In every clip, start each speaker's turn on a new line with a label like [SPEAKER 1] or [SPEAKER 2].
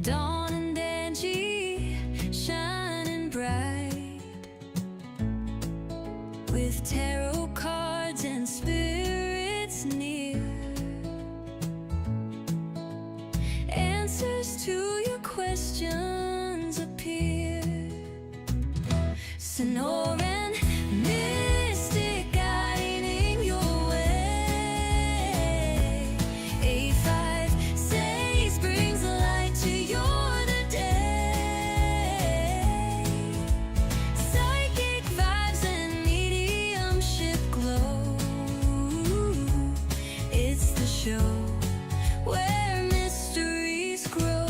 [SPEAKER 1] Dawn and Angie shining bright with tarot cards and spirits near. Answers to your questions appear. Sonoran mystic guiding your way. A5 says brings light to your day. Psychic vibes and mediumship glow. It's the show where mysteries grow.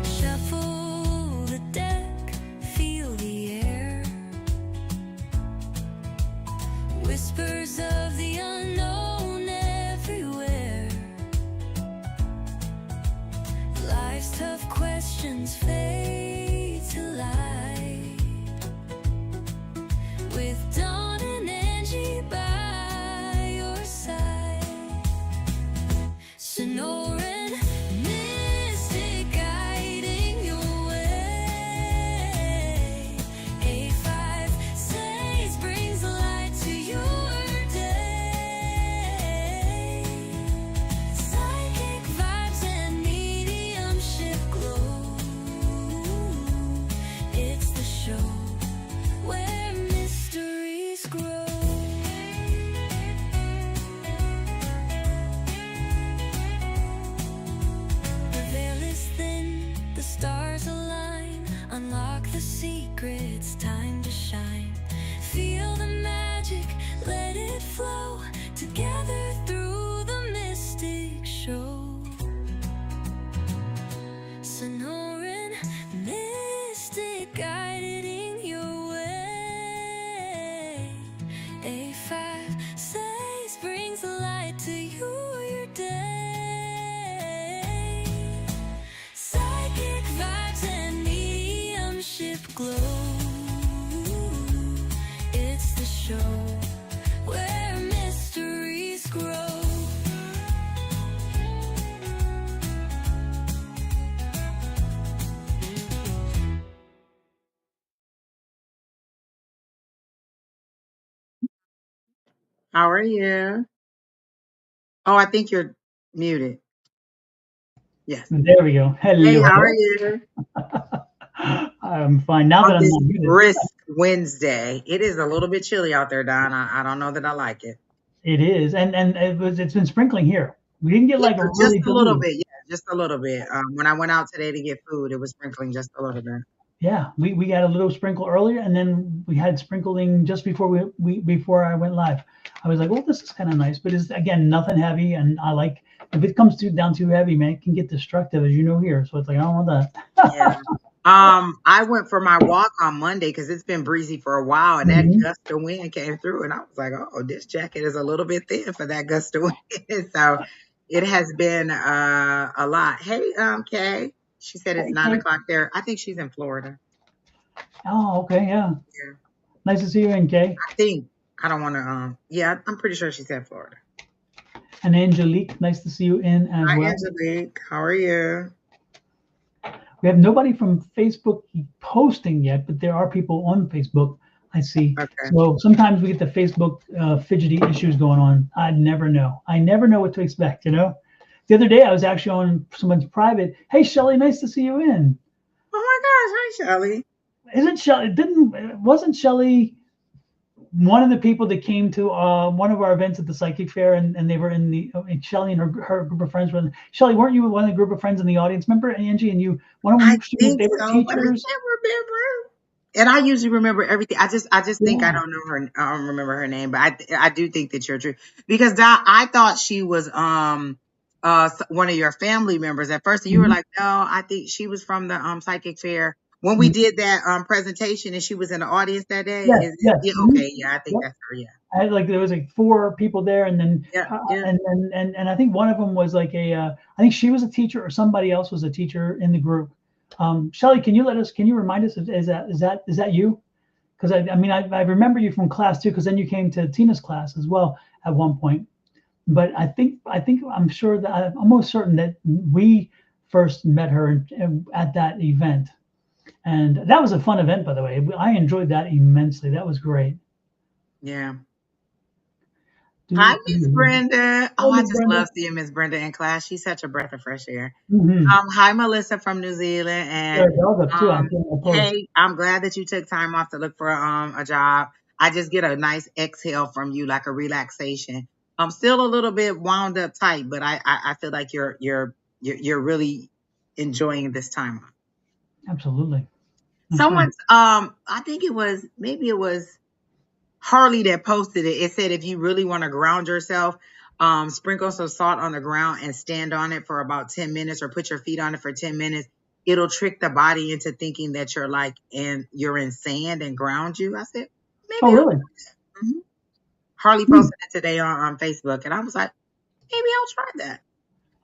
[SPEAKER 1] Shuffle the deck, feel the air. Whispers of the unknown everywhere. Life's tough questions fade to light with Dawn and Angie by your side. Sonoran mystic guiding your way. A5 says brings light to your day. Psychic vibes and mediumship glow. It's the show where mysteries grow. The veil is thin, the stars align. Unlock the secrets, time to shine. Feel the magic, let it flow. Together through the mystic show. Sonoran mystic guiding your way. A5 says brings light to your day. Psychic vibes and mediumship glow. It's the show where mysteries grow.
[SPEAKER 2] How are you? Oh, I think you're muted. Yes.
[SPEAKER 3] There we go.
[SPEAKER 2] Hey,
[SPEAKER 3] Hello,
[SPEAKER 2] how are
[SPEAKER 3] hello.
[SPEAKER 2] you?
[SPEAKER 3] I'm fine now that
[SPEAKER 2] On
[SPEAKER 3] I'm
[SPEAKER 2] this
[SPEAKER 3] not muted.
[SPEAKER 2] brisk Wednesday. It is a little bit chilly out there, Don. I don't know that I like it.
[SPEAKER 3] It is, and it's been sprinkling here. We didn't get
[SPEAKER 2] Yeah,
[SPEAKER 3] like a
[SPEAKER 2] just
[SPEAKER 3] really
[SPEAKER 2] a
[SPEAKER 3] good
[SPEAKER 2] little
[SPEAKER 3] lead.
[SPEAKER 2] bit. Yeah, just a little bit. When I went out today to get food, it was sprinkling just a little bit.
[SPEAKER 3] Yeah, we got a little sprinkle earlier, and then we had sprinkling just before we before I went live. I was like, well, this is kind of nice, but it's again nothing heavy, and I like if it comes down too heavy, man, it can get destructive, as you know here. So it's like I don't want that.
[SPEAKER 2] Yeah. I went for my walk on Monday because it's been breezy for a while, and that
[SPEAKER 3] Mhm.
[SPEAKER 2] gust of wind came through, and I was like, "Oh, this jacket is a little bit thin for that gust of wind." So it has been a lot. Hey, Kay. She said it's
[SPEAKER 3] Hey,
[SPEAKER 2] 9 o'clock there. I think she's in Florida.
[SPEAKER 3] oh, okay, yeah.
[SPEAKER 2] Yeah,
[SPEAKER 3] Nice to see you, NK.
[SPEAKER 2] I think. I don't want to. Yeah, I'm pretty sure she said Florida.
[SPEAKER 3] And Angelique, nice to see you in as
[SPEAKER 2] Hi,
[SPEAKER 3] well.
[SPEAKER 2] Angelique. How are you?
[SPEAKER 3] We have nobody from Facebook posting yet, but there are people on Facebook, I see.
[SPEAKER 2] Okay.
[SPEAKER 3] So sometimes we get the Facebook fidgety issues going on. I never know. I never know what to expect, you know? The other day I was actually on someone's private. Hey, Shelly, nice to see you in.
[SPEAKER 2] Oh my gosh. Hi, Shelly.
[SPEAKER 3] Isn't Shelly, wasn't Shelly one of the people that came to one of our events at the psychic fair, and they were in the Shelly and her group of friends were. Shelly, weren't you one of the group of friends in the audience? Remember Angie and you? One of them,
[SPEAKER 2] I think
[SPEAKER 3] they were
[SPEAKER 2] so, but I
[SPEAKER 3] teachers.
[SPEAKER 2] can't remember. And I usually remember everything. I just think I
[SPEAKER 3] Yeah.
[SPEAKER 2] don't know her. I don't remember her name, but I do think that you're true because I thought she was one of your family members at first, and you were
[SPEAKER 3] Mhm.
[SPEAKER 2] like, no, I think she was from the psychic fair when we did that presentation, and she was in the audience that day.
[SPEAKER 3] Yes,
[SPEAKER 2] Is it?
[SPEAKER 3] yes.
[SPEAKER 2] Yeah,
[SPEAKER 3] Mhm.
[SPEAKER 2] okay, yeah, I think
[SPEAKER 3] Yep.
[SPEAKER 2] that's her. Yeah,
[SPEAKER 3] I had like there was like 4 people there, and then
[SPEAKER 2] yeah, yeah.
[SPEAKER 3] and I think one of them was like a I think she was a teacher or somebody else was a teacher in the group. Shelly, can you remind us? Is that you? because I mean, I remember you from class too, because then you came to Tina's class as well at one point. But I'm sure that I'm almost certain that we first met her at that event, and that was a fun event, by the way. I enjoyed that immensely. That was great.
[SPEAKER 2] Yeah. Hi,
[SPEAKER 3] Do,
[SPEAKER 2] Miss
[SPEAKER 3] do.
[SPEAKER 2] Brenda. Oh,
[SPEAKER 3] Oh,
[SPEAKER 2] I
[SPEAKER 3] Miss
[SPEAKER 2] just
[SPEAKER 3] Brenda.
[SPEAKER 2] love seeing Miss Brenda in class. She's such a breath of fresh air.
[SPEAKER 3] Mm-hmm.
[SPEAKER 2] Hi, Melissa from New Zealand,
[SPEAKER 3] Yeah,
[SPEAKER 2] and
[SPEAKER 3] dog up too. I
[SPEAKER 2] um,
[SPEAKER 3] can't post.
[SPEAKER 2] hey, I'm glad that you took time off to look for a job. I just get a nice exhale from you, like a relaxation. I'm still a little bit wound up tight, but I feel like you're really enjoying this time off.
[SPEAKER 3] Absolutely. Absolutely.
[SPEAKER 2] Someone's I think maybe it was Harley that posted it. It said if you really want to ground yourself, sprinkle some salt on the ground and stand on it for about 10 minutes or put your feet on it for 10 minutes. It'll trick the body into thinking that you're in sand and ground you. I said,
[SPEAKER 3] Oh,
[SPEAKER 2] maybe
[SPEAKER 3] really?
[SPEAKER 2] Mhm. Harley
[SPEAKER 3] Hmm.
[SPEAKER 2] posted it today on Facebook, and I was like, maybe I'll try that.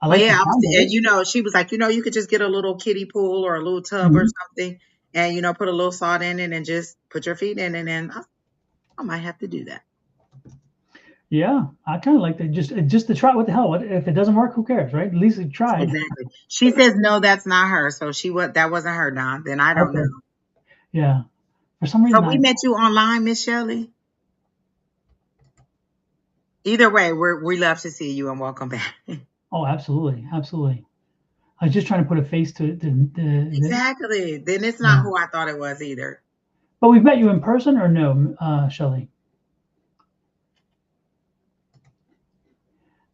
[SPEAKER 3] I
[SPEAKER 2] But
[SPEAKER 3] like the
[SPEAKER 2] yeah,
[SPEAKER 3] sound of it.
[SPEAKER 2] she was like, you could just get a little kiddie pool or a little tub or
[SPEAKER 3] Mhm.
[SPEAKER 2] something, and put a little salt in it and just put your feet in it, and I might have to do that.
[SPEAKER 3] Yeah, I kind of like that. Just to try. What the hell? What if it doesn't work? Who cares, right? At least it tried.
[SPEAKER 2] Exactly. She says no, that's not her. So that wasn't her, Don. Then I don't know.
[SPEAKER 3] Okay. Yeah. For some
[SPEAKER 2] So
[SPEAKER 3] reason,
[SPEAKER 2] we
[SPEAKER 3] I.
[SPEAKER 2] met you online, Miss Shelley. Either way, we love to see you and welcome back.
[SPEAKER 3] Oh, absolutely, absolutely. I was just trying to put a face to it.
[SPEAKER 2] Exactly. Then it's not
[SPEAKER 3] Yeah.
[SPEAKER 2] who I thought it was either.
[SPEAKER 3] But we've met you in person or no, Shelley?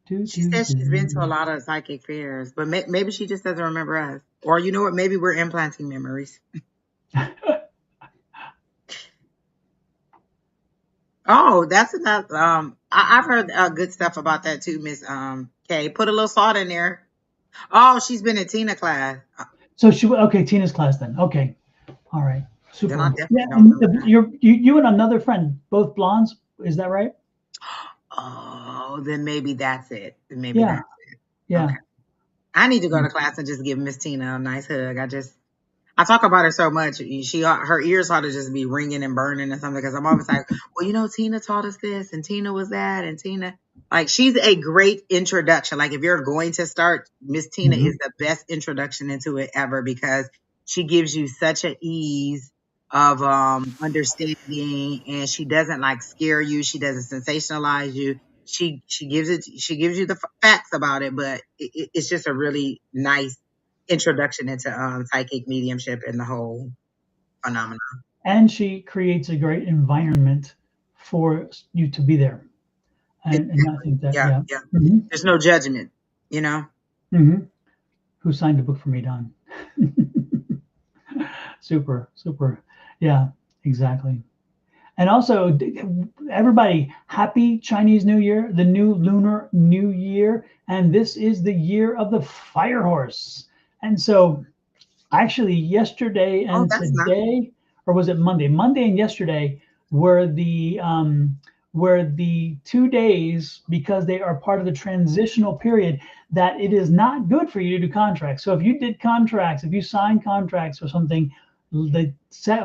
[SPEAKER 3] Do
[SPEAKER 2] She
[SPEAKER 3] do
[SPEAKER 2] says she's been to a
[SPEAKER 3] do.
[SPEAKER 2] lot of psychic fairs, but maybe she just doesn't remember us. Or you know what? Maybe we're implanting memories. Oh, that's enough. I've heard good stuff about that too, Miss Kay. Put a little salt in there. Oh, she's been in Tina class.
[SPEAKER 3] So okay, Tina's class then. Okay, all right,
[SPEAKER 2] Then I
[SPEAKER 3] super. Yeah,
[SPEAKER 2] definitely don't
[SPEAKER 3] and
[SPEAKER 2] know that.
[SPEAKER 3] you and another friend, both blondes. Is that right?
[SPEAKER 2] Oh, then maybe that's it. Then maybe
[SPEAKER 3] Yeah,
[SPEAKER 2] that's it.
[SPEAKER 3] yeah.
[SPEAKER 2] Okay. I need to go to class and just give Miss Tina a nice hug. I talk about her so much. Her ears ought to just be ringing and burning or something because I'm always like, well, Tina taught us this and Tina was that and Tina, like, she's a great introduction. Like, if you're going to start, Miss Tina
[SPEAKER 3] Hmm.
[SPEAKER 2] is the best introduction into it ever because she gives you such an ease of understanding, and she doesn't like scare you. She doesn't sensationalize you. She gives you the facts about it, but it's just a really nice introduction into psychic mediumship and the whole phenomenon.
[SPEAKER 3] And she creates a great environment for you to be there. And I
[SPEAKER 2] Exactly.
[SPEAKER 3] think that,
[SPEAKER 2] Yeah,
[SPEAKER 3] yeah.
[SPEAKER 2] yeah.
[SPEAKER 3] Hmm.
[SPEAKER 2] There's no judgment, you know.
[SPEAKER 3] Hmm. Who signed the book for me, Don? Super, super. Yeah, exactly. And also, everybody, happy Chinese New Year, the new Lunar New Year. And this is the year of the fire horse. And so, actually, yesterday
[SPEAKER 2] Oh,
[SPEAKER 3] and
[SPEAKER 2] that's nice.
[SPEAKER 3] today, or was it Monday? Monday and yesterday were the 2 days, because they are part of the transitional period, that it is not good for you to do contracts. So if you did contracts, if you signed contracts or something, the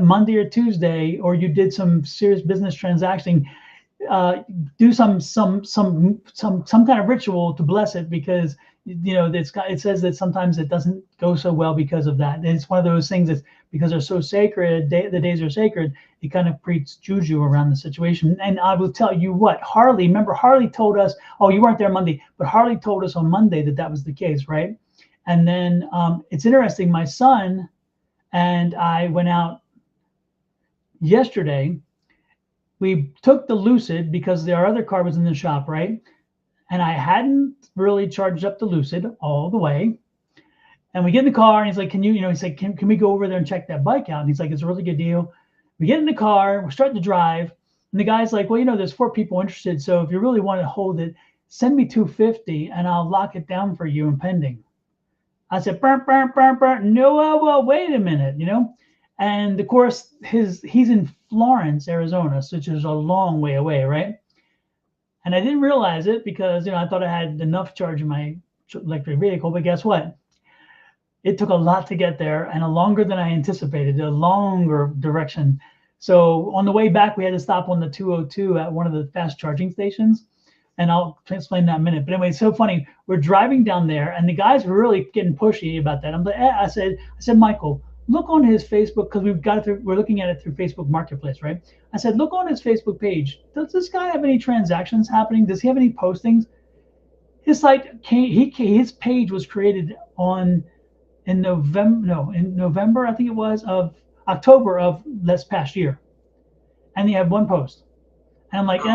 [SPEAKER 3] Monday or Tuesday, or you did some serious business transaction, uh, do some kind of ritual to bless it, because it says that sometimes it doesn't go so well because of that. And it's one of those things that's, because they're so sacred, the days are sacred, it kind of creates juju around the situation. And I will tell you what, remember Harley told us, oh, you weren't there Monday, but Harley told us on Monday that was the case, right? And then it's interesting, my son and I went out yesterday. We took the Lucid because our other car was in the shop, right? And I hadn't really charged up the Lucid all the way. And we get in the car, and he's like, he's like, can we go over there and check that bike out? And he's like, it's a really good deal. We get in the car, we're starting to drive, and the guy's like, well, there's 4 people interested. So if you really want to hold it, send me 250 and I'll lock it down for you in pending. I said, burn, burn, burn, burn. No, well, wait a minute, And of course, he's in Florence, Arizona, which is a long way away, right? And I didn't realize it because I thought I had enough charge in my electric vehicle. But guess what? It took a lot to get there, and a longer than I anticipated, a longer direction. So on the way back, we had to stop on the 202 at one of the fast charging stations. And I'll explain that in a minute. But anyway, it's so funny. We're driving down there, and the guys were really getting pushy about that. I'm like, I said, Michael, look on his Facebook because we've got it through, we're looking at it through Facebook Marketplace, right? I said, look on his Facebook page. Does this guy have any transactions happening? Does he have any postings? His site his page was created in November, I think it was, of October of this past year, and he had one post. And I'm like,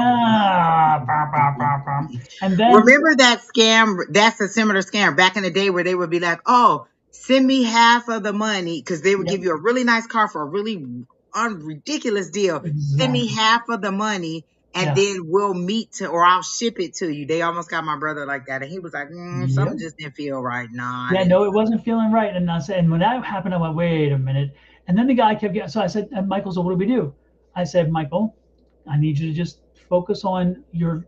[SPEAKER 3] and then
[SPEAKER 2] remember that scam? That's a similar scam back in the day where they would be like, "Oh, send me half of the money," because they would
[SPEAKER 3] yep,
[SPEAKER 2] give you a really nice car for a really ridiculous deal. Send me
[SPEAKER 3] exactly,
[SPEAKER 2] half of the money, and
[SPEAKER 3] yeah,
[SPEAKER 2] then we'll meet or I'll ship it to you. They almost got my brother like that, and he was like,
[SPEAKER 3] yep.
[SPEAKER 2] "Something just didn't feel right." Nah, I
[SPEAKER 3] Yeah,
[SPEAKER 2] didn't.
[SPEAKER 3] no, it wasn't feeling right. And I said, and when that happened, I went, wait a minute. And then the guy kept getting, so I said, and Michael, so what do we do? I said, Michael, I need you to just focus on your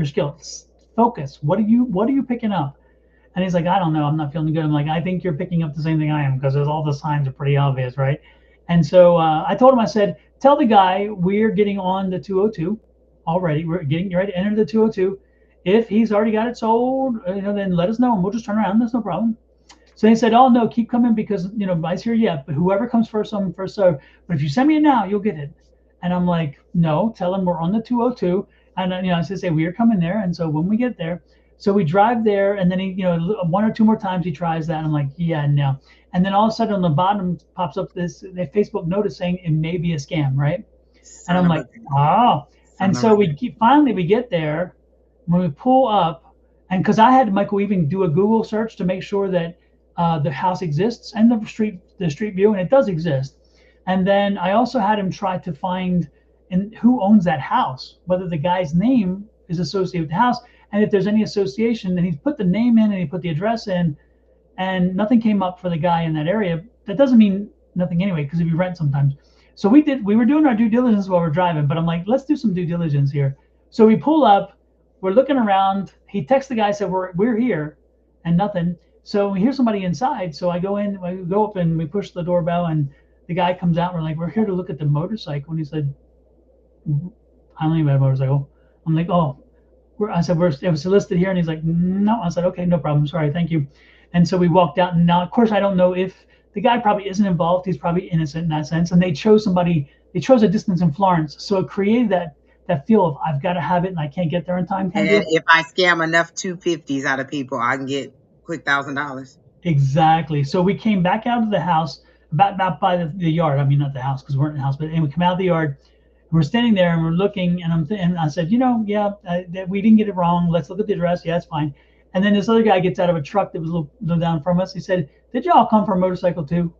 [SPEAKER 3] skills. Focus. What are you picking up? And he's like, I don't know. I'm not feeling good. I'm like, I think you're picking up the same thing I am because there's all the signs are pretty obvious, right? And so I told him, I said, tell the guy we're getting on the 202 already. We're getting ready to enter the 202. If he's already got it sold, then let us know and we'll just turn around. That's no problem. So they said, oh, no, keep coming because, nobody's here yet. But whoever comes first, on first serve. But if you send me it now, you'll get it. And I'm like, no, tell them we're on the 202. And, I say, we are coming there. And so when we get there, so we drive there. And then he, one or two more times he tries that. And I'm like, yeah, no. And then all of a sudden on the bottom pops up this Facebook notice saying it may be a scam, right? And
[SPEAKER 2] Son
[SPEAKER 3] I'm
[SPEAKER 2] of a
[SPEAKER 3] like,
[SPEAKER 2] gun.
[SPEAKER 3] oh. And
[SPEAKER 2] Son of
[SPEAKER 3] so
[SPEAKER 2] a gun.
[SPEAKER 3] finally we get there. When we pull up, and because I had Michael even do a Google search to make sure that the house exists and the street view, and it does exist. And then I also had him try to find who owns that house, whether the guy's name is associated with the house, and if there's any association. And he put the name in and he put the address in, and nothing came up for the guy in that area. That doesn't mean nothing anyway, because if you rent sometimes. So we were doing our due diligence while we're driving, but I'm like, let's do some due diligence here. So we pull up, we're looking around. He texts the guy, said we're here, and nothing. So we hear somebody inside. So I go in, I go up, and we push the doorbell, and the guy comes out. And we're like, we're here to look at the motorcycle. And he said, I don't even have a motorcycle. I'm like, oh, I said, it was listed here. And he's like, no. I said, okay, no problem. Sorry, thank you. And so we walked out. And now, of course, I don't know if the guy probably isn't involved. He's probably innocent in that sense. And they chose a distance in Florence. So it created that feel of I've got to have it and I can't get there in time kind of
[SPEAKER 2] And
[SPEAKER 3] deal.
[SPEAKER 2] if I scam enough 250s out of people, I can get quick $1,000.
[SPEAKER 3] Exactly. So we came back out of the house, about by the yard. I mean, not the house because we weren't in the house, but we come out of the yard. And we're standing there and we're looking, and and I said, yeah, we didn't get it wrong. Let's look at the address. Yeah, it's fine. And then this other guy gets out of a truck that was a little down from us. He said, did y'all come for a motorcycle too?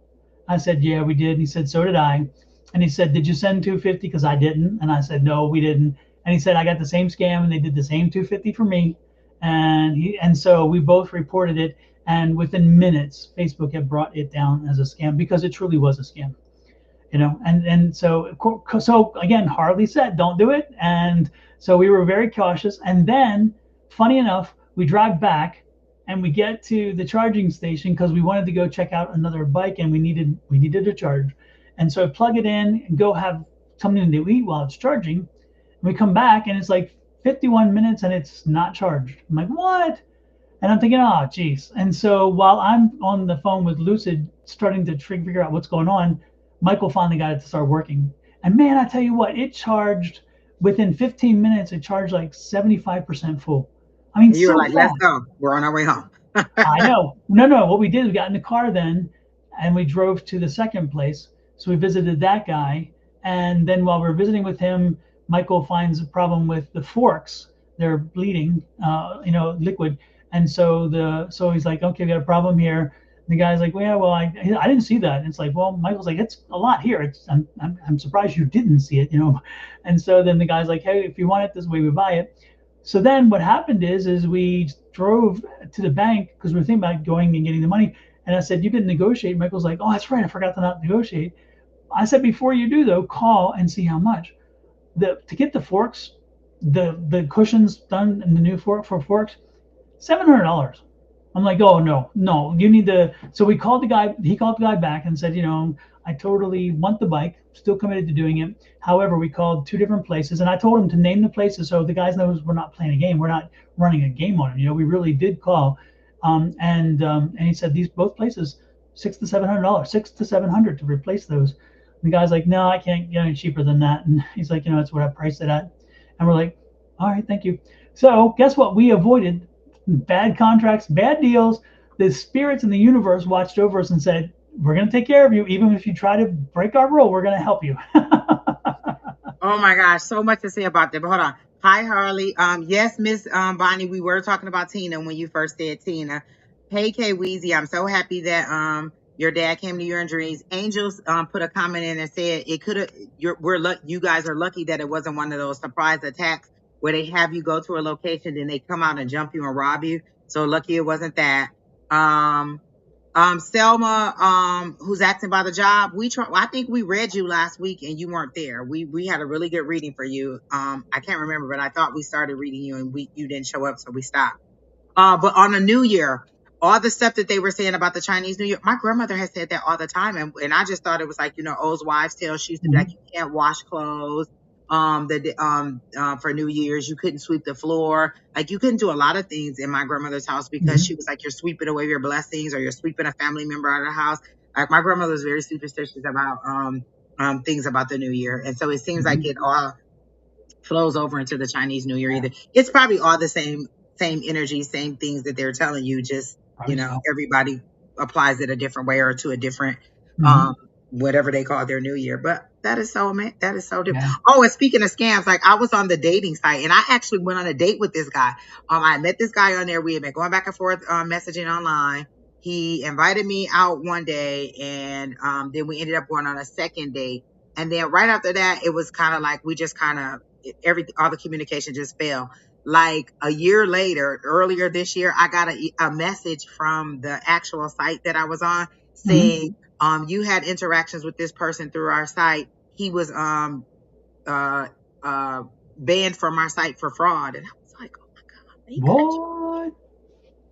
[SPEAKER 3] I said, yeah, we did. And he said, so did I. And he said, did you send 250? Because I didn't. And I said, no, we didn't. And he said, I got the same scam and they did the same 250 for me. And so we both reported it. And within minutes, Facebook had brought it down as a scam because it truly was a scam. And so again, Harley said, don't do it. And so we were very cautious. And then, funny enough, we drive back and we get to the charging station because we wanted to go check out another bike and we needed a charge. And so I plug it in and go have something to eat while it's charging. And we come back and it's like 51 minutes and it's not charged. I'm like, what? And I'm thinking, oh, geez. And so while I'm on the phone with Lucid, starting to figure out what's going on, Michael finally got it to start working. And man, I tell you what, it charged within 15 minutes. It charged like 75% full. I mean,
[SPEAKER 2] And you were
[SPEAKER 3] so
[SPEAKER 2] like, let's
[SPEAKER 3] fast.
[SPEAKER 2] go. We're on our way home.
[SPEAKER 3] I know. No. What we did, we got in the car then, and we drove to the second place. So we visited that guy, and then while we are visiting with him, Michael finds a problem with the forks. They're bleeding, liquid, and so he's like, okay, we got a problem here. The guy's like, well, yeah, well, I didn't see that. And it's like, well, Michael's like, it's a lot here. I'm surprised you didn't see it, And so then the guy's like, hey, if you want it this way, we buy it. So then what happened is we drove to the bank because we were thinking about going and getting the money. And I said, you didn't negotiate. Michael's like, oh, that's right. I forgot to not negotiate. I said, before you do though, call and see how much. To get the forks, the cushions done in the new fork for forks, $700. I'm like, oh no, you need to. So we called the guy. He called the guy back and said, I totally want the bike, still committed to doing it. However, we called two different places, and I told him to name the places so the guys knows we're not playing a game. We're not running a game on him. We really did call, and he said these both places, $600 to $700, 600 to $700 to replace those. And the guy's like, no, I can't get any cheaper than that. And he's like, that's what I priced it at. And we're like, all right, thank you. So guess what? We avoided bad contracts, bad deals. The spirits in the universe watched over us and said, we're going to take care of you. Even if you try to break our rule, we're going to help you.
[SPEAKER 2] Oh my gosh, so much to say about that. But hold on. Hi, Harley. Yes, Miss Bonnie, we were talking about Tina when you first said Tina. Hey, K Weezy, I'm so happy that your dad came to your dreams. Angels put a comment in and said it could have. You guys are lucky that it wasn't one of those surprise attacks where they have you go to a location, then they come out and jump you and rob you. So lucky it wasn't that. Selma, who's asking about the job, I think we read you last week and you weren't there. We had a really good reading for you. I can't remember, but I thought we started reading you and you didn't show up, so we stopped. But on the New Year, all the stuff that they were saying about the Chinese New Year, my grandmother has said that all the time, and I just thought it was like old wives' tale. She used to be like, you can't wash clothes. For New Year's, you couldn't sweep the floor. Like you couldn't do a lot of things in my grandmother's house because she was like, you're sweeping away your blessings or you're sweeping a family member out of the house. Like my grandmother was very superstitious about things about the New Year, and so it seems like it all flows over into the Chinese New Year. Either it's probably all the same energy, same things that they're telling you. Just everybody applies it a different way or to a different whatever they call their New Year. But that is so different. Yeah. Oh, and speaking of scams, like I was on the dating site and I actually went on a date with this guy. I met this guy on there. We had been going back and forth messaging online. He invited me out one day, and then we ended up going on a second date. And then right after that, it was kind of like we just kind of all the communication just fell. Like a year later, earlier this year, I got a message from the actual site that I was on saying, you had interactions with this person through our site. He was banned from our site for fraud. And I was like, oh my God.
[SPEAKER 3] What?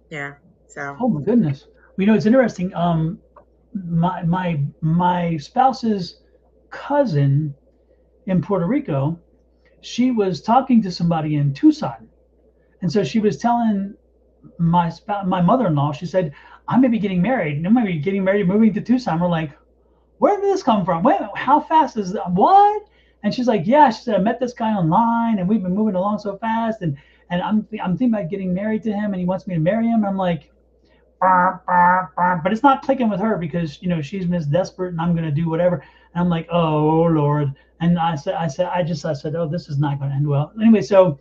[SPEAKER 2] Yeah. So.
[SPEAKER 3] Oh my goodness. It's interesting. My spouse's cousin in Puerto Rico, she was talking to somebody in Tucson, and so she was telling my mother-in-law. She said, "I may be getting married. I might be getting married, moving to Tucson." We're like, "Where did this come from? Wait, how fast is that? What?" And she's like, "Yeah." She said, "I met this guy online, and we've been moving along so fast, and I'm thinking about getting married to him, and he wants me to marry him." And I'm like, but it's not clicking with her because she's Miss Desperate, and I'm gonna do whatever. And I'm like, oh Lord. And I said, oh, this is not gonna end well. Anyway, so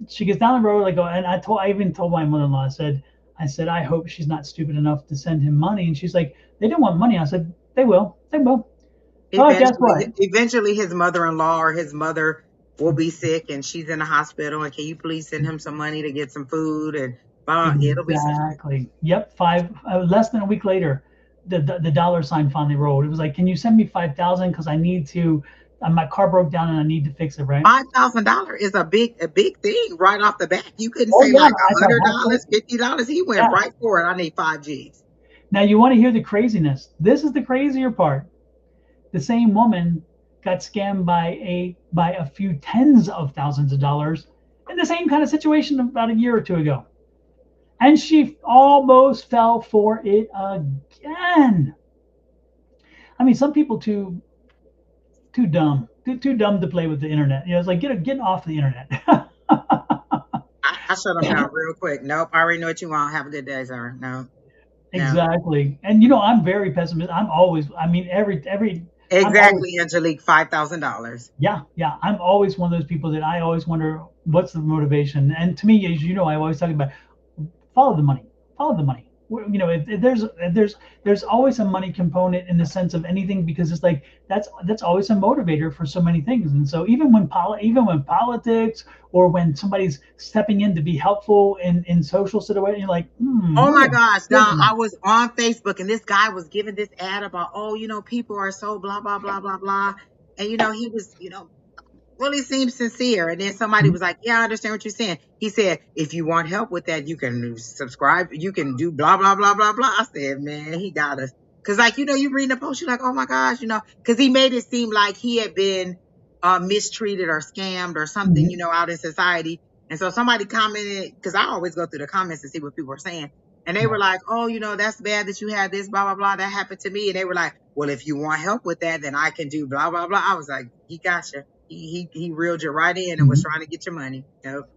[SPEAKER 3] she gets down the road, and I even told my mother-in-law, I said, I hope she's not stupid enough to send him money. And she's like, they didn't want money. I said, they will.
[SPEAKER 2] Guess what? Eventually his mother-in-law or his mother will be sick and she's in the hospital, and can you please send him some money to get some food? And it'll be
[SPEAKER 3] exactly. Yep. Less than a week later, the dollar sign finally rolled. It was like, can you send me 5,000 because I need to? My car broke down and I need to fix it. Right.
[SPEAKER 2] $5,000 is a big thing right off the bat. You couldn't say like $100, $50. He went right for it. I need 5 G's.
[SPEAKER 3] Now you want to hear the craziness? This is the crazier part. The same woman got scammed by a few tens of thousands of dollars in the same kind of situation about a year or two ago. And she almost fell for it again. I mean, some people too dumb to play with the internet. It's like get off the internet.
[SPEAKER 2] I shut them down real quick. Nope, I already know what you want. Have a good day, sir. No.
[SPEAKER 3] Exactly. And I'm very pessimistic. I'm always. I mean, every.
[SPEAKER 2] Exactly, Angelique. $5,000.
[SPEAKER 3] Yeah. I'm always one of those people that I always wonder what's the motivation. And to me, as you know, I always talk about. Follow the money. There's always a money component in the sense of anything, because it's like that's always a motivator for so many things. And so even when politics or when somebody's stepping in to be helpful in social situations, you're like,
[SPEAKER 2] oh my gosh. Now I was on Facebook and this guy was giving this ad about, people are so blah blah blah blah blah, and he was really seemed sincere. And then somebody was like, yeah, I understand what you're saying. He said, if you want help with that, you can subscribe. You can do blah, blah, blah, blah, blah. I said, man, he got us. Cause like, you read the post, you're like, oh my gosh, cause he made it seem like he had been mistreated or scammed or something,
[SPEAKER 3] Mhm.
[SPEAKER 2] out in society. And so somebody commented, cause I always go through the comments to see what people are saying. And they
[SPEAKER 3] Yeah.
[SPEAKER 2] were like, oh, that's bad that you had this, blah, blah, blah. That happened to me. And they were like, well, if you want help with that, then I can do blah, blah, blah. I was like, he got you. He reeled you right in and was
[SPEAKER 3] Mhm.
[SPEAKER 2] trying to get your money. Yep.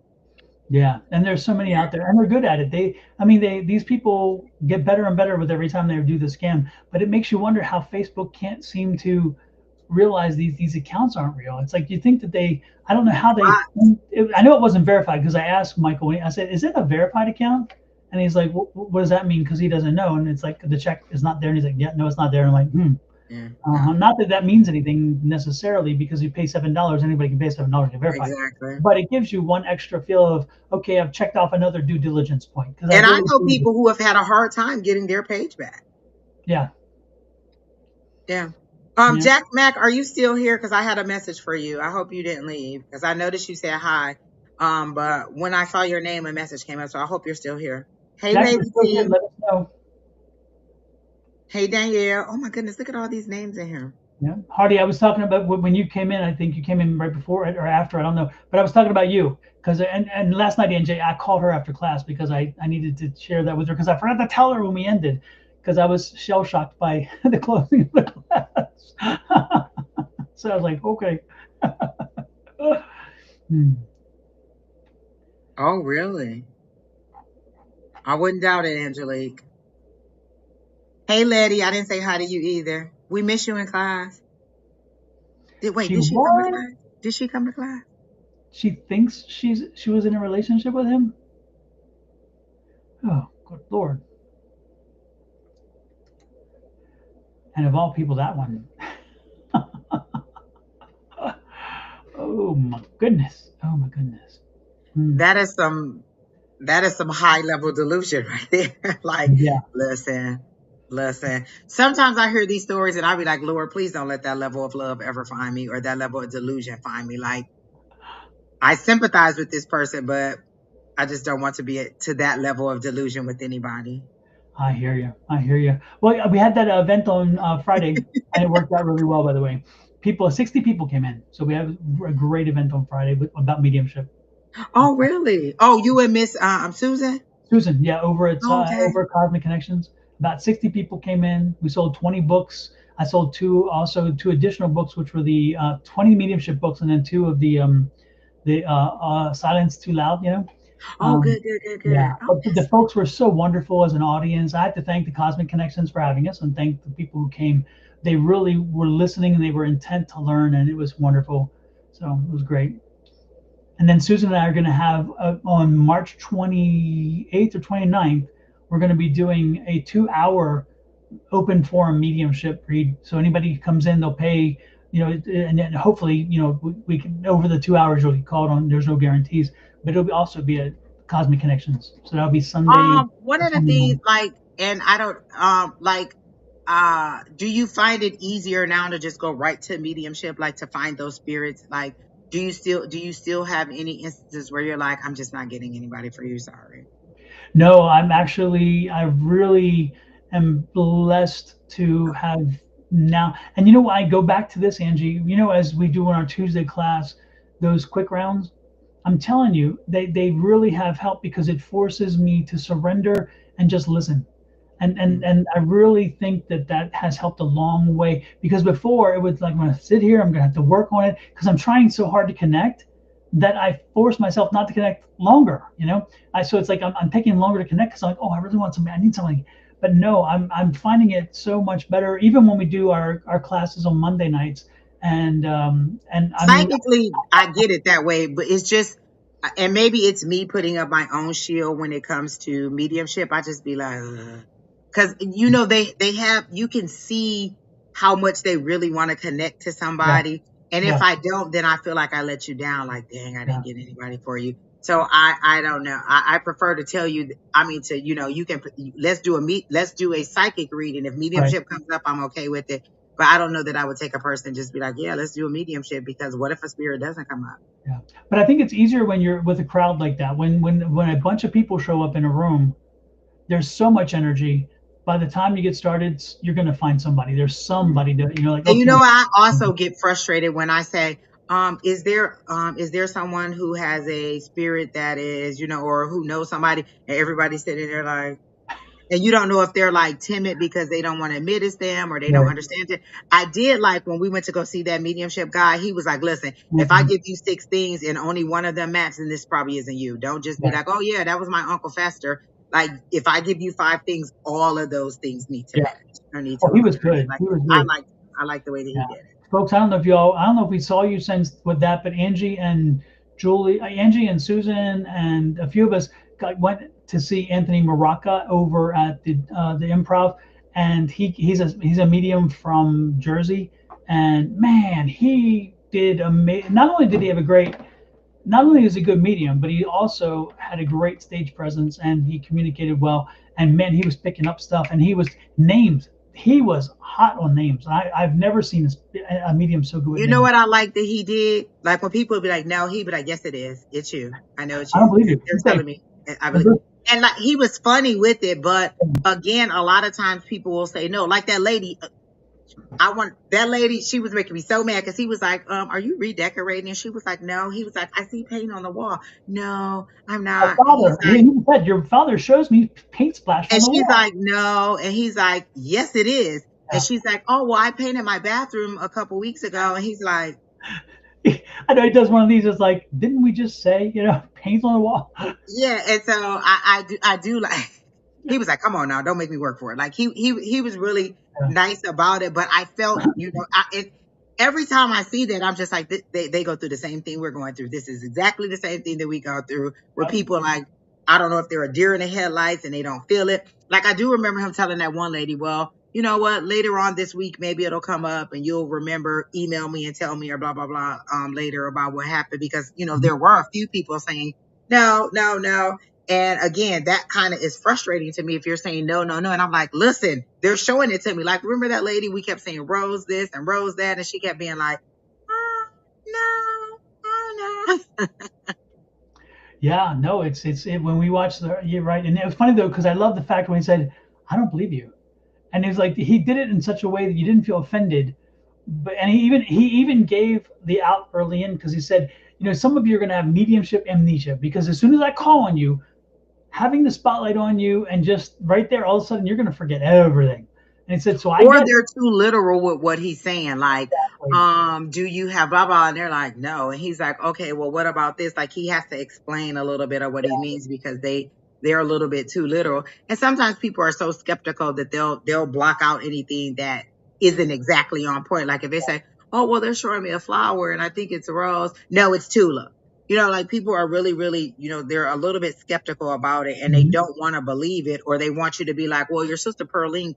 [SPEAKER 3] Yeah, and there's so many out there, and they're good at it. I mean, these people get better and better with every time they do the scam. But it makes you wonder how Facebook can't seem to realize these accounts aren't real. It's like you think that I don't know how they.
[SPEAKER 2] Bots.
[SPEAKER 3] I know it wasn't verified because I asked Michael. I said, "Is it a verified account?" And he's like, "What does that mean?" Because he doesn't know. And it's like the check is not there. And he's like, "Yeah, no, it's not there." And I'm like, "Hmm."
[SPEAKER 2] Yeah. Yeah.
[SPEAKER 3] Not that that means anything necessarily, because you pay $7, anybody can pay $7 to verify.
[SPEAKER 2] Exactly.
[SPEAKER 3] But it gives you one extra feel of, okay, I've checked off another due diligence point because I
[SPEAKER 2] And I
[SPEAKER 3] really
[SPEAKER 2] know
[SPEAKER 3] feel,
[SPEAKER 2] people who have had a hard time getting their page back.
[SPEAKER 3] yeah,
[SPEAKER 2] Yeah.
[SPEAKER 3] yeah.
[SPEAKER 2] Jack Mack, are you still here? Because I had a message for you. I hope you didn't leave because I noticed you said hi. But when I saw your name, a message came up, so I hope you're still here. Hey,
[SPEAKER 3] Jack,
[SPEAKER 2] Lady
[SPEAKER 3] you're still here.
[SPEAKER 2] T.
[SPEAKER 3] Let us know.
[SPEAKER 2] Hey, Danielle. Oh my goodness, look at all these names in here.
[SPEAKER 3] Yeah, Hardy, I was talking about when you came in. I think you came in right before or after. I don't know, but I was talking about you because and last night, Angie, I called her after class because I needed to share that with her because I forgot to tell her when we ended because I was shell shocked by the closing of the class. So I was like, okay. Hmm.
[SPEAKER 2] Oh, really? I wouldn't doubt it, Angelique. Hey, Letty, I didn't say hi to you either. We miss you in class.
[SPEAKER 3] She
[SPEAKER 2] Did she come to
[SPEAKER 3] was.
[SPEAKER 2] class? Did she come to class?
[SPEAKER 3] She thinks she was in a relationship with him. Oh, good lord! And of all people, that one. Oh my goodness! Oh my goodness! Hmm.
[SPEAKER 2] That is some high level delusion right there. Like,
[SPEAKER 3] Yeah,
[SPEAKER 2] listen, listen. Sometimes I hear these stories and I'll be like, Lord, please don't let that level of love ever find me or that level of delusion find me. Like, I sympathize with this person, but I just don't want to be to that level of delusion with anybody.
[SPEAKER 3] I hear you. I hear you. Well, yeah, we had that event on Friday, and it worked out really well. By the way, 60 people came in, so we had a great event on Friday about mediumship.
[SPEAKER 2] Oh, really? Oh, you and Miss Susan?
[SPEAKER 3] Susan, yeah,
[SPEAKER 2] Okay.
[SPEAKER 3] over Cosmic Connections, about 60 people came in. We sold 20 books. I sold two additional books, which were the 20 mediumship books, and then two of the Silence Too Loud.
[SPEAKER 2] Oh,
[SPEAKER 3] Um,
[SPEAKER 2] good, good, good,
[SPEAKER 3] yeah,
[SPEAKER 2] good. Oh,
[SPEAKER 3] but the
[SPEAKER 2] that's
[SPEAKER 3] folks were so wonderful as an audience. I have to thank the Cosmic Connections for having us, and thank the people who came. They really were listening, and they were intent to learn, and it was wonderful. So it was great. And then Susan and I are going to have on March 28th or 29th, we're going to be doing a 2-hour open forum mediumship read. So anybody who comes in, they'll pay, and then hopefully, we can, over the 2 hours, you'll be called on. There's no guarantees, but it'll also be a Cosmic Connections. So that'll be Sunday
[SPEAKER 2] one
[SPEAKER 3] or
[SPEAKER 2] of the
[SPEAKER 3] Sunday
[SPEAKER 2] things
[SPEAKER 3] night.
[SPEAKER 2] like, and I don't like do you find it easier now to just go right to mediumship, like to find those spirits? Like, do you still have any instances where you're like, I'm just not getting anybody for you, sorry?
[SPEAKER 3] No, I really am blessed to have now. And I go back to this, Angie, as we do in our Tuesday class, those quick rounds, I'm telling you, they really have helped because it forces me to surrender and just listen. And
[SPEAKER 2] Mm.
[SPEAKER 3] and and I really think that has helped a long way because before it was like I'm gonna sit here, I'm gonna have to work on it because I'm trying so hard to connect that I force myself not to connect longer. So it's like I'm taking longer to connect because I'm like, oh, I really want something, I need something. But no, I'm finding it so much better even when we do our classes on Monday nights. And I mean,
[SPEAKER 2] Psychically, I get it that way, but it's just, and maybe it's me putting up my own shield when it comes to mediumship. I just be like, because they have, you can see how much they really want to connect to
[SPEAKER 3] yeah,
[SPEAKER 2] somebody, and if
[SPEAKER 3] yeah,
[SPEAKER 2] I don't, then I feel like I let you down. Like, dang, I
[SPEAKER 3] yeah,
[SPEAKER 2] didn't get anybody for you. So I don't know. I prefer to tell you. I mean, you can let's do a psychic reading. If
[SPEAKER 3] right.
[SPEAKER 2] mediumship comes up, I'm okay with it. But I don't know that I would take a person and just be like, yeah, let's do a mediumship, because what if a spirit doesn't come up?
[SPEAKER 3] Yeah, but I think it's easier when you're with a crowd like that. When a bunch of people show up in a room, there's so much energy. by the time you get started, you're going to find somebody. There's somebody that like,
[SPEAKER 2] And you
[SPEAKER 3] okay.
[SPEAKER 2] know, I also get frustrated when I say, is there someone who has a spirit that is, or who knows somebody, and everybody's sitting there like, and you don't know if they're like timid because they don't want to admit it's them or they don't
[SPEAKER 3] Right.
[SPEAKER 2] understand it. I did like when we went to go see that mediumship guy, he was like, listen, if I
[SPEAKER 3] Mhm.
[SPEAKER 2] give you 6 things and only one of them matches, then this probably isn't you. Don't just be
[SPEAKER 3] Right.
[SPEAKER 2] like, oh yeah, that was my Uncle Fester. Like if I give you 5 things, all of those things need to
[SPEAKER 3] Yeah.
[SPEAKER 2] match or need to
[SPEAKER 3] Oh, he was
[SPEAKER 2] align.
[SPEAKER 3] good.
[SPEAKER 2] Like
[SPEAKER 3] He was
[SPEAKER 2] I
[SPEAKER 3] good.
[SPEAKER 2] like I like the way that
[SPEAKER 3] Yeah.
[SPEAKER 2] he did it.
[SPEAKER 3] Folks, I don't know if we saw you since with that, but Angie and Angie and Susan and a few of us went to see Anthony Maraca over at the Improv, and he's a medium from Jersey, and man, he did amazing. Not only did he have a great, not only is he a good medium, but he also had a great stage presence and he communicated well. And man, he was picking up stuff and he was names. He was hot on names. I've never seen a medium so good with
[SPEAKER 2] You know
[SPEAKER 3] names.
[SPEAKER 2] what I like that he did? Like when people be like, no, he be like, yes, it is. It's you. I know it's
[SPEAKER 3] I don't
[SPEAKER 2] you.
[SPEAKER 3] believe you.
[SPEAKER 2] They're
[SPEAKER 3] He's
[SPEAKER 2] telling
[SPEAKER 3] like,
[SPEAKER 2] me. I believe.
[SPEAKER 3] remember?
[SPEAKER 2] And like he was funny with it, but again, a lot of times people will say no. Like that lady, I want that lady. She was making me so mad because he was like, "Are you redecorating?" And she was like, "No." He was like, "I see paint on the wall." No, I'm
[SPEAKER 3] My
[SPEAKER 2] not. And he's
[SPEAKER 3] father,
[SPEAKER 2] like,
[SPEAKER 3] he said, your father shows me paint splash on
[SPEAKER 2] and
[SPEAKER 3] the
[SPEAKER 2] she's
[SPEAKER 3] wall.
[SPEAKER 2] like, "No," and he's like, "Yes, it is." And
[SPEAKER 3] Yeah.
[SPEAKER 2] she's like, "Oh, well, I painted my bathroom a couple weeks ago." And he's like,
[SPEAKER 3] I know he does one of these. It's like, didn't we just say, paint on the wall?
[SPEAKER 2] Yeah, and so I do like he was like, "Come on now, don't make me work for it." Like he was really
[SPEAKER 3] Yeah.
[SPEAKER 2] nice about it, but I felt, every time I see that, I'm just like, they go through the same thing we're going through. This is exactly the same thing that we go through, where people are like, I don't know if they're a deer in the headlights and they don't feel it. Like I do remember him telling that one lady, well, you know what, later on this week, maybe it'll come up and you'll remember, email me and tell me or blah, blah, blah, later about what happened. Because, there were a few people saying, no, no, no. And again, that kind of is frustrating to me if you're saying no, no, no. And I'm like, listen, they're showing it to me. Like, remember that lady? We kept saying Rose this and Rose that. And she kept being like, oh, no, oh, no.
[SPEAKER 3] Yeah, no, when we watched you're right. And it was funny though, because I love the fact when he said, I don't believe you. And it was like, he did it in such a way that you didn't feel offended. But, and he even gave the out early in because he said, some of you are going to have mediumship amnesia because as soon as I call on you, having the spotlight on you and just right there, all of a sudden you're going to forget everything. And he said, so I
[SPEAKER 2] Or
[SPEAKER 3] get
[SPEAKER 2] they're too literal with what he's saying. Like,
[SPEAKER 3] it.
[SPEAKER 2] do you have blah blah? And they're like, no. And he's like, okay, well, what about this? Like he has to explain a little bit of what he means because they're a little bit too literal. And sometimes people are so skeptical that they'll block out anything that isn't exactly on point. Like if they say, oh well, they're showing me a flower and I think it's a rose. No, it's tulip. Like people are really, really, they're a little bit skeptical about it and they
[SPEAKER 3] Mhm.
[SPEAKER 2] don't want to believe it, or they want you to be like, well, your sister Pearline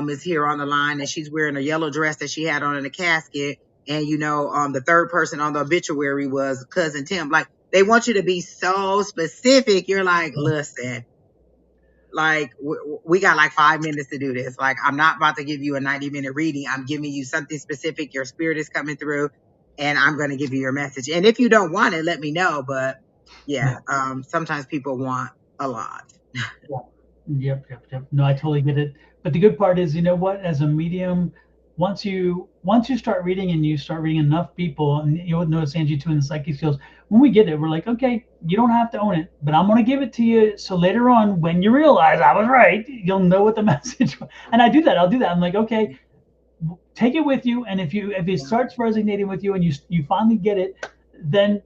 [SPEAKER 2] is here on the line and she's wearing a yellow dress that she had on in the casket. And the third person on the obituary was cousin Tim. Like they want you to be so specific. You're like, listen, like we got like 5 minutes to do this. Like I'm not about to give you a 90-minute reading. I'm giving you something specific. Your spirit is coming through and I'm going to give you your message. And if you don't want it, let me know. But yeah,
[SPEAKER 3] Yeah.
[SPEAKER 2] sometimes people want a lot.
[SPEAKER 3] Yeah. Yep. No, I totally get it. But the good part is, you know what? As a medium, once you start reading and you start reading enough people, and you'll notice Angie too in the psychic skills. When we get it, we're like, okay, you don't have to own it, but I'm gonna give it to you. So later on, when you realize I was right, you'll know what the message was. And I do that. I'll do that. I'm like, okay, take it with you, and if it
[SPEAKER 2] Yeah.
[SPEAKER 3] starts resonating with you and you finally get it, then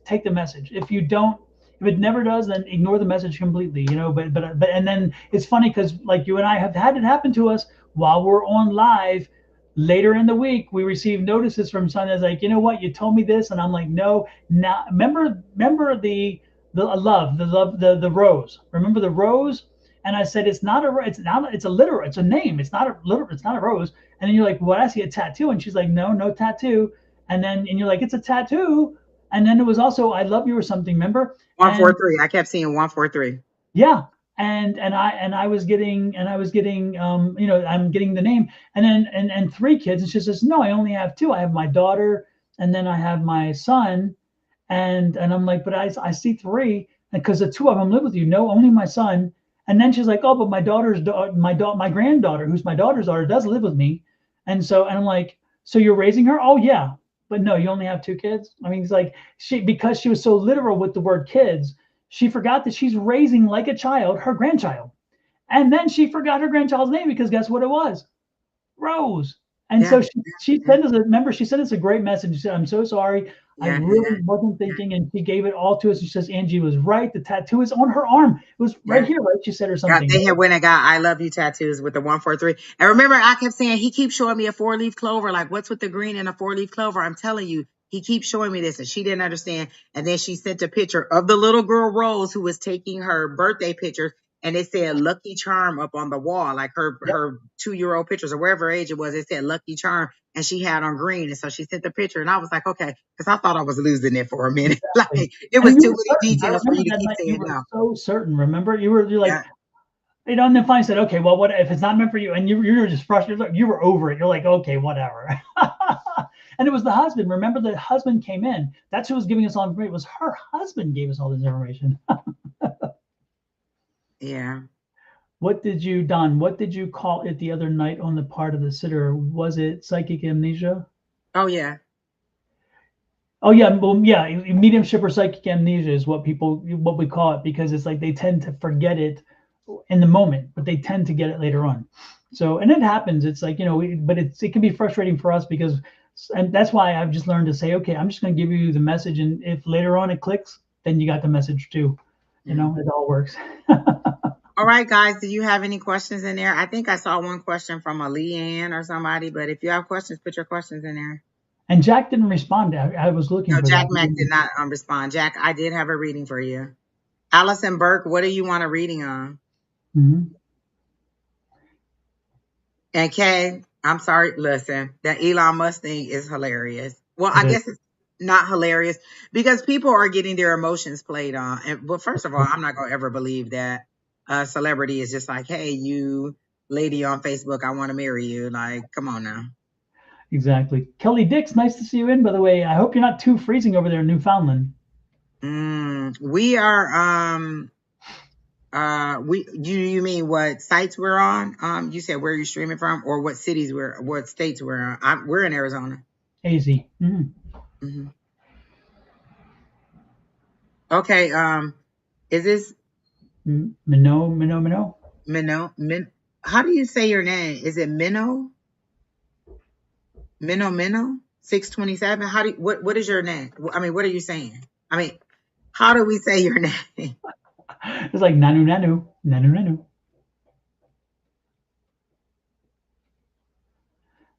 [SPEAKER 3] take the message. If you don't, if it never does, then ignore the message completely. But and then it's funny because like you and I have had it happen to us while we're on live. Later in the week, we receive notices from someone that's like, you know what, you told me this, and I'm like, no. Now remember the rose. Remember the rose? And I said, it's a literal, it's a name. It's not a rose. And then you're like, well, I see a tattoo. And she's like, no, no tattoo. And you're like, it's a tattoo. And then it was also, I love you or something, remember? And
[SPEAKER 2] 143. I kept seeing 143.
[SPEAKER 3] yeah. And I was getting, I'm getting the name. And then, and three kids. And she says, no, I only have two. I have my daughter and then I have my son. And I'm like, but I see three because the two of them live with you. No, only my son. And then she's like, oh, but my granddaughter, who's my daughter's daughter, does live with me. And I'm like, so you're raising her? Oh yeah. But no, you only have 2 kids. I mean, it's like because she was so literal with the word kids, she forgot that she's raising like a child, her grandchild. And then she forgot her grandchild's name because guess what it was? Rose. And
[SPEAKER 2] Yeah,
[SPEAKER 3] so she
[SPEAKER 2] yeah,
[SPEAKER 3] sent us remember, she sent us a great message. She said, I'm so sorry. I
[SPEAKER 2] yeah,
[SPEAKER 3] really
[SPEAKER 2] yeah,
[SPEAKER 3] wasn't
[SPEAKER 2] yeah,
[SPEAKER 3] thinking. And she gave it all to us. She says, Angie was right. The tattoo is on her arm. It was right
[SPEAKER 2] yeah.
[SPEAKER 3] here, right? She said or
[SPEAKER 2] Yeah,
[SPEAKER 3] something.
[SPEAKER 2] they had went and got "I love you" tattoos with the 143. And remember, I kept saying he keeps showing me a 4-leaf clover. Like, what's with the green and a 4-leaf clover? I'm telling you, he keeps showing me this, and she didn't understand. And then she sent a picture of the little girl Rose who was taking her birthday pictures, and it said "Lucky Charm" up on the wall, like
[SPEAKER 3] Yep,
[SPEAKER 2] her 2-year-old pictures or whatever age it was. It said "Lucky Charm," and she had on green. And so she sent the picture, and I was like, okay, because I thought I was losing it for a minute. Like
[SPEAKER 3] exactly.
[SPEAKER 2] it was
[SPEAKER 3] And you
[SPEAKER 2] too
[SPEAKER 3] were
[SPEAKER 2] many
[SPEAKER 3] certain. I
[SPEAKER 2] details for you
[SPEAKER 3] remember
[SPEAKER 2] to
[SPEAKER 3] that
[SPEAKER 2] keep
[SPEAKER 3] night you
[SPEAKER 2] saying
[SPEAKER 3] were
[SPEAKER 2] no.
[SPEAKER 3] so certain. Remember? You're like,
[SPEAKER 2] Yeah.
[SPEAKER 3] and then finally said, okay, well, what if it's not meant for you? And you were just frustrated. You were over it. You're like, okay, whatever. And it was the husband. Remember, the husband came in. That's who was giving us all the information. It was her husband gave us all this information.
[SPEAKER 2] Yeah.
[SPEAKER 3] Don? What did you call it the other night on the part of the sitter? Was it psychic amnesia?
[SPEAKER 2] Oh yeah.
[SPEAKER 3] Oh yeah, well, yeah, mediumship or psychic amnesia is what we call it because it's like they tend to forget it in the moment, but they tend to get it later on. So, and it happens. It's like but it can be frustrating for us because, and that's why I've just learned to say, okay, I'm just going to give you the message, and if later on it clicks, then you got the message too.
[SPEAKER 2] Yeah.
[SPEAKER 3] It all works.
[SPEAKER 2] All right, guys, do you have any questions in there? I think I saw one question from a Leanne or somebody, but if you have questions, put your questions in there.
[SPEAKER 3] And Jack didn't respond. I was looking
[SPEAKER 2] No,
[SPEAKER 3] for
[SPEAKER 2] Jack
[SPEAKER 3] that.
[SPEAKER 2] Mack did not respond. Jack, I did have a reading for you. Allison Burke, what do you want a reading on?
[SPEAKER 3] Mhm.
[SPEAKER 2] And Kay, I'm sorry, listen, that Elon Musk thing is hilarious. Well,
[SPEAKER 3] It
[SPEAKER 2] I
[SPEAKER 3] is.
[SPEAKER 2] guess it's not hilarious because people are getting their emotions played on. And well, first of all, I'm not gonna ever believe that a celebrity is just like, hey, you lady on Facebook, I want to marry you. Like, come on now.
[SPEAKER 3] Exactly. Kelly Dix, nice to see you in, by the way. I hope you're not too freezing over there in Newfoundland.
[SPEAKER 2] We are you mean what sites we're on? You said where you're streaming from or what states we're on. We're in Arizona.
[SPEAKER 3] AZ.
[SPEAKER 2] Hmm. Okay, is this
[SPEAKER 3] Minnow.
[SPEAKER 2] Minnow? How do you say your name? Is it Minnow? Minnow? 627? What is your name? I mean, what are you saying? I mean, how do we say your name?
[SPEAKER 3] It's like nanu.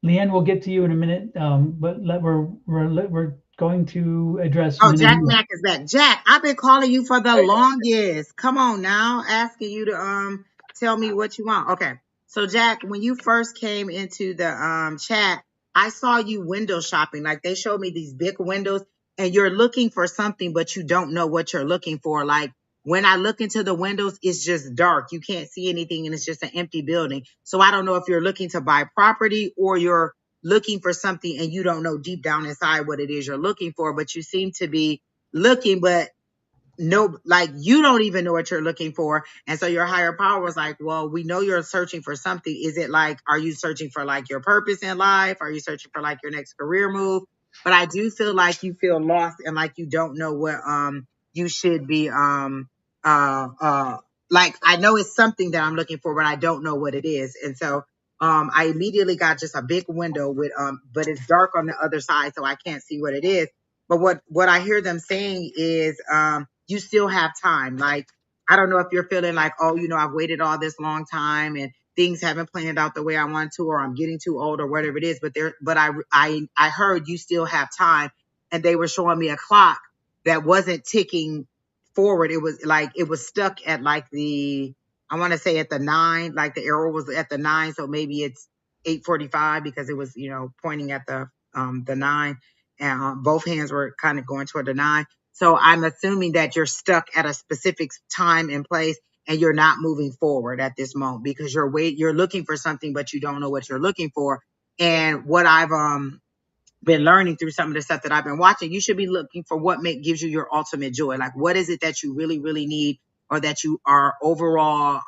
[SPEAKER 3] Leanne, we'll get to you in a minute, but we're going to address
[SPEAKER 2] Oh, Jack
[SPEAKER 3] Minna.
[SPEAKER 2] Mack is back. Jack, I've been calling you for the longest. Come on now, asking you to tell me what you want. Okay. So Jack, when you first came into the chat, I saw you window shopping. Like they showed me these big windows and you're looking for something but you don't know what you're looking for. Like when I look into the windows, it's just dark. You can't see anything and it's just an empty building. So I don't know if you're looking to buy property or you're looking for something and you don't know deep down inside what it is you're looking for, but you seem to be looking, but no, like you don't even know what you're looking for. And so your higher power was like, well, we know you're searching for something. Is it like, are you searching for like your purpose in life? Are you searching for like your next career move? But I do feel like you feel lost and like you don't know what you should be uh uh like I know it's something that I'm looking for, but I don't know what it is. And so I immediately got just a big window with but it's dark on the other side, so I can't see what it is. But what I hear them saying is you still have time. Like I don't know if you're feeling like, oh, I've waited all this long time and things haven't planned out the way I want to, or I'm getting too old, or whatever it is. But I heard you still have time, and they were showing me a clock that wasn't ticking forward. It was like it was stuck at like I want to say at the 9, like the arrow was at the 9, so maybe it's 8:45 because it was pointing at the 9, and both hands were kind of going toward the 9. So I'm assuming that you're stuck at a specific time and place and you're not moving forward at this moment because you're looking for something, but you don't know what you're looking for. And what I've been learning through some of the stuff that I've been watching, you should be looking for what gives you your ultimate joy. Like, what is it that you really, really need or that you are overall,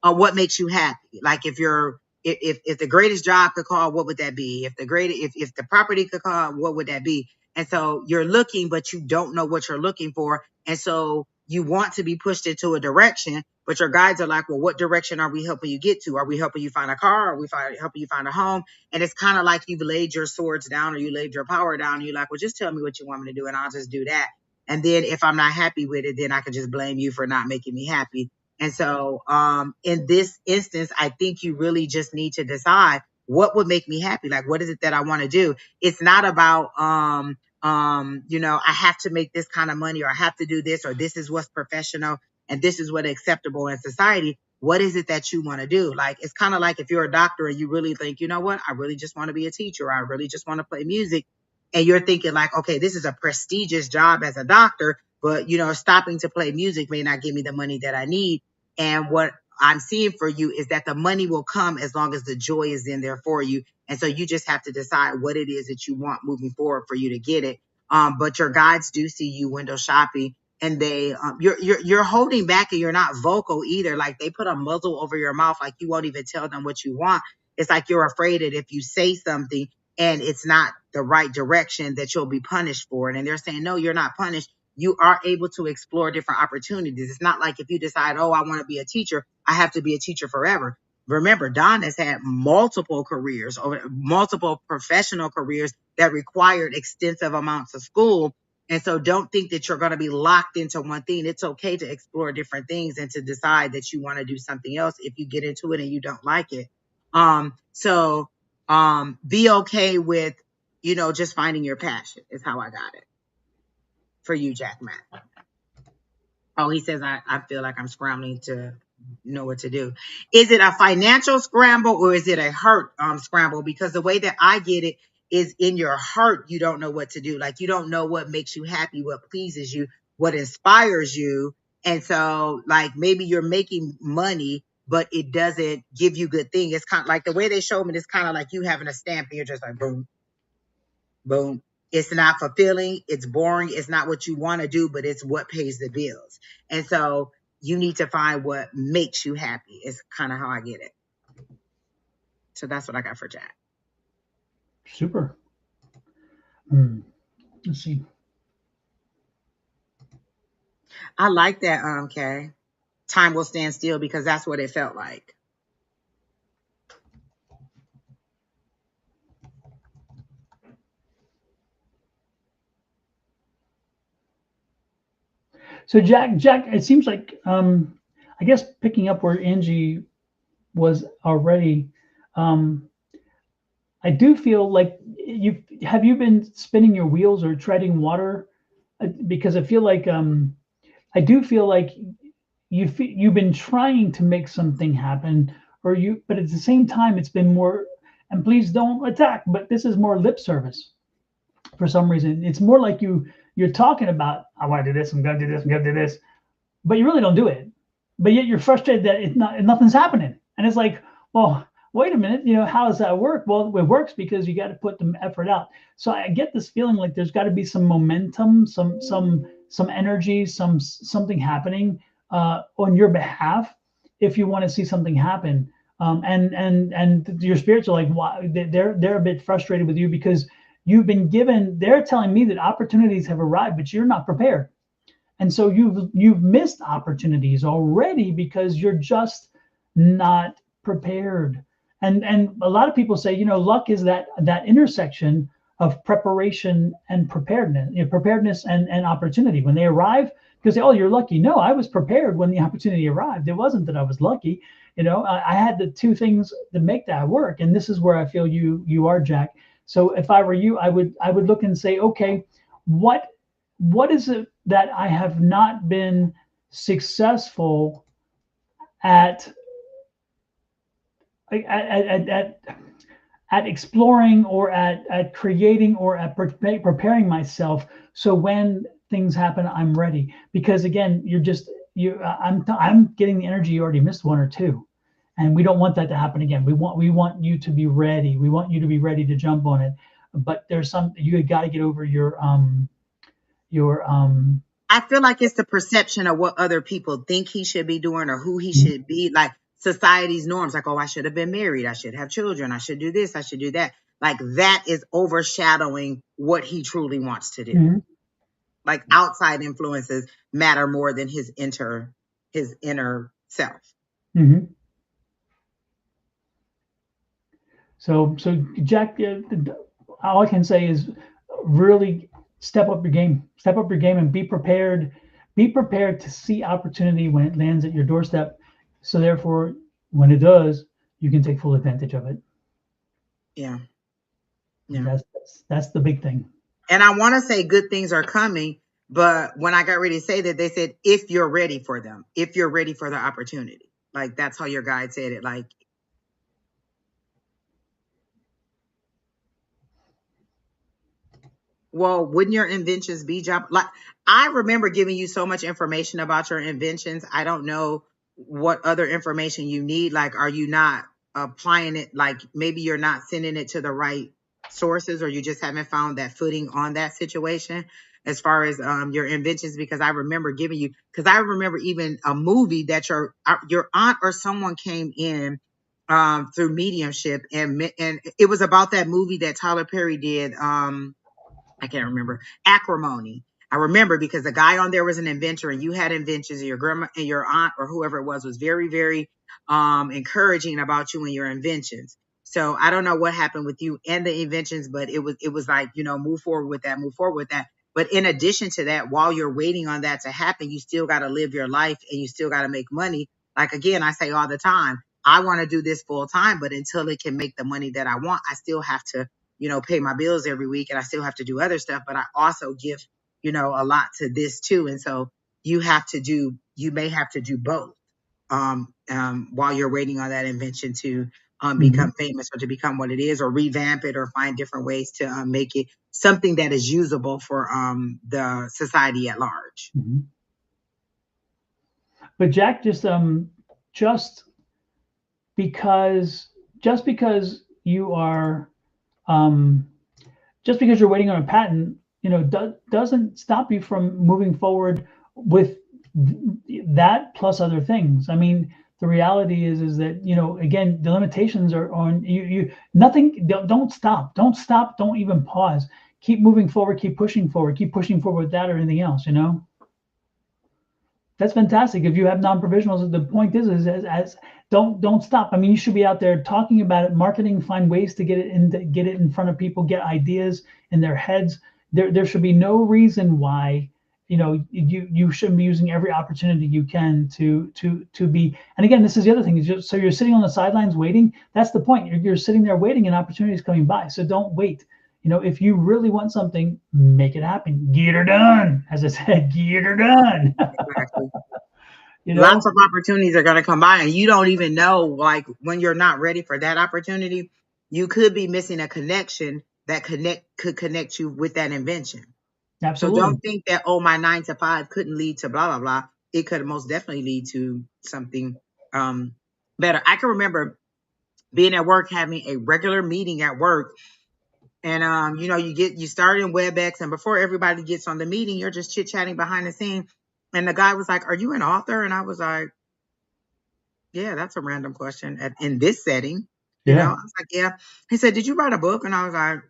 [SPEAKER 2] what makes you happy. Like if the greatest job could call, what would that be? If the property could call, what would that be? And so you're looking, but you don't know what you're looking for. And so you want to be pushed into a direction, but your guides are like, well, what direction are we helping you get to? Are we helping you find a car? Helping you find a home? And it's kind of like you've laid your swords down or you laid your power down. And you're like, well, just tell me what you want me to do and I'll just do that. And then if I'm not happy with it, then I can just blame you for not making me happy. And so in this instance, I think you really just need to decide what would make me happy. Like, what is it that I want to do? It's not about, I have to make this kind of money or I have to do this or this is what's professional and this is what acceptable in society. What is it that you want to do? Like, it's kind of like if you're a doctor and you really think, you know what, I really just want to be a teacher. I really just want to play music. And you're thinking like, okay, this is a prestigious job as a doctor, but stopping to play music may not give me the money that I need. And what I'm seeing for you is that the money will come as long as the joy is in there for you. And so you just have to decide what it is that you want moving forward for you to get it. But your guides do see you window shopping, and they you're holding back and you're not vocal either. Like they put a muzzle over your mouth, like you won't even tell them what you want. It's like you're afraid that if you say something and it's not the right direction, that you'll be punished for it. And they're saying, no, you're not punished. You are able to explore different opportunities. It's not like if you decide, oh, I want to be a teacher, I have to be a teacher forever. Remember, Don has had multiple careers or multiple professional careers that required extensive amounts of school. And so don't think that you're going to be locked into one thing. It's okay to explore different things and to decide that you want to do something else if you get into it and you don't like it. So be okay with, just finding your passion is how I got it for you, Jack Matt. Oh, he says, I feel like I'm scrambling to know what to do. Is it a financial scramble or is it a heart scramble? Because the way that I get it is in your heart, you don't know what to do. Like you don't know what makes you happy, what pleases you, what inspires you. And so like maybe you're making money, but it doesn't give you good thing. It's kind of like the way they show me, it's kind of like you having a stamp and you're just like, boom, boom. It's not fulfilling. It's boring. It's not what you want to do, but it's what pays the bills. And so you need to find what makes you happy. It's kind of how I get it. So that's what I got for Jack.
[SPEAKER 3] Super. Let's see.
[SPEAKER 2] I like that, Kay. Time will stand still because that's what it felt like.
[SPEAKER 3] So Jack, it seems like I guess picking up where Angie was already, I do feel like you been spinning your wheels or treading water, because I feel like I do feel like you've been trying to make something happen, but at the same time it's been more. And please don't attack, but this is more lip service. For some reason, it's more like you're talking about, I want to do this, I'm gonna do this, I'm gonna do this, but you really don't do it. But yet you're frustrated that nothing's happening, and it's like, well, wait a minute, how does that work? Well, it works because you got to put the effort out. So I get this feeling like there's got to be some momentum, some energy, something happening on your behalf if you want to see something happen. And your spirits are like, why? They're a bit frustrated with you because you've been given. They're telling me that opportunities have arrived, but you're not prepared, and so you've missed opportunities already because you're just not prepared. And a lot of people say, luck is that intersection of preparation and preparedness and opportunity. When they arrive, people say, oh, you're lucky. No, I was prepared when the opportunity arrived. It wasn't that I was lucky. I had the two things that make that work. And this is where I feel you are, Jack. So if I were you, I would look and say, okay, what is it that I have not been successful at exploring or at creating or at preparing myself, so when things happen, I'm ready. Because again, I'm getting the energy you already missed one or two, and we don't want that to happen again. We want you to be ready. We want you to be ready to jump on it. But there's you got to get over your
[SPEAKER 2] I feel like it's the perception of what other people think he should be doing or who he
[SPEAKER 3] Mhm.
[SPEAKER 2] should be. Like society's norms, like, oh, I should have been married. I should have children. I should do this. I should do that. Like that is overshadowing what he truly wants to do.
[SPEAKER 3] Mhm.
[SPEAKER 2] Like outside influences matter more than his inner self.
[SPEAKER 3] Mhm. So Jack, all I can say is really step up your game. Step up your game and be prepared. Be prepared to see opportunity when it lands at your doorstep. So therefore, when it does, you can take full advantage of it.
[SPEAKER 2] Yeah.
[SPEAKER 3] And
[SPEAKER 2] Yeah.
[SPEAKER 3] that's the big thing.
[SPEAKER 2] And I want to say good things are coming, but when I got ready to say that, they said, if you're ready for them, if you're ready for the opportunity. Like that's how your guide said it. Like, well, wouldn't your inventions be job? Like, I remember giving you so much information about your inventions. I don't know what other information you need. Like, are you not applying it? Like, maybe you're not sending it to the right sources, or you just haven't found that footing on that situation as far as your inventions. Because I remember giving you, because I remember even a movie that your aunt or someone came in through mediumship, and it was about that movie that Tyler Perry did. I can't remember, acrimony. I remember because the guy on there was an inventor and you had inventions, and your grandma and your aunt or whoever it was very, very encouraging about you and your inventions. So I don't know what happened with you and the inventions, but it was like, move forward with that, move forward with that. But in addition to that, while you're waiting on that to happen, you still got to live your life and you still got to make money. Like, again, I say all the time, I want to do this full time, but until it can make the money that I want, I still have to pay my bills every week, and I still have to do other stuff, but I also give, a lot to this too. And so you may have to do both, while you're waiting on that invention to,
[SPEAKER 3] Mhm.
[SPEAKER 2] become famous or to become what it is, or revamp it, or find different ways to make it something that is usable for, the society at large.
[SPEAKER 3] Mhm. But Jack, just because just because you are um, just because you're waiting on a patent, doesn't stop you from moving forward with that plus other things. I mean, the reality is that again, the limitations are on you. Nothing. Don't stop. Don't stop. Don't even pause. Keep moving forward. Keep pushing forward. Keep pushing forward with that or anything else. That's fantastic. If you have non-provisionals, the point is as don't stop. I mean, you should be out there talking about it, marketing, find ways to get it in front of people, get ideas in their heads. There should be no reason why you shouldn't be using every opportunity you can to be. And again, this is the other thing, is so you're sitting on the sidelines waiting. That's the point. You're sitting there waiting, and opportunities coming by. So don't wait. If you really want something, make it happen. Get her done, as I said. Get her done.
[SPEAKER 2] Exactly.
[SPEAKER 3] you know
[SPEAKER 2] Lots of opportunities are going to come by, and you don't even know, like, when you're not ready for that opportunity, you could be missing a connection that could connect you with that invention. So don't
[SPEAKER 3] Absolutely.
[SPEAKER 2] think that, oh, my 9 to 5 couldn't lead to blah blah blah. It could most definitely lead to something better. I can remember being at work, having a regular meeting at work, and you start in WebEx, and before everybody gets on the meeting, you're just chit chatting behind the scene. And the guy was like, "Are you an author?" And I was like, "Yeah, that's a random question in this setting." I
[SPEAKER 3] Yeah.
[SPEAKER 2] was like, "Yeah." He said, "Did you write a book?" And I was like,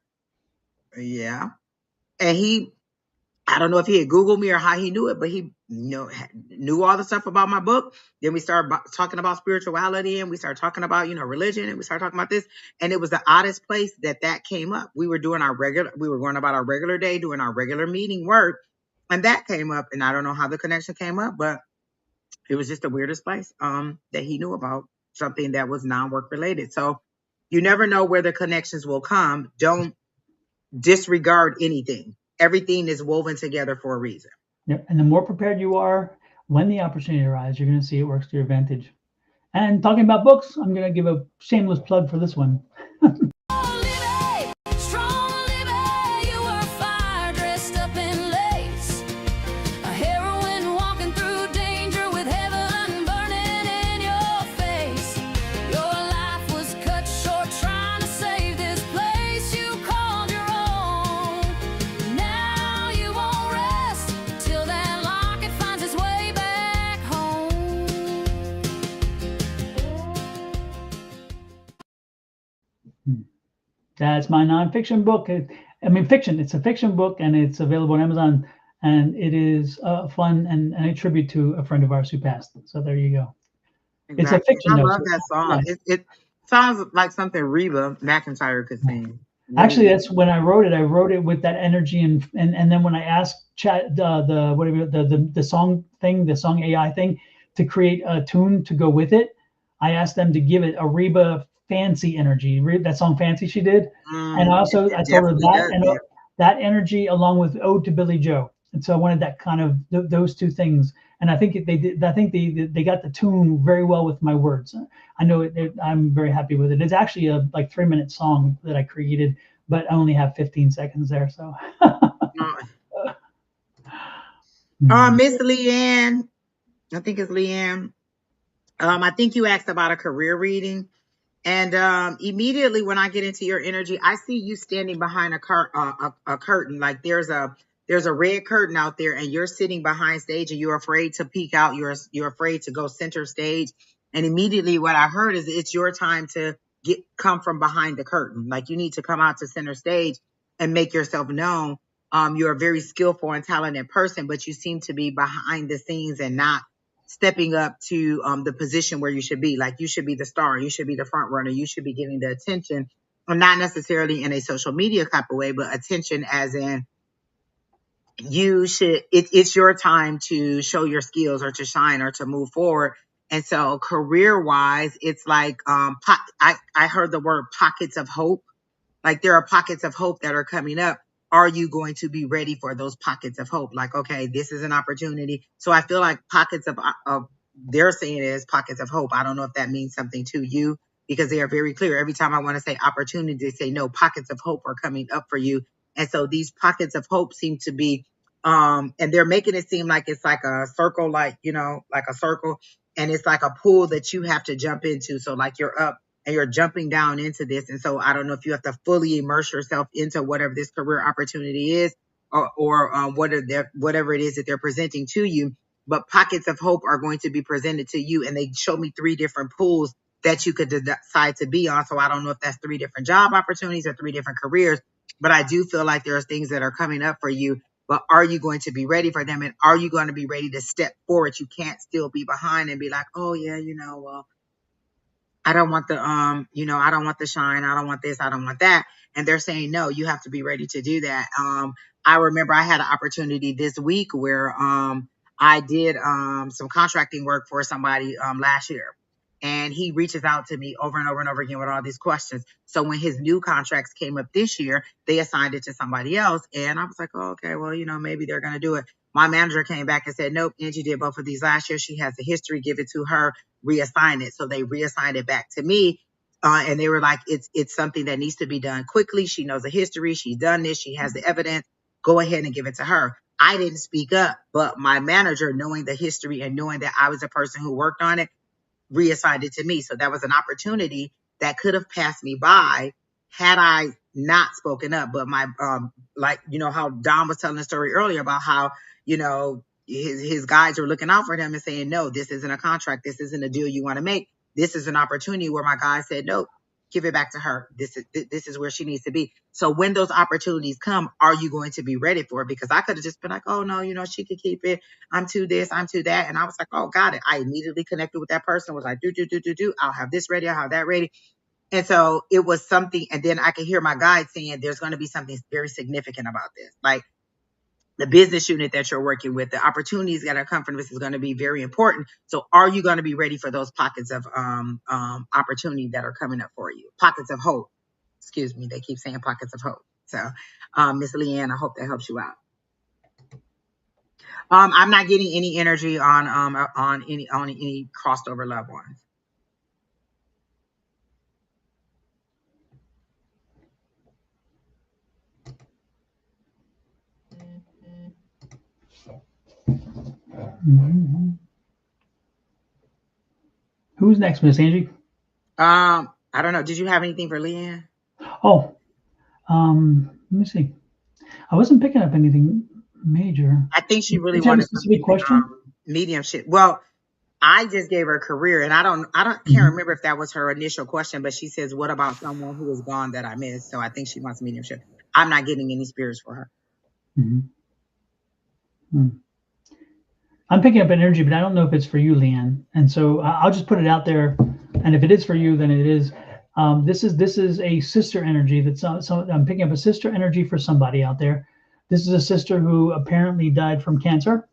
[SPEAKER 2] "Yeah." And I don't know if he had Googled me or how he knew it, but he knew all the stuff about my book. Then we started talking about spirituality, and we started talking about religion, and we started talking about this. And it was the oddest place that came up. We were going about our regular day, doing our regular meeting work, and that came up. And I don't know how the connection came up, but it was just the weirdest place that he knew about something that was non-work related. So you never know where the connections will come. Don't disregard anything. Everything is woven together for a reason.
[SPEAKER 3] Yeah. And the more prepared you are when the opportunity arises, you're going to see it works to your advantage. And talking about books, I'm going to give a shameless plug for this one. That's my nonfiction book. I mean, fiction. It's a fiction book, and it's available on Amazon. And it is fun and a tribute to a friend of ours who passed. So there you go. It's a
[SPEAKER 2] Exactly.
[SPEAKER 3] fiction,
[SPEAKER 2] I
[SPEAKER 3] though.
[SPEAKER 2] love
[SPEAKER 3] So
[SPEAKER 2] that song.
[SPEAKER 3] yeah.
[SPEAKER 2] It sounds like something Reba McEntire could sing.
[SPEAKER 3] Actually,
[SPEAKER 2] Really.
[SPEAKER 3] that's when I wrote it. I wrote it with that energy, and then when I asked Chat the whatever the song thing, the song AI thing, to create a tune to go with it, I asked them to give it a Reba Fancy energy. That song Fancy she did, and also
[SPEAKER 2] It
[SPEAKER 3] I told her
[SPEAKER 2] definitely
[SPEAKER 3] that
[SPEAKER 2] does
[SPEAKER 3] and
[SPEAKER 2] that.
[SPEAKER 3] that energy along with Ode to Billy Joe, and so I wanted that kind of those two things. And I think they did. I think they got the tune very well with my words. I know I'm very happy with it. It's actually a like 3 minute song that I created, but I only have 15 seconds there. So,
[SPEAKER 2] Miss Leanne, I think it's Leanne. I think you asked about a career reading. And immediately when I get into your energy, I see you standing behind a curtain. Like there's a red curtain out there, and you're sitting behind stage, and you're afraid to peek out. You're afraid to go center stage. And immediately what I heard is it's your time to come from behind the curtain. Like you need to come out to center stage and make yourself known. You're a very skillful and talented person, but you seem to be behind the scenes and not stepping up to the position where you should be. Like you should be the star, you should be the front runner, you should be getting the attention, or not necessarily in a social media type of way, but attention as in you should. It's your time to show your skills or to shine or to move forward. And so career wise, it's like I heard the word pockets of hope. Like there are pockets of hope that are coming up. Are you going to be ready for those pockets of hope? Like, okay, this is an opportunity. So I feel like pockets of they're saying it as pockets of hope. I don't know if that means something to you because they are very clear. Every time I want to say opportunity, they say no, pockets of hope are coming up for you. And so these pockets of hope seem to be, and they're making it seem like it's like a circle, like, like a circle. And it's like a pool that you have to jump into. So like you're up and you're jumping down into this. And so I don't know if you have to fully immerse yourself into whatever this career opportunity is or whatever it is that they're presenting to you. But pockets of hope are going to be presented to you. And they showed me 3 different pools that you could decide to be on. So I don't know if that's 3 different job opportunities or 3 different careers, but I do feel like there's things that are coming up for you. But are you going to be ready for them? And are you going to be ready to step forward? You can't still be behind and be like, oh yeah, well, I don't want the I don't want the shine, I don't want this, I don't want that. And they're saying no, you have to be ready to do that. I remember I had an opportunity this week where I did some contracting work for somebody last year. And he reaches out to me over and over and over again with all these questions. So when his new contracts came up this year, they assigned it to somebody else. And I was like, oh, okay, well, maybe they're going to do it. My manager came back and said, nope, Angie did both of these last year. She has the history, give it to her, reassign it. So they reassigned it back to me. And they were like, it's something that needs to be done quickly. She knows the history. She's done this. She has the evidence. Go ahead and give it to her. I didn't speak up, but my manager, knowing the history and knowing that I was a person who worked on it, reassigned it to me. So that was an opportunity that could have passed me by had I not spoken up. But my like how Don was telling the story earlier about how his guys are looking out for him and saying, no, this isn't a contract, this isn't a deal you want to make. This is an opportunity where my guy said, no, give it back to her. This is where she needs to be. So when those opportunities come, are you going to be ready for it? Because I could have just been like, oh no, she could keep it. I'm to this, I'm to that. And I was like, oh, got it. I immediately connected with that person, was like, do. I'll have this ready. I'll have that ready. And so it was something. And then I could hear my guide saying, there's going to be something very significant about this. Like the business unit that you're working with, the opportunities that are coming from this is going to be very important. So are you going to be ready for those pockets of opportunity that are coming up for you? Pockets of hope. Excuse me. They keep saying pockets of hope. So Miss Leanne, I hope that helps you out. I'm not getting any energy on any crossed over loved ones.
[SPEAKER 3] Mm-hmm. Who's next, Miss Angie?
[SPEAKER 2] I don't know. Did you have anything for Leanne?
[SPEAKER 3] Oh, let me see. I wasn't picking up anything major.
[SPEAKER 2] I think she really
[SPEAKER 3] Did you have a
[SPEAKER 2] wanted
[SPEAKER 3] specific
[SPEAKER 2] something
[SPEAKER 3] question?
[SPEAKER 2] mediumship. Well, I just gave her career, and can't
[SPEAKER 3] Mhm.
[SPEAKER 2] remember if that was her initial question, but she says, "What about someone who is gone that I missed?" So I think she wants mediumship. I'm not getting any spirits for her.
[SPEAKER 3] Mhm. Mm. I'm picking up energy, but I don't know if it's for you, Leanne. And so I'll just put it out there. And if it is for you, then it is. This is a sister energy. So I'm picking up a sister energy for somebody out there. This is a sister who apparently died from cancer,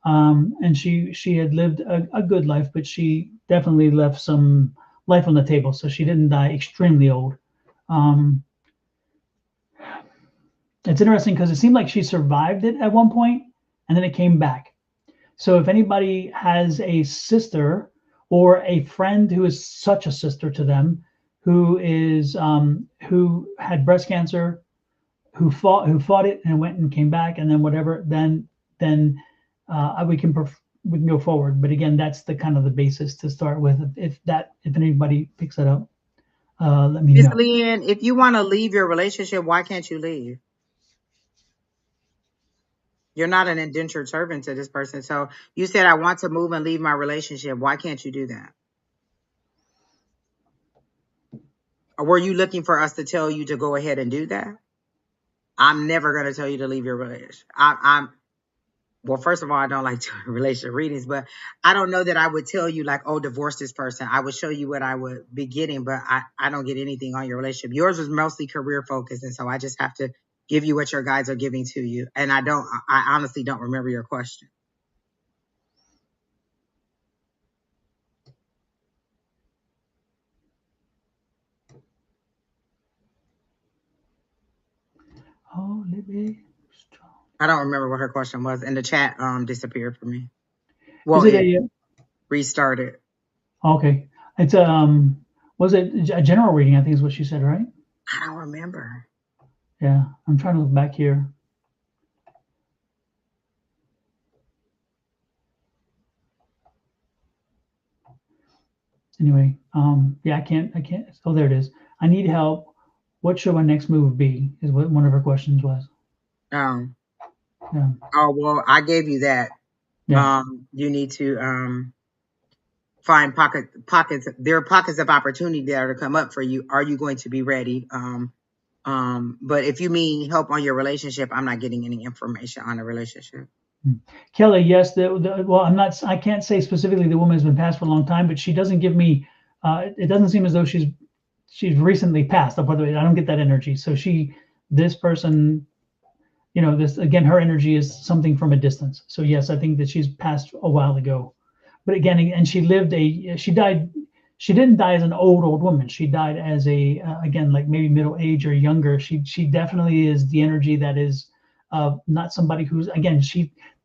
[SPEAKER 3] and she had lived a good life, but she definitely left some life on the table. So she didn't die extremely old. Um, it's interesting because it seemed like she survived it at one point, and then it came back. So if anybody has a sister or a friend who is such a sister to them, who had breast cancer, who fought it and went and came back, and then whatever, then we can go forward. But again, that's the kind of the basis to start with. If anybody picks that up, let me
[SPEAKER 2] Miss
[SPEAKER 3] know.
[SPEAKER 2] Leanne, if you want to leave your relationship, why can't you leave? You're not an indentured servant to this person. So you said, I want to move and leave my relationship. Why can't you do that? Or were you looking for us to tell you to go ahead and do that? I'm never going to tell you to leave your relationship. Well, first of all, I don't like doing relationship readings, but I don't know that I would tell you like, oh, divorce this person. I would show you what I would be getting, but I don't get anything on your relationship. Yours was mostly career focused. And so I just have to give you what your guides are giving to you. And I honestly don't remember your question.
[SPEAKER 3] Oh, Libby.
[SPEAKER 2] I don't remember what her question was. And the chat disappeared for me.
[SPEAKER 3] Is
[SPEAKER 2] Well,
[SPEAKER 3] it
[SPEAKER 2] it
[SPEAKER 3] a
[SPEAKER 2] restarted.
[SPEAKER 3] okay? It's was it a general reading? I think is what she said, right?
[SPEAKER 2] I don't remember.
[SPEAKER 3] Yeah, I'm trying to look back here. Anyway, yeah, I can't. Oh, there it is. I need help. What should my next move be? Is what one of her questions was.
[SPEAKER 2] Um,
[SPEAKER 3] Yeah,
[SPEAKER 2] oh, well, I gave you that.
[SPEAKER 3] yeah.
[SPEAKER 2] You need to find pockets. There are pockets of opportunity that are to come up for you. Are you going to be ready? But if you mean help on your relationship, I'm not getting any information on the relationship.
[SPEAKER 3] Kelly, yes. Well, I'm not. I can't say specifically the woman has been passed for a long time, but she doesn't give me. It doesn't seem as though she's recently passed. By the way, I don't get that energy. So this person, this again, her energy is something from a distance. So yes, I think that she's passed a while ago. But again, and she died. She didn't die as an old woman. She died as a again, like maybe middle age or younger. She definitely is the energy that is not somebody who's again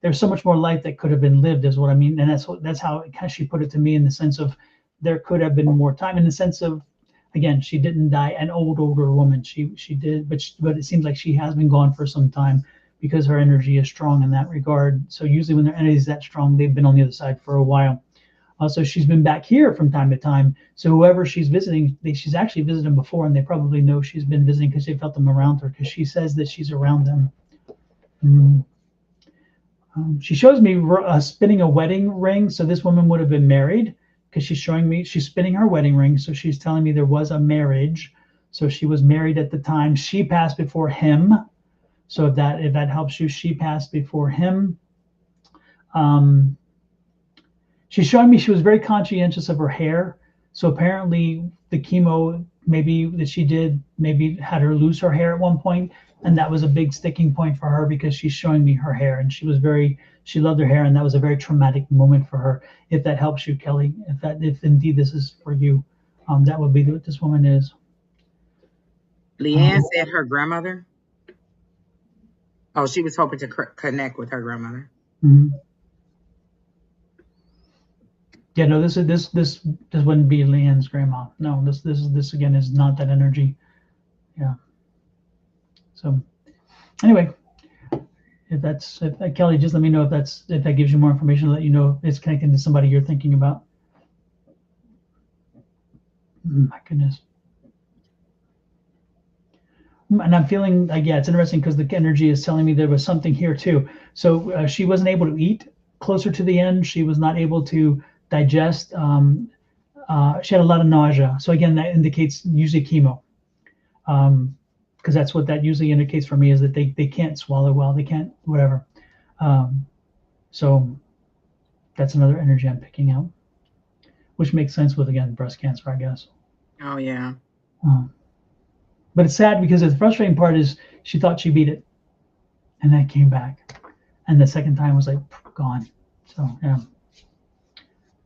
[SPEAKER 3] there's so much more life that could have been lived is what I mean, and that's how she put it to me in the sense of there could have been more time in the sense of again she didn't die an older woman. She did, but it seems like she has been gone for some time because her energy is strong in that regard. So usually when their energy is that strong, they've been on the other side for a while. So she's been back here from time to time. So whoever she's visiting, she's actually visited them before, and they probably know she's been visiting because they felt them around her. Because she says that she's around them. Mm. She shows me spinning a wedding ring. So this woman would have been married because she's showing me she's spinning her wedding ring. So she's telling me there was a marriage. So she was married at the time. She passed before him. So if that helps you, she passed before him. Um, she's showing me she was very conscientious of her hair. So apparently the chemo maybe that she did maybe had her lose her hair at one point, and that was a big sticking point for her because she's showing me her hair, and she loved her hair, and that was a very traumatic moment for her. If that helps you, Kelly, if indeed this is for you, that would be what this woman is.
[SPEAKER 2] Leanne said her grandmother. Oh, she was hoping to connect with her grandmother.
[SPEAKER 3] Mhm. Yeah, no, this wouldn't be Leanne's grandma. No, this again is not that energy. Yeah. So anyway, if Kelly, just let me know if that gives you more information. Let you know if it's connecting to somebody you're thinking about. My goodness. And I'm feeling like yeah, it's interesting because the energy is telling me there was something here too. So she wasn't able to eat closer to the end. She was not able to digest. She had a lot of nausea. So again, that indicates usually chemo. Because that's what that usually indicates for me, is that they can't swallow well, they can't whatever. So that's another energy I'm picking out, which makes sense with, again, breast cancer, I guess.
[SPEAKER 2] Oh yeah.
[SPEAKER 3] But it's sad because the frustrating part is she thought she beat it, and then it came back, and the second time was like gone. So yeah.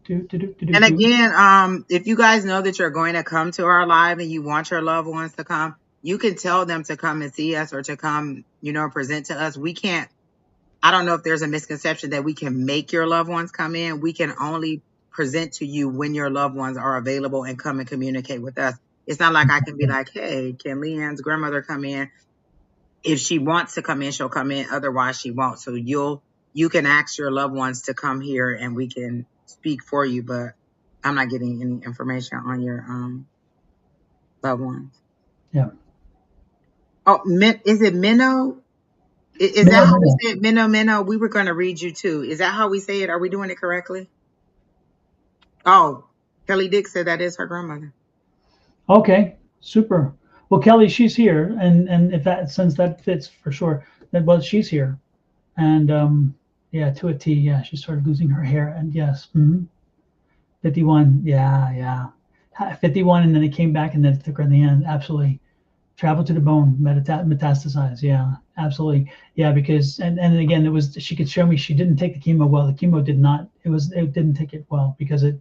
[SPEAKER 2] And again, if you guys know that you're going to come to our live and you want your loved ones to come, you can tell them to come and see us or to come, present to us. We can't, I don't know if there's a misconception that we can make your loved ones come in. We can only present to you when your loved ones are available and come and communicate with us. It's not like I can be like, hey, can Leanne's grandmother come in? If she wants to come in, she'll come in. Otherwise, she won't. So you can ask your loved ones to come here and we can speak for you, but I'm not getting any information on your loved ones.
[SPEAKER 3] Yeah.
[SPEAKER 2] Oh, is it Minnow? Is that how we say it? Minnow. We were going to read you too. Is that how we say it? Are we doing it correctly? Oh, Kelly Dick said that is her grandmother.
[SPEAKER 3] Okay, super. Well, Kelly, she's here, and if that, since that fits for sure, then well, she's here, and yeah, to a T. Yeah, she started losing her hair, and yes, 51. Yeah, 51, and then it came back, and then it took her in the end. Absolutely, travel to the bone, metastasize. Yeah, absolutely. Yeah, because and again, it was, she could show me she didn't take the chemo well. The chemo did not. It didn't take it well because you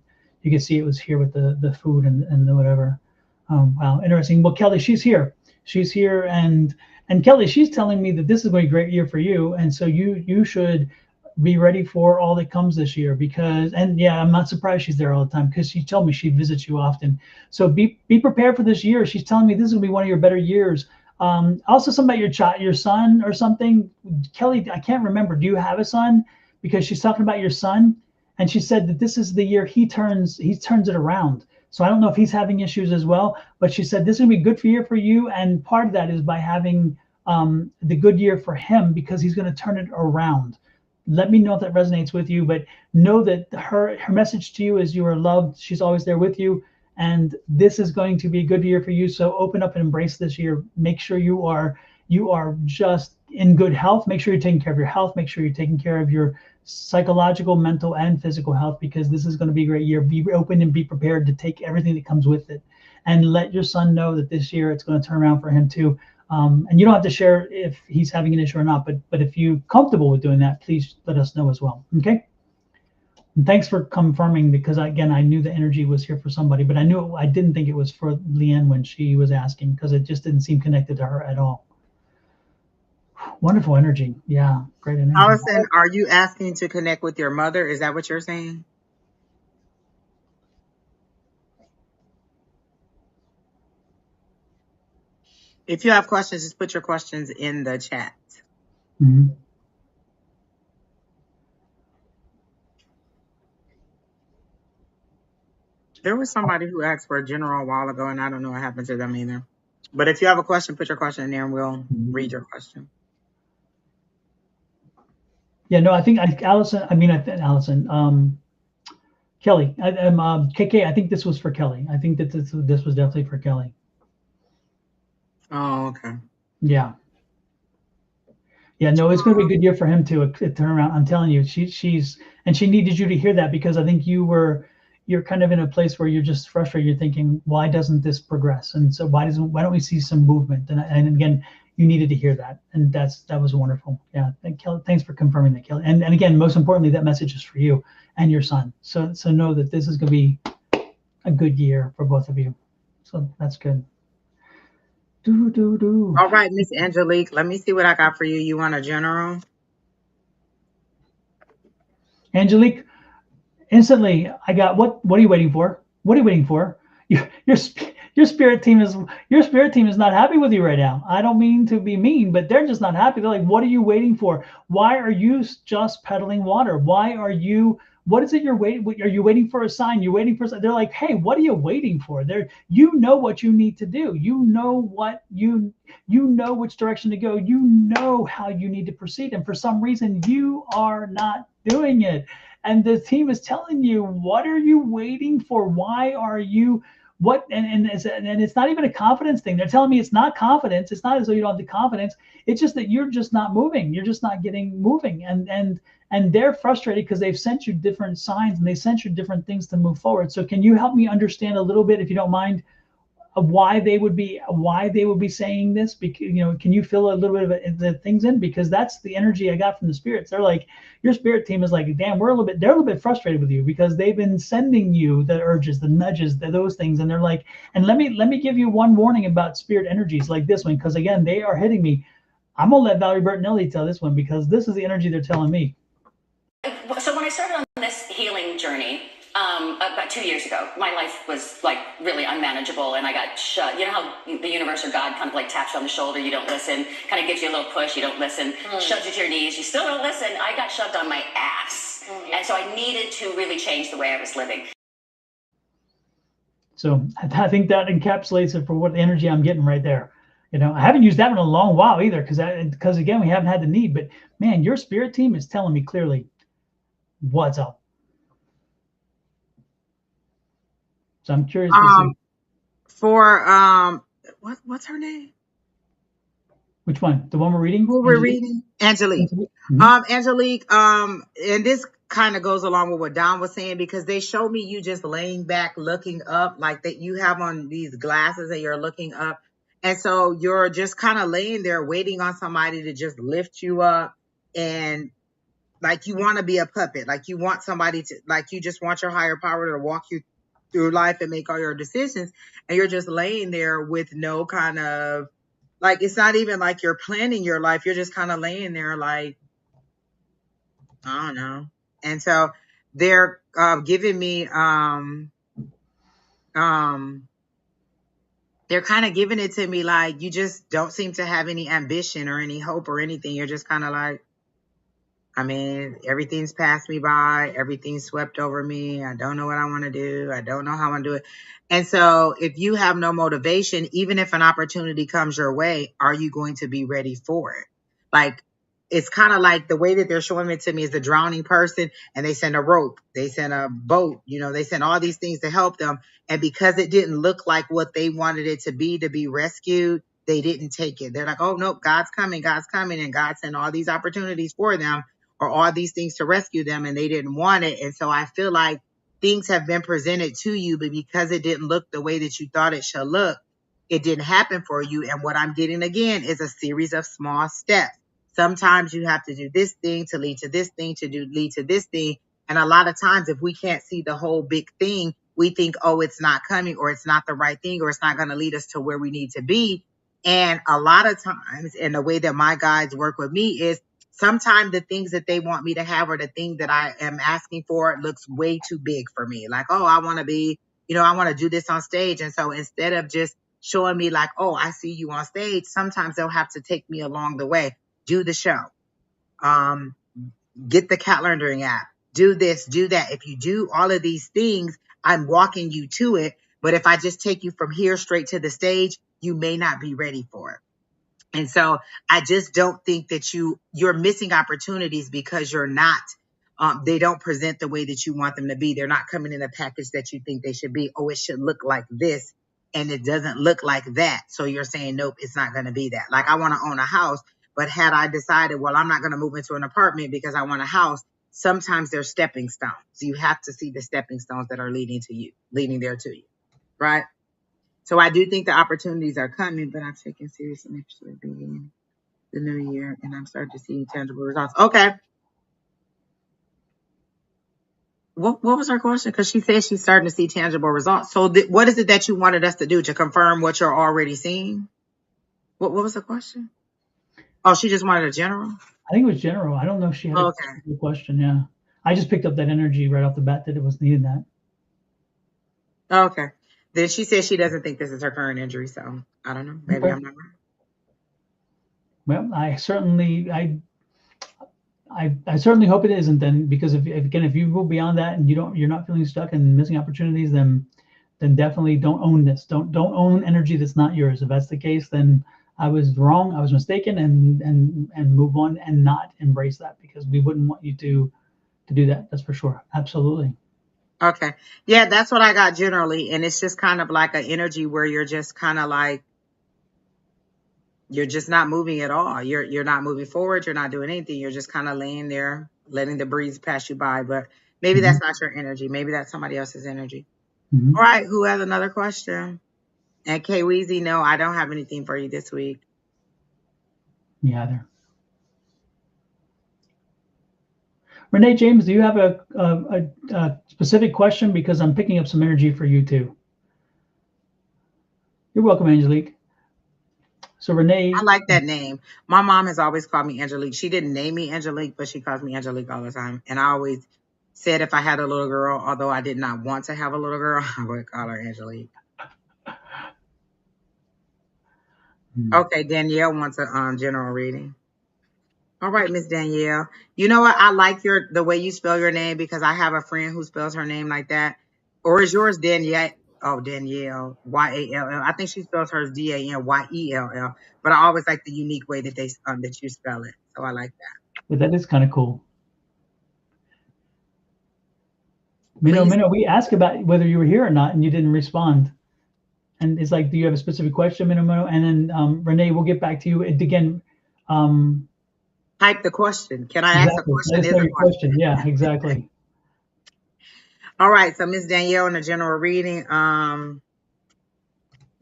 [SPEAKER 3] could see it was here with the food and the whatever. Wow, interesting. Well, Kelly, she's here. She's here, and Kelly, she's telling me that this is going to be a great year for you, and so you should be ready for all that comes this year, because, and yeah, I'm not surprised she's there all the time, because she told me she visits you often. So be prepared for this year. She's telling me this is going to be one of your better years. Also, something about your son or something. Kelly, I can't remember. Do you have a son? Because she's talking about your son, and she said that this is the year he turns it around. So I don't know if he's having issues as well, but she said this is going to be a good year for you, and part of that is by having the good year for him, because he's going to turn it around. Let me know if that resonates with you, but know that her message to you is you are loved. She's always there with you, and this is going to be a good year for you. So open up and embrace this year. Make sure you are just in good health. Make sure you're taking care of your health. Make sure you're taking care of your psychological, mental, and physical health, because this is going to be a great year. Be open and be prepared to take everything that comes with it, and let your son know that this year it's going to turn around for him too. And you don't have to share if he's having an issue or not, but if you're comfortable with doing that, please let us know as well. Okay. And thanks for confirming, because again, I knew the energy was here for somebody, but I didn't think it was for Leanne when she was asking, because it just didn't seem connected to her at all. Wonderful energy. Yeah, great energy.
[SPEAKER 2] Allison, are you asking to connect with your mother? Is that what you're saying? If you have questions, just put your questions in the chat.
[SPEAKER 3] Mm-hmm.
[SPEAKER 2] There was somebody who asked for a general a while ago, and I don't know what happened to them either. But if you have a question, put your question in there, and we'll read your question.
[SPEAKER 3] Yeah, no, I think Allison. Kelly, KK. I think this was for Kelly. I think that this was definitely for Kelly.
[SPEAKER 2] Oh, okay.
[SPEAKER 3] Yeah. Yeah, no, it's going to be a good year for him to turn around. I'm telling you, she needed you to hear that, because I think you're kind of in a place where you're just frustrated. You're thinking, why doesn't this progress? And so why don't we see some movement? And again, you needed to hear that, and that was wonderful. Yeah, Kelly, thanks for confirming that, Kelly. And again, most importantly, that message is for you and your son. So know that this is going to be a good year for both of you. So that's good.
[SPEAKER 2] All right, Miss Angelique, let me see what I got for you. You want a general?
[SPEAKER 3] Angelique, instantly, I got what are you waiting for? What are you waiting for? Your spirit team is not happy with you right now. I don't mean to be mean, but they're just not happy. They're like, what are you waiting for? Why are you just peddling water? What is it you're waiting? Are you waiting for a sign? You're waiting for. They're like, hey, what are you waiting for? You know what you need to do. You know which direction to go. You know how you need to proceed, and for some reason, you are not doing it. And the team is telling you, what are you waiting for? Why are you what and it's not even a confidence thing. They're telling me it's not confidence. It's not as though you don't have the confidence. It's just that you're just not moving. You're just not getting moving. And they're frustrated because they've sent you different signs and they sent you different things to move forward. So can you help me understand a little bit, if you don't mind, of why they would be saying this? Because, can you fill a little bit of the things in? Because that's the energy I got from the spirits. They're like, your spirit team is like, damn, they're a little bit frustrated with you because they've been sending you the urges, the nudges, those things. And they're like, and let me give you one warning about spirit energies like this one, because again, they are hitting me. I'm gonna let Valerie Bertinelli tell this one because this is the energy they're telling me.
[SPEAKER 4] So when I started on this healing journey, about 2 years ago, my life was like really unmanageable and I got shut. You know how the universe or God kind of like taps you on the shoulder, you don't listen, kind of gives you a little push, you don't listen, shoves you to your knees, you still don't listen. I got shoved on my ass. And so I needed to really change the way I was living.
[SPEAKER 3] So I think that encapsulates it for what energy I'm getting right there. I haven't used that in a long while either, because again, we haven't had the need. But man, your spirit team is telling me clearly what's up. So I'm curious to see.
[SPEAKER 2] For what's her name?
[SPEAKER 3] Which one? The one we're reading?
[SPEAKER 2] Who we're reading? Angelique.
[SPEAKER 3] Mm-hmm.
[SPEAKER 2] Angelique, and this kind of goes along with what Don was saying, because they show me you just laying back, looking up, like that you have on these glasses and you're looking up. And so you're just kind of laying there waiting on somebody to just lift you up. And like you want to be a puppet, like you want somebody to, like you just want your higher power to walk you through life and make all your decisions. And you're just laying there with no kind of, like, it's not even like you're planning your life. You're just kind of laying there like, I don't know. And so they're giving me, they're kind of giving it to me like you just don't seem to have any ambition or any hope or anything. You're just kind of like, I mean, everything's passed me by. Everything's swept over me. I don't know what I want to do. I don't know how I want to do it. And so if you have no motivation, even if an opportunity comes your way, are you going to be ready for it? Like, it's kind of like the way that they're showing it to me is the drowning person, and they send a rope, they send a boat, they send all these things to help them. And because it didn't look like what they wanted it to be rescued, they didn't take it. They're like, oh, no, God's coming. And God sent all these opportunities for them, or all these things to rescue them, and they didn't want it. And so I feel like things have been presented to you, but because it didn't look the way that you thought it should look, it didn't happen for you. And what I'm getting again is a series of small steps. Sometimes you have to do this thing to lead to this thing lead to this thing. And a lot of times, if we can't see the whole big thing, we think, oh, it's not coming, or it's not the right thing, or it's not going to lead us to where we need to be. And a lot of times, and the way that my guides work with me is, sometimes the things that they want me to have, or the thing that I am asking for, looks way too big for me. Like, oh, I want to be, I want to do this on stage. And so instead of just showing me like, oh, I see you on stage, sometimes they'll have to take me along the way. Do the show. Get the calendaring app. Do this, do that. If you do all of these things, I'm walking you to it. But if I just take you from here straight to the stage, you may not be ready for it. And so I just don't think that you're missing opportunities because you're not, they don't present the way that you want them to be. They're not coming in a package that you think they should be. Oh, it should look like this, and it doesn't look like that. So you're saying, nope, it's not going to be that. Like, I want to own a house, but had I decided, well, I'm not going to move into an apartment because I want a house, sometimes they're stepping stones. You have to see the stepping stones that are leading there to you, right? So I do think the opportunities are coming, but I'm taking serious and interested in being the new year, and I'm starting to see tangible results. Okay. What was her question? Because she said she's starting to see tangible results. So what is it that you wanted us to do to confirm what you're already seeing? What was the question? Oh, she just wanted a general?
[SPEAKER 3] I think it was general. I don't know if she had a question. Yeah. I just picked up that energy right off the bat that it was needed that.
[SPEAKER 2] Okay. Then she says she doesn't think this is her current injury, so I don't know. Maybe I'm not right.
[SPEAKER 3] Well, I certainly hope it isn't then, because if you go beyond that and you're not feeling stuck and missing opportunities, then definitely don't own this. Don't own energy that's not yours. If that's the case, then I was wrong. I was mistaken, and move on and not embrace that, because we wouldn't want you to to do that. That's for sure. Absolutely.
[SPEAKER 2] Okay. Yeah, that's what I got generally. And it's just kind of like an energy where you're just kind of like, you're just not moving at all. You're not moving forward. You're not doing anything. You're just kind of laying there, letting the breeze pass you by. But maybe
[SPEAKER 3] Hmm.
[SPEAKER 2] that's not your energy. Maybe that's somebody else's energy.
[SPEAKER 3] Hmm.
[SPEAKER 2] All right. Who has another question? And K Weezy, no, I don't have anything for you this week.
[SPEAKER 3] Me either. Renee James, do you have a specific question? Because I'm picking up some energy for you too. You're welcome, Angelique. So
[SPEAKER 2] I
[SPEAKER 3] Renee,
[SPEAKER 2] like that name. My mom has always called me Angelique. She didn't name me Angelique, but she calls me Angelique all the time. And I always said if I had a little girl, although I did not want to have a little girl, I would call her Angelique. Okay, Danielle wants a general reading. All right, Miss Danielle. You know what? I like the way you spell your name because I have a friend who spells her name like that. Or is yours Danielle? Oh, Danielle, Yall. I think she spells hers Danyell. But I always like the unique way that that you spell it. So I like that.
[SPEAKER 3] but that is kind of cool.
[SPEAKER 2] Please.
[SPEAKER 3] We asked about whether you were here or not, and you didn't respond. And it's like, do you have a specific question, Minnow? And then Renee, we'll get back to you. And again, um,
[SPEAKER 2] Type the question. Can I ask a
[SPEAKER 3] exactly. Let
[SPEAKER 2] question?
[SPEAKER 3] us
[SPEAKER 2] Is
[SPEAKER 3] know
[SPEAKER 2] a
[SPEAKER 3] your
[SPEAKER 2] question.
[SPEAKER 3] question. Yeah, exactly.
[SPEAKER 2] All right. So Miss Danielle in the general reading.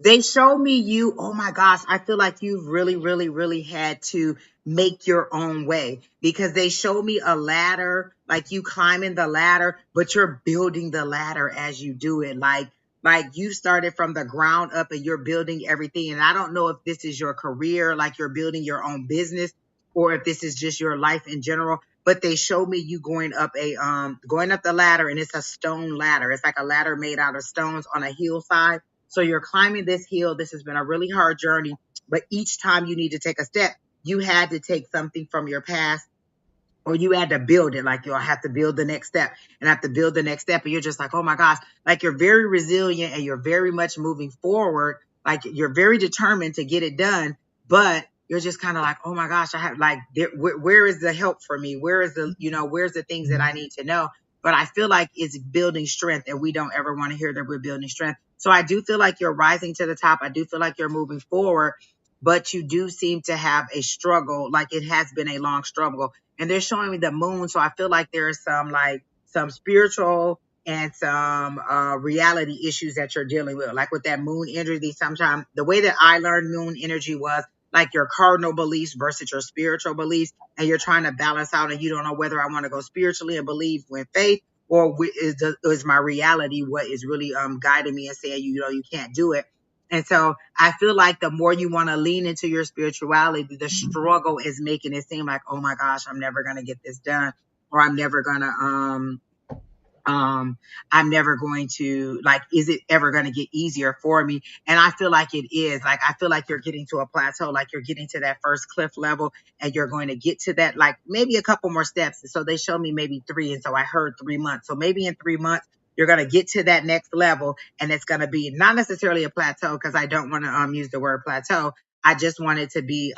[SPEAKER 2] They show me you. Oh my gosh. I feel like you've really, really, really had to make your own way because they show me a ladder, like you climbing the ladder, but you're building the ladder as you do it. Like you started from the ground up and you're building everything. And I don't know if this is your career, like you're building your own business, or if this is just your life in general. But they show me you going up the ladder, and it's a stone ladder. It's like a ladder made out of stones on a hillside. So you're climbing this hill. This has been a really hard journey, but each time you need to take a step, you had to take something from your past or you had to build it. Like you'll have to build the next step and have to build the next step. And you're just like, oh my gosh, like you're very resilient and you're very much moving forward. Like you're very determined to get it done, but you're just kind of like, oh my gosh, I have like, where is the help for me? Where is where's the things that I need to know? But I feel like it's building strength and we don't ever want to hear that we're building strength. So I do feel like you're rising to the top. I do feel like you're moving forward, but you do seem to have a struggle. Like it has been a long struggle and they're showing me the moon. So I feel like there's some spiritual and some reality issues that you're dealing with. Like with that moon energy, sometimes the way that I learned moon energy was like your cardinal beliefs versus your spiritual beliefs. And you're trying to balance out and you don't know whether I want to go spiritually and believe with faith or is my reality what is really guiding me and saying, you can't do it. And so I feel like the more you want to lean into your spirituality, the struggle is making it seem like, oh my gosh, I'm never going to get this done. Or I'm never going to like, is it ever going to get easier for me? And I feel like it is. Like, I feel like you're getting to a plateau, like you're getting to that first cliff level and you're going to get to that, like maybe a couple more steps. So they showed me maybe 3. And so I heard 3 months. So maybe in 3 months, you're going to get to that next level and it's going to be not necessarily a plateau because I don't want to use the word plateau. I just want it to be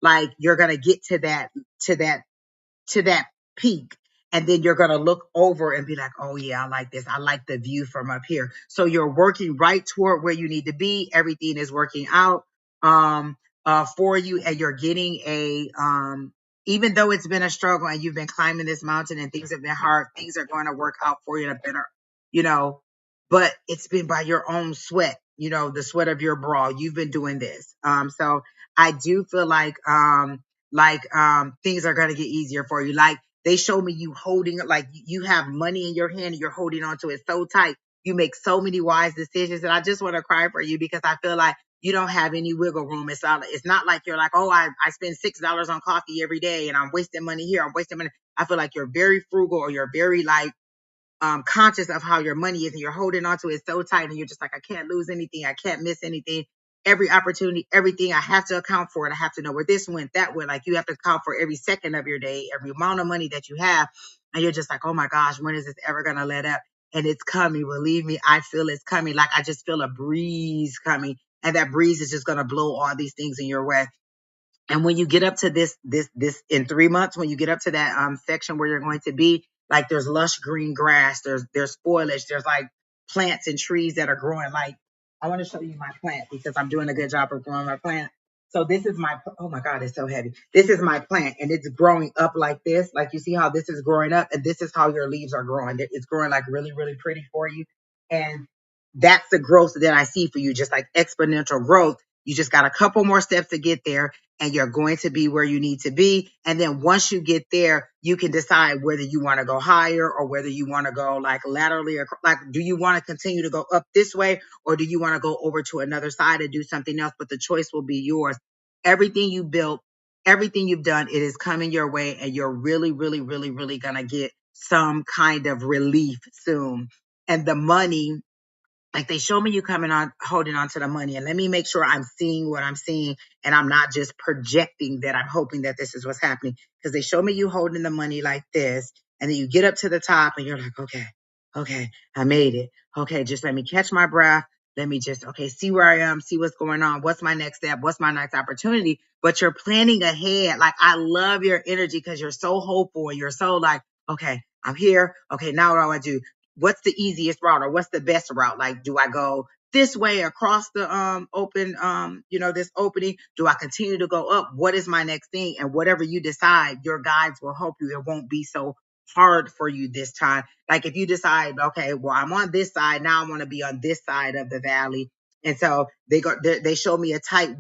[SPEAKER 2] like you're going to get to that to that peak. And then you're going to look over and be like, oh, yeah, I like this. I like the view from up here. So you're working right toward where you need to be. Everything is working out for you. And you're getting even though it's been a struggle and you've been climbing this mountain and things have been hard, things are going to work out for you in a better, you know, but it's been by your own sweat, the sweat of your brow. You've been doing this. So I do feel like things are going to get easier for you. Like they show me you holding, like you have money in your hand and you're holding on to it so tight. You make so many wise decisions. And I just want to cry for you because I feel like you don't have any wiggle room. It's not like you're like, oh, I spend $6 on coffee every day and I'm wasting money here. I'm wasting money. I feel like you're very frugal or you're very like, conscious of how your money is and you're holding on to it so tight and you're just like, I can't lose anything. I can't miss anything. Every opportunity, everything I have to account for it. I have to know where this went, that went. Like you have to account for every second of your day, every amount of money that you have. And you're just like, oh my gosh, when is this ever going to let up? And it's coming. Believe me, I feel it's coming. Like I just feel a breeze coming and that breeze is just going to blow all these things in your way. And when you get up to this in 3 months, when you get up to that section where you're going to be, Like there's lush green grass, there's foliage, there's like plants and trees that are growing. Like I want to show you my plant because I'm doing a good job of growing my plant. So this is my, oh my God, it's so heavy. This is my plant and it's growing up like this. Like you see how this is growing up and this is how your leaves are growing. It's growing like really, really pretty for you. And that's the growth that I see for you, just like exponential growth. You just got a couple more steps to get there and you're going to be where you need to be. And then once you get there, you can decide whether you want to go higher or whether you want to go like laterally or like, do you want to continue to go up this way or do you want to go over to another side and do something else? But the choice will be yours. Everything you built, everything you've done, it is coming your way and you're really, really, really, really going to get some kind of relief soon. And the money, like they show me you coming on, holding on to the money. And let me make sure I'm seeing what I'm seeing. And I'm not just projecting that I'm hoping that this is what's happening. Because they show me you holding the money like this. And then you get up to the top and you're like, okay, I made it. Okay, just let me catch my breath. Let me just, okay, see where I am, see what's going on. What's my next step? What's my next opportunity? But you're planning ahead. Like I love your energy because you're so hopeful and you're so like, okay, I'm here. Okay, now what do I do? What's the easiest route or what's the best route? Like, do I go this way across the open, this opening? Do I continue to go up? What is my next thing? And whatever you decide, your guides will help you. It won't be so hard for you this time. Like if you decide, okay, well, I'm on this side, now I want to be on this side of the valley. And so they show me a tight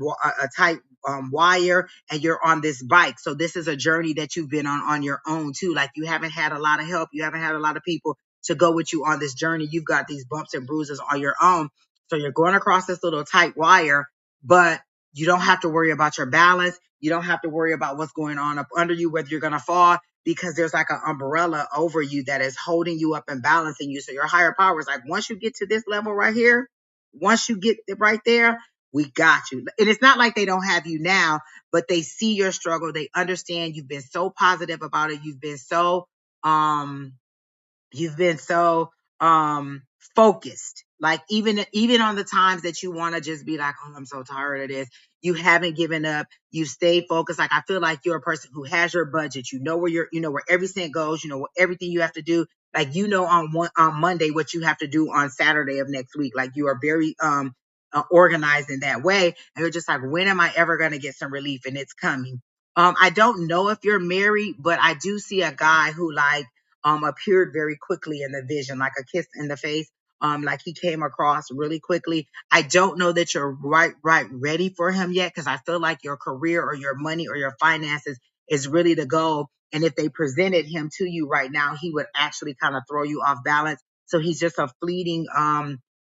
[SPEAKER 2] wire and you're on this bike. So this is a journey that you've been on your own too. Like you haven't had a lot of help. You haven't had a lot of people to go with you on this journey. You've got these bumps and bruises on your own. So you're going across this little tight wire, but you don't have to worry about your balance. You don't have to worry about what's going on up under you, whether you're going to fall, because there's like an umbrella over you that is holding you up and balancing you. So your higher power is like, once you get to this level right here, once you get it right there, we got you. And it's not like they don't have you now, but they see your struggle. They understand you've been so positive about it. Um, You've been so focused. Like even on the times that you want to just be like, oh, I'm so tired of this. You haven't given up. You stay focused. Like I feel like you're a person who has your budget. You know where every cent goes. You know what everything you have to do. Like on Monday what you have to do on Saturday of next week. Like you are very organized in that way. And you're just like, when am I ever gonna get some relief? And it's coming. I don't know if you're married, but I do see a guy who like appeared very quickly in the vision, like a kiss in the face. Like he came across really quickly. I don't know that you're right ready for him yet, because I feel like your career or your money or your finances is really the goal. And if they presented him to you right now, he would actually kind of throw you off balance. So he's just a fleeting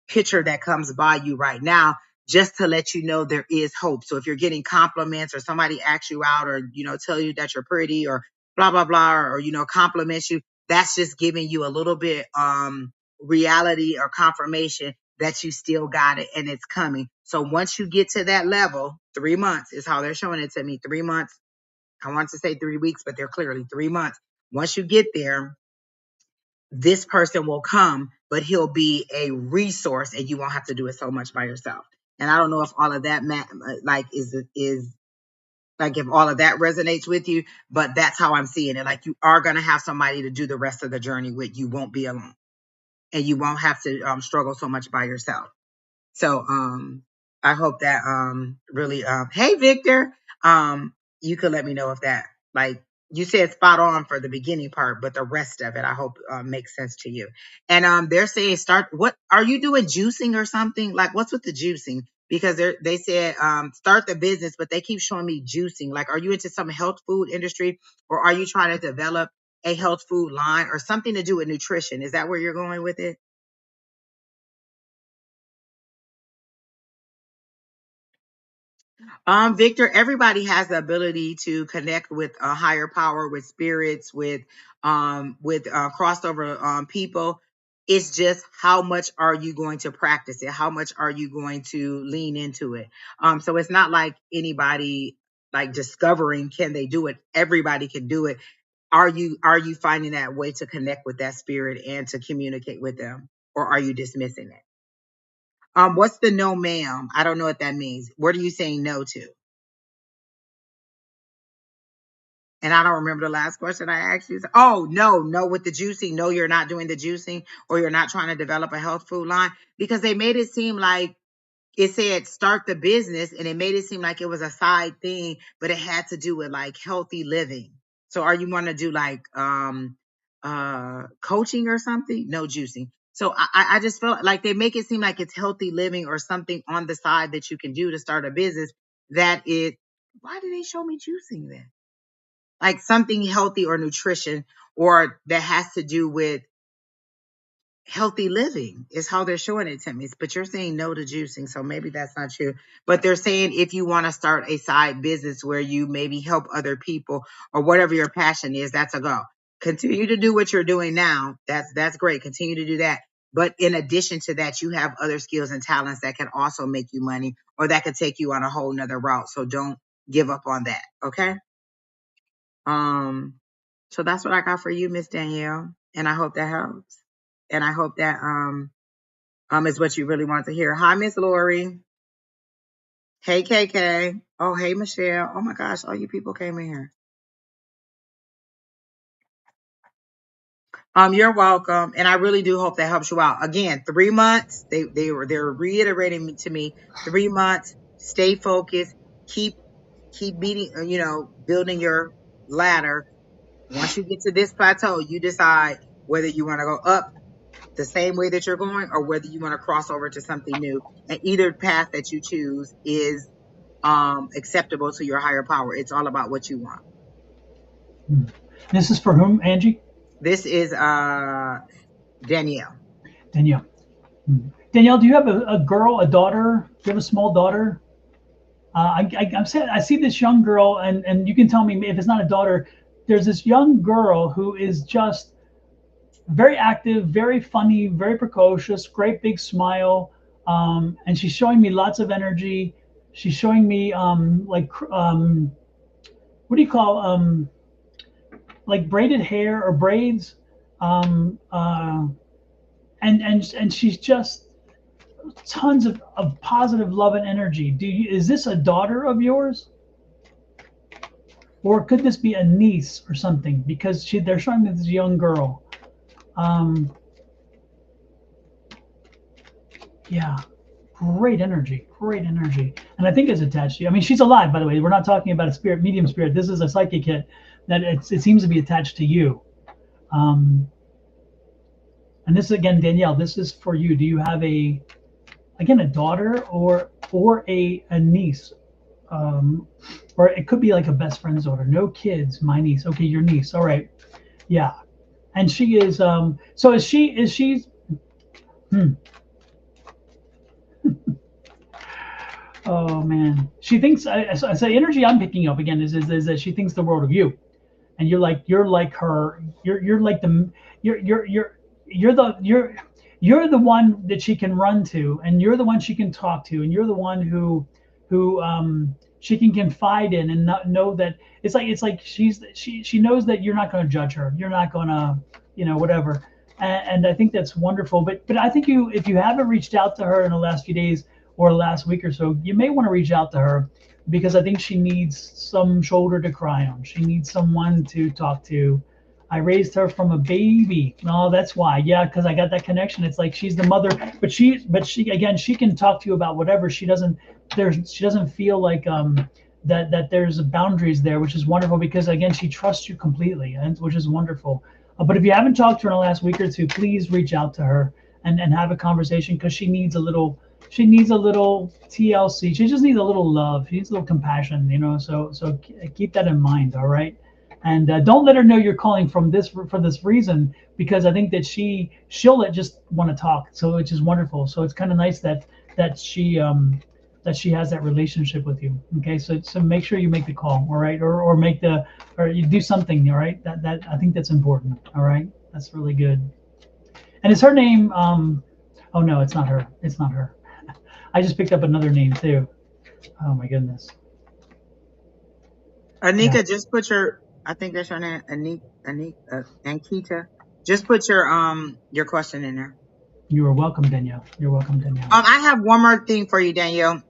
[SPEAKER 2] picture that comes by you right now, just to let you know there is hope. So if you're getting compliments or somebody asks you out or, tell you that you're pretty or blah, blah, blah, or, compliments you, that's just giving you a little bit reality or confirmation that you still got it and it's coming. So once you get to that level, 3 months is how they're showing it to me. 3 months. I want to say 3 weeks, but they're clearly 3 months. Once you get there, this person will come, but he'll be a resource and you won't have to do it so much by yourself. And I don't know if all of that is like if all of that resonates with you, but that's how I'm seeing it. Like you are going to have somebody to do the rest of the journey with. You won't be alone and you won't have to struggle so much by yourself. So I hope that really hey Victor, you could let me know if that, like you said, spot on for the beginning part, but the rest of it I hope makes sense to you. And they're saying what are you doing, juicing or something? Like what's with the juicing? Because they said start the business, but they keep showing me juicing. Like are you into some health food industry or are you trying to develop a health food line or something to do with nutrition? Is that where you're going with it? Victor, everybody has the ability to connect with a higher power, with spirits, with crossover people. It's just how much are you going to practice it? How much are you going to lean into it? So it's not like anybody like discovering can they do it. Everybody can do it. Are you finding that way to connect with that spirit and to communicate with them, or are you dismissing it? What's the no, ma'am? I don't know what that means. What are you saying no to? And I don't remember the last question I asked you. Oh, no, with the juicing. No, you're not doing the juicing, or you're not trying to develop a health food line, because they made it seem like it said start the business, and it made it seem like it was a side thing, but it had to do with like healthy living. So are you want to do like coaching or something? No juicing. So I just felt like they make it seem like it's healthy living or something on the side that you can do to start a business. That it Why did they show me juicing then? Like something healthy or nutrition, or that has to do with healthy living is how they're showing it to me. But you're saying no to juicing, so maybe that's not true. But they're saying if you want to start a side business where you maybe help other people or whatever your passion is, that's a go. Continue to do what you're doing now. That's great. Continue to do that. But in addition to that, you have other skills and talents that can also make you money, or that could take you on a whole nother route. So don't give up on that. Okay. Um, so that's what I got for you, Miss Danielle. And I hope that helps. And I hope that is what you really want to hear. Hi, Miss Lori. Hey, KK. Oh, hey, Michelle. Oh my gosh, all you people came in here. You're welcome, and I really do hope that helps you out. Again, 3 months. They're reiterating to me 3 months. Stay focused. Keep beating. Building your ladder. Once you get to this plateau, you decide whether you want to go up the same way that you're going, or whether you want to cross over to something new. And either path that you choose is acceptable to your higher power. It's all about what you want.
[SPEAKER 3] This is for whom, Angie?
[SPEAKER 2] This is Danielle.
[SPEAKER 3] Danielle. Danielle, do you have a girl, a daughter? Do you have a small daughter? I see this young girl, and you can tell me if it's not a daughter. There's this young girl who is just very active, very funny, very precocious, great big smile, and she's showing me lots of energy. She's showing me what do you call like braided hair or braids, um, uh, and she's just tons of positive love and energy. Is this a daughter of yours? Or could this be a niece or something? Because they're showing me this young girl. Yeah, great energy, great energy. And I think it's attached to you. I mean, she's alive, by the way. We're not talking about a spirit, medium spirit. This is a psychic hit that it seems to be attached to you. And this is, again, Danielle, this is for you. Do you have a daughter or a niece? Or it could be like a best friend's daughter. No kids, my niece. Okay, your niece. All right. Yeah. And she is, so she's, oh man. She thinks, I say energy I'm picking up again is that she thinks the world of you. And you're like her, you're like the, you're the one that she can run to, and you're the one she can talk to, and you're the one who she can confide in, and not know that it's like she knows that you're not going to judge her, you're not going to whatever, and I think that's wonderful. But I think if you haven't reached out to her in the last few days or last week or so, you may want to reach out to her, because I think she needs some shoulder to cry on. She needs someone to talk to. I raised her from a baby. Oh, that's why. Yeah, because I got that connection. It's like she's the mother, but she again, she can talk to you about whatever. She doesn't feel like that there's boundaries there, which is wonderful, because again, she trusts you completely, and which is wonderful. But if you haven't talked to her in the last week or two, please reach out to her and have a conversation, because she needs a little TLC. She just needs a little love. She needs a little compassion, so keep that in mind. All right. And don't let her know you're calling for this reason, because I think that she'll just want to talk. So, which is wonderful. So it's kind of nice that she has that relationship with you. Okay. So make sure you make the call. All right. Or you do something. All right. That I think that's important. All right. That's really good. And is her name, oh no, it's not her. It's not her. I just picked up another name too. Oh my goodness.
[SPEAKER 2] Anika,
[SPEAKER 3] Yeah.
[SPEAKER 2] just put I think that's your name, Ankita. Just put your question in there.
[SPEAKER 3] You are welcome, Danielle. You're welcome, Danielle.
[SPEAKER 2] I have one more thing for you, Danielle.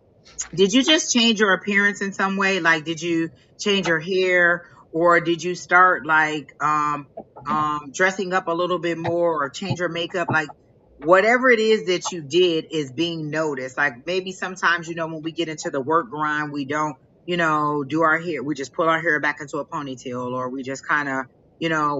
[SPEAKER 2] Did you just change your appearance in some way? Like, did you change your hair, or did you start like dressing up a little bit more or change your makeup? Like whatever it is that you did is being noticed. Like maybe sometimes, when we get into the work grind, we don't, do our hair. We just pull our hair back into a ponytail, or we just kind of,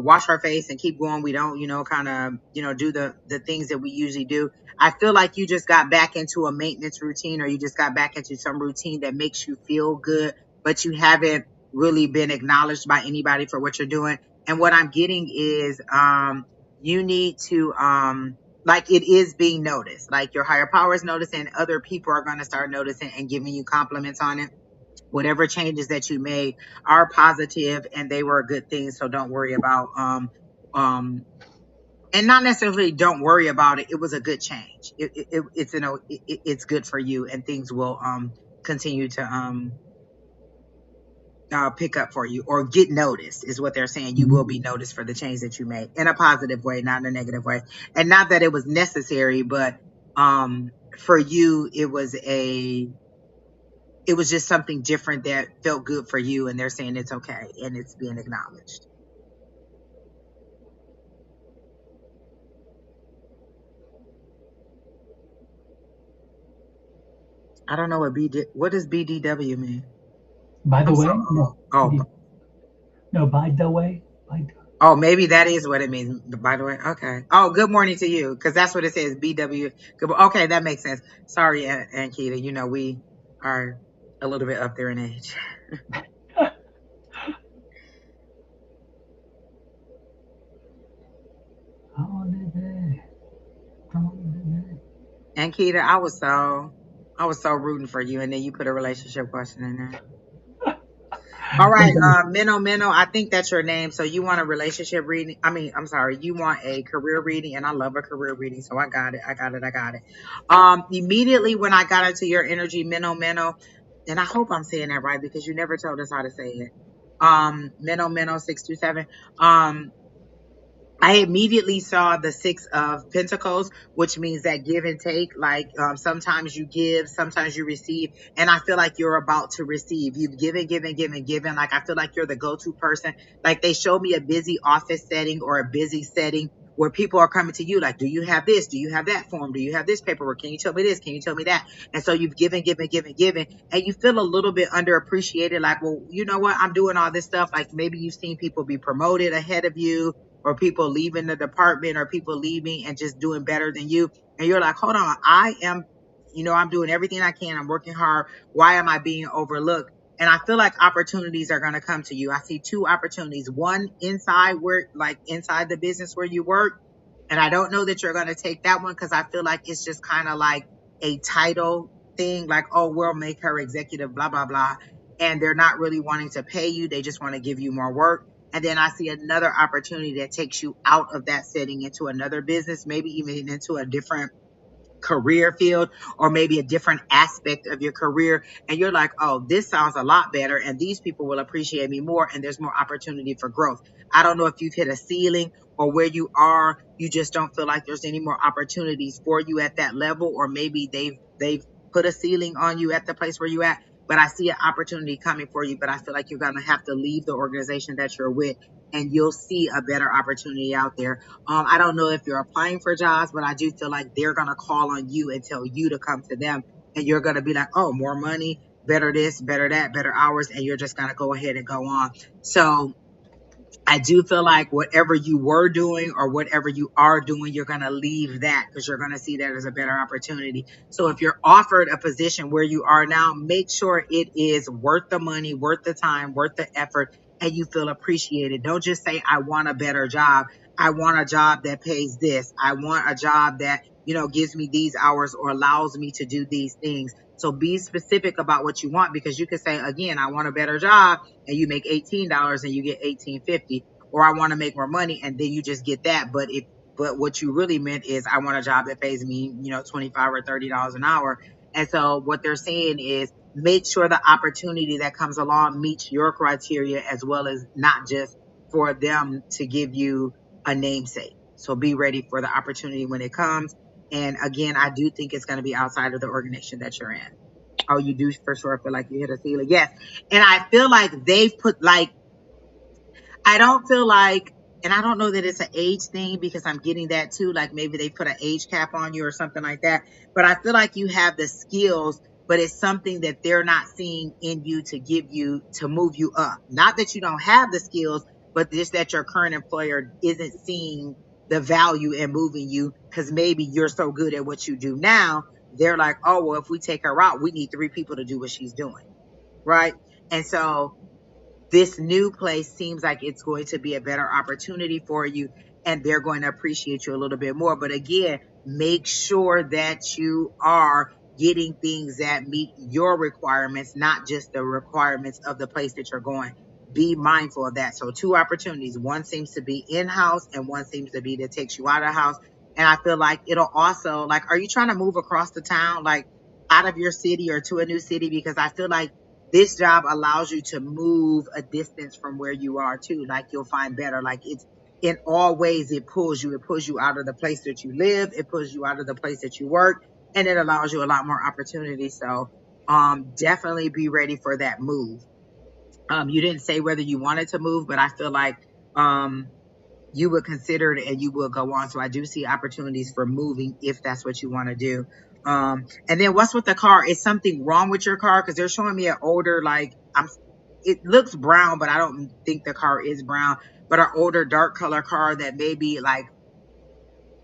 [SPEAKER 2] wash our face and keep going. We don't, kind of, do the things that we usually do. I feel like you just got back into a maintenance routine, or you just got back into some routine that makes you feel good, but you haven't really been acknowledged by anybody for what you're doing. And what I'm getting is you need to like it is being noticed. Like your higher power is noticing, other people are going to start noticing and giving you compliments on it. Whatever changes that you made are positive and they were good things. So don't worry about um and not necessarily don't worry about it. It was a good change. It's it's good for you, and things will continue to pick up for you or get noticed is what they're saying. You will be noticed for the change that you made in a positive way, not in a negative way. And not that it was necessary, but for you it was just something different that felt good for you, and they're saying it's okay and it's being acknowledged. I don't know what does BDW mean?
[SPEAKER 3] By the
[SPEAKER 2] I'm
[SPEAKER 3] way,
[SPEAKER 2] so
[SPEAKER 3] no,
[SPEAKER 2] oh
[SPEAKER 3] no, by the way, by the,
[SPEAKER 2] oh, maybe that is what it means. By the way, okay. Oh, good morning to you, because that's what it says. BW. Good. Okay, that makes sense. Sorry, Aunt Keita. We are a little bit up there in age.
[SPEAKER 3] holiday, holiday.
[SPEAKER 2] Aunt Keita, I was so rooting for you, and then you put a relationship question in there. All right, Minnow, I think that's your name. So you want a relationship reading? I mean, I'm sorry, you want a career reading, and I love a career reading, so I got it. Immediately when I got into your energy, Minnow, and I hope I'm saying that right because you never told us how to say it. Minnow 627. I immediately saw the 6 of Pentacles, which means that give and take. Like sometimes you give, sometimes you receive, and I feel like you're about to receive. You've given. Like I feel like you're the go-to person. Like they showed me a busy office setting or a busy setting where people are coming to you. Like, do you have this? Do you have that form? Do you have this paperwork? Can you tell me this? Can you tell me that? And so you've given, and you feel a little bit underappreciated. Like, well, you know what? I'm doing all this stuff. Like maybe you've seen people be promoted ahead of you, or people leaving the department, or people leaving and just doing better than you. And you're like, hold on, I'm doing everything I can. I'm working hard. Why am I being overlooked? And I feel like opportunities are going to come to you. I see 2 opportunities, one inside the business where you work. And I don't know that you're going to take that one because I feel like it's just kind of like a title thing, like, oh, we'll make her executive, blah, blah, blah. And they're not really wanting to pay you. They just want to give you more work. And then I see another opportunity that takes you out of that setting into another business, maybe even into a different career field, or maybe a different aspect of your career. And you're like, oh, this sounds a lot better. And these people will appreciate me more. And there's more opportunity for growth. I don't know if you've hit a ceiling, or where you are, you just don't feel like there's any more opportunities for you at that level. Or maybe they've put a ceiling on you at the place where you at. But I see an opportunity coming for you. But I feel like you're going to have to leave the organization that you're with, and you'll see a better opportunity out there. I don't know if you're applying for jobs, but I do feel like they're going to call on you and tell you to come to them. And you're going to be like, oh, more money, better this, better that, better hours. And you're just going to go ahead and go on. So I do feel like whatever you were doing or whatever you are doing, you're going to leave that because you're going to see that as a better opportunity. So if you're offered a position where you are now, make sure it is worth the money, worth the time, worth the effort, and you feel appreciated. Don't just say, I want a better job. I want a job that pays this. I want a job that, gives me these hours or allows me to do these things. So be specific about what you want, because you could say, again, I want a better job, and you make $18 and you get $18.50, or I want to make more money and then you just get that. But what you really meant is I want a job that pays me, $25 or $30 an hour. And so what they're saying is make sure the opportunity that comes along meets your criteria, as well as not just for them to give you a namesake. So be ready for the opportunity when it comes. And again, I do think it's going to be outside of the organization that you're in. Oh, you do for sure feel like you hit a ceiling. Yes. And I feel like they've put like I don't feel like, and I don't know that it's an age thing because I'm getting that too. Like maybe they put an age cap on you or something like that. But I feel like you have the skills, but it's something that they're not seeing in you to give you to move you up. Not that you don't have the skills, but just that your current employer isn't seeing the value in moving you because maybe you're so good at what you do now. They're like, oh, well, if we take her out, we need 3 people to do what she's doing. Right. And so this new place seems like it's going to be a better opportunity for you and they're going to appreciate you a little bit more. But again, make sure that you are getting things that meet your requirements, not just the requirements of the place that you're going. Be mindful of that. So 2 opportunities. One seems to be in-house and one seems to be that takes you out of house. And I feel like it'll also like, are you trying to move across the town, like out of your city or to a new city? Because I feel like this job allows you to move a distance from where you are too. Like you'll find better. Like it's in all ways, it pulls you. It pulls you out of the place that you live. It pulls you out of the place that you work, and it allows you a lot more opportunity. So, definitely be ready for that move. You didn't say whether you wanted to move, but I feel like, you would consider it and you will go on. So I do see opportunities for moving if that's what you want to do. And then what's with the car? Is something wrong with your car? Because they're showing me an older, like it looks brown, but I don't think the car is brown, but an older dark color car that may be like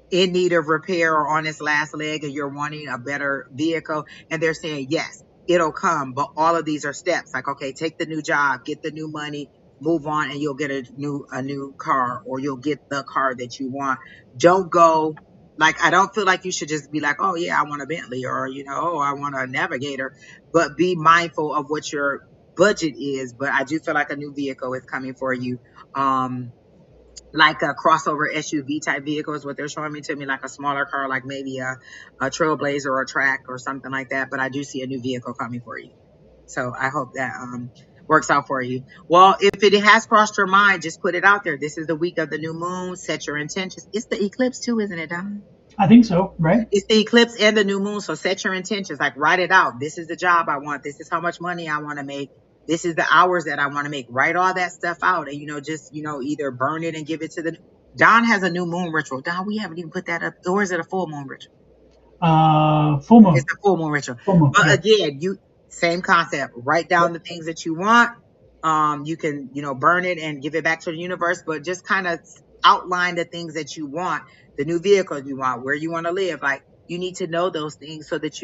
[SPEAKER 2] in need of repair or on its last leg and you're wanting a better vehicle. And they're saying, yes, it'll come. But all of these are steps like, okay, take the new job, get the new money, move on, and you'll get a new car or you'll get the car that you want. Don't go like, I don't feel like you should just be like, oh yeah, I want a Bentley or, oh, I want a Navigator, but be mindful of what your budget is. But I do feel like a new vehicle is coming for you. Like a crossover SUV type vehicle is what they're showing me to me, like a smaller car, like maybe a Trailblazer or a Track or something like that. But I do see a new vehicle coming for you. So I hope that works out for you. Well, if it has crossed your mind, just put it out there. This is the week of the new moon. Set your intentions. It's the eclipse too, isn't it, Don?
[SPEAKER 3] I think so, right?
[SPEAKER 2] It's the eclipse and the new moon. So set your intentions, like write it out. This is the job I want. This is how much money I want to make. This is the hours that I want to make. Write all that stuff out and, just, either burn it and give it to the, Don has a new moon ritual. Don, we haven't even put that up. Or is it a full moon ritual?
[SPEAKER 3] Full moon.
[SPEAKER 2] It's a full moon ritual.
[SPEAKER 3] Full moon,
[SPEAKER 2] But
[SPEAKER 3] yeah.
[SPEAKER 2] again, same concept. Write down the things that you want. You can, burn it and give it back to the universe, but just kind of outline the things that you want, the new vehicle you want, where you want to live. Like you need to know those things so that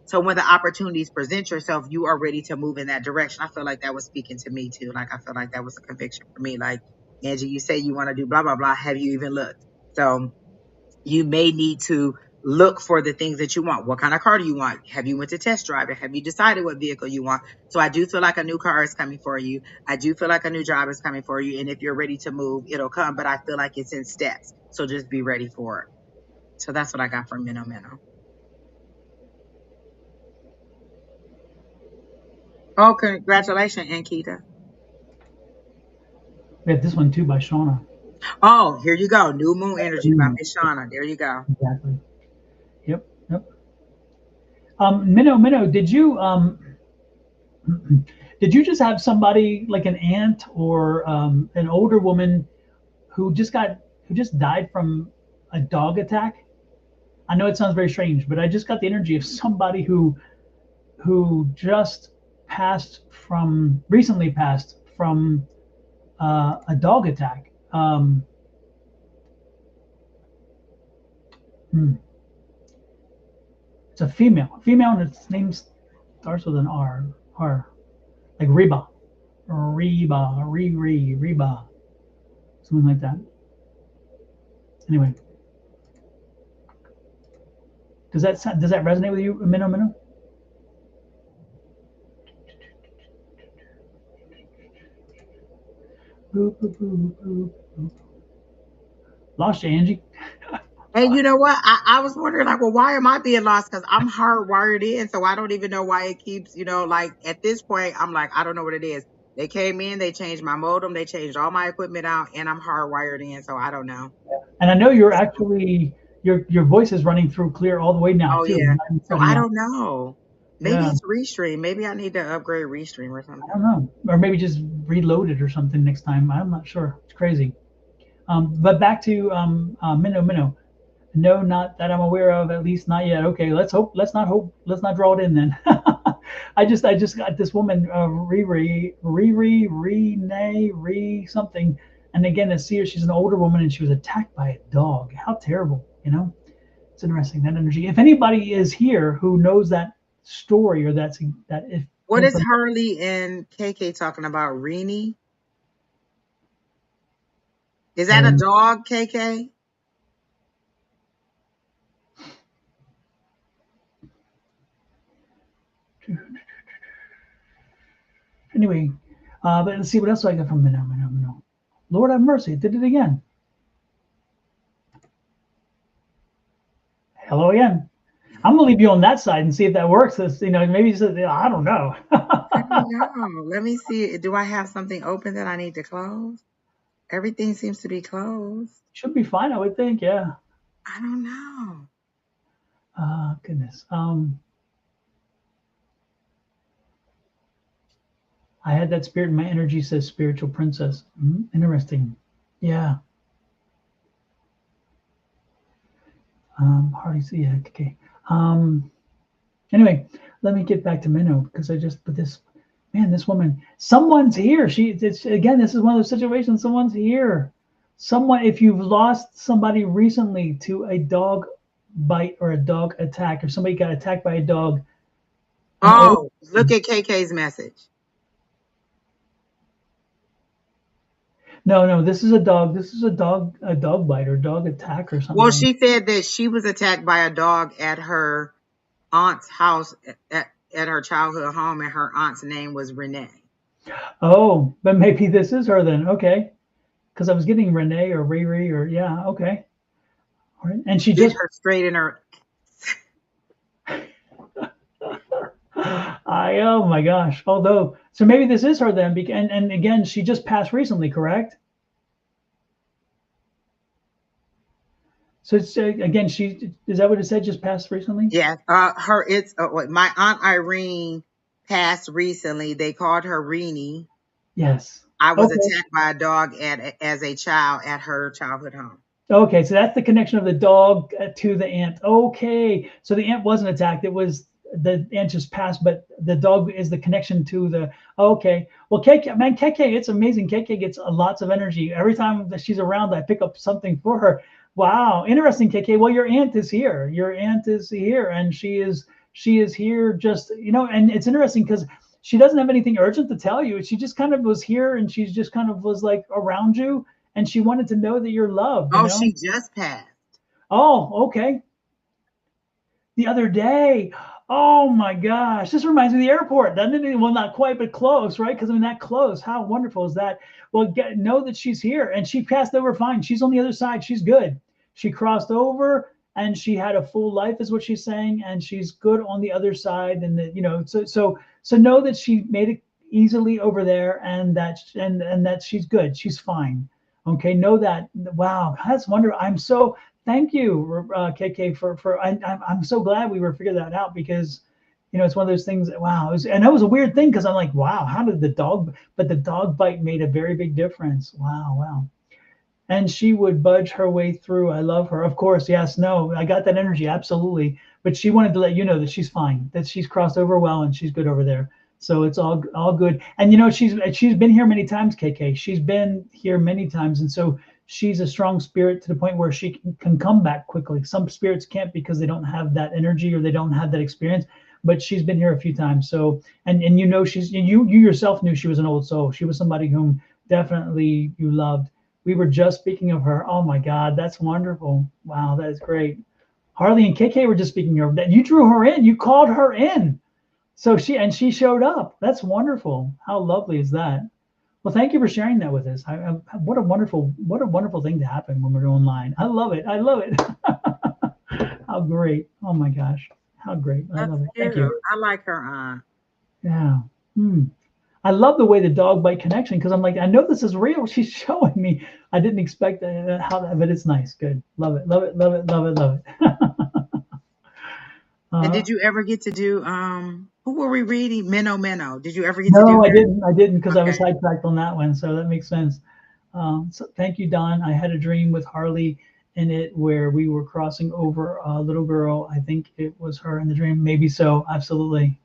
[SPEAKER 2] so when the opportunities present yourself, you are ready to move in that direction. I feel like that was speaking to me too. Like I feel like that was a conviction for me. Like, Angie, you say you want to do blah, blah, blah. Have you even looked? So you may need to look for the things that you want. What kind of car do you want? Have you went to test drive it? Have you decided what vehicle you want? So I do feel like a new car is coming for you. I do feel like a new job is coming for you. And if you're ready to move, it'll come. But I feel like it's in steps. So just be ready for it. So that's what I got from Minnow Minnow. Oh, congratulations, Ankita.
[SPEAKER 3] We have this one too by Shauna.
[SPEAKER 2] Oh, here you go. New Moon Energy by Miss Shauna. There you go.
[SPEAKER 3] Exactly. Yep. Minnow, did you just have somebody like an aunt or an older woman who just died from a dog attack? I know it sounds very strange, but I just got the energy of somebody who just recently passed from a dog attack. It's a female, and its name starts with an R, like Reba, something like that. Anyway, does that resonate with you, Minnow? Boop, boop, boop, boop, boop. Lost you, Angie.
[SPEAKER 2] And you know what? I was wondering, like, well, why am I being lost? Because I'm hardwired in, so I don't even know why it keeps, like at this point, I'm like, I don't know what it is. They came in, they changed my modem, they changed all my equipment out, and I'm hardwired in, so I don't know.
[SPEAKER 3] And I know you're actually your voice is running through clear all the way now.
[SPEAKER 2] Oh
[SPEAKER 3] too.
[SPEAKER 2] yeah. So I don't know. Maybe
[SPEAKER 3] Yeah,
[SPEAKER 2] it's Restream. Maybe I need to upgrade Restream or
[SPEAKER 3] I
[SPEAKER 2] something.
[SPEAKER 3] don't know, or maybe just reload it or something next time. I'm not sure. It's crazy. But back to Minnow Minnow. No, not that I'm aware of. At least not yet. Okay, let's hope. Let's not hope. Let's not draw it in then. I just got this woman, Renee, something. And again, I see her. She's an older woman, and she was attacked by a dog. How terrible, you know? It's interesting that energy. If anybody is here who knows that story or that if
[SPEAKER 2] What is
[SPEAKER 3] information.
[SPEAKER 2] Hurley and KK talking about? Reenie? Is that a dog, KK?
[SPEAKER 3] Anyway, but let's see what else I got from Minnow. Lord have mercy, it did it again. Hello again. I'm gonna leave you on that side and see if that works. It's, maybe I don't know.
[SPEAKER 2] I don't know. Let me see. Do I have something open that I need to close? Everything seems to be closed.
[SPEAKER 3] Should be fine, I would think. Yeah.
[SPEAKER 2] I don't know.
[SPEAKER 3] Goodness. I had that spirit in my energy, says spiritual princess. Interesting. Yeah. Hardly see. Yeah. Okay. Anyway, let me get back to Minnow because I just put this. Man, this woman. Someone's here. It's again. This is one of those situations. Someone's here. Someone. If you've lost somebody recently to a dog bite or a dog attack, or somebody got attacked by a dog.
[SPEAKER 2] Oh, look at KK's message.
[SPEAKER 3] No, this is a dog. This is a dog bite or dog attack or something.
[SPEAKER 2] Well, she said that she was attacked by a dog at her aunt's house at her childhood home, and her aunt's name was Renee.
[SPEAKER 3] Oh, but maybe this is her then. Okay, because I was getting Renee or Riri or yeah. Okay, all right. And she
[SPEAKER 2] Hit
[SPEAKER 3] just
[SPEAKER 2] her straight in her.
[SPEAKER 3] oh my gosh. Although, so maybe this is her then. And again, she just passed recently, correct? So it's again, is that what it said? Just passed recently?
[SPEAKER 2] Yeah, my aunt Irene passed recently. They called her Reenie.
[SPEAKER 3] Yes.
[SPEAKER 2] I was
[SPEAKER 3] Okay.
[SPEAKER 2] attacked by a dog as a child at her childhood home.
[SPEAKER 3] Okay, so that's the connection of the dog to the ant. Okay, so the ant wasn't attacked; it was the ant just passed, but the dog is the connection to the. Okay, well, KK, it's amazing. KK gets lots of energy every time that she's around. I pick up something for her. Wow, interesting, KK. Well, your aunt is here. Your aunt is here, and she is here. Just and it's interesting because she doesn't have anything urgent to tell you. She just kind of was here, and she's just kind of was like around you. And she wanted to know that you're loved.
[SPEAKER 2] Oh, she just passed.
[SPEAKER 3] Oh, okay. The other day. Oh my gosh. This reminds me of the airport, doesn't it? Well, not quite, but close, right? Because that close. How wonderful is that? Well, know that she's here and she passed over fine. She's on the other side. She's good. She crossed over and she had a full life, is what she's saying, and she's good on the other side. And so know that she made it easily over there, and that she's good. She's fine. Okay, know that. Wow, that's wonderful. Thank you, KK, I'm so glad we were figured that out because, it's one of those things. Wow, and that was a weird thing because I'm like, wow, how did the dog bite made a very big difference. Wow. And she would budge her way through. I love her. Of course, yes, no, I got that energy, absolutely. But she wanted to let you know that she's fine, that she's crossed over well, and she's good over there. So it's all good. And she's been here many times, KK. She's been here many times, and so she's a strong spirit to the point where she can come back quickly. Some spirits can't because they don't have that energy or they don't have that experience. But she's been here a few times. So and you yourself knew she was an old soul. She was somebody whom definitely you loved. We were just speaking of her. Oh my God, that's wonderful. Wow, that is great. Harley and KK were just speaking of that. You drew her in. You called her in. So she showed up. That's wonderful. How lovely is that? Well, thank you for sharing that with us. What a wonderful thing to happen when we're online. I love it. How great. Oh my gosh. How great. I love it. Thank you.
[SPEAKER 2] I like her aunt.
[SPEAKER 3] Yeah. I love the way the dog bite connection because I'm like, I know this is real. She's showing me. I didn't expect but it's nice. Good. Love it.
[SPEAKER 2] And
[SPEAKER 3] Uh,
[SPEAKER 2] did you ever get to do who were we reading? Minnow Minnow. Did you ever get to do
[SPEAKER 3] no, I
[SPEAKER 2] her?
[SPEAKER 3] didn't. I didn't because I was
[SPEAKER 2] Okay.
[SPEAKER 3] sidetracked on that one. So that makes sense. So thank you, Don. I had a dream with Harley in it where we were crossing over a little girl. I think it was her in the dream. Maybe so. Absolutely.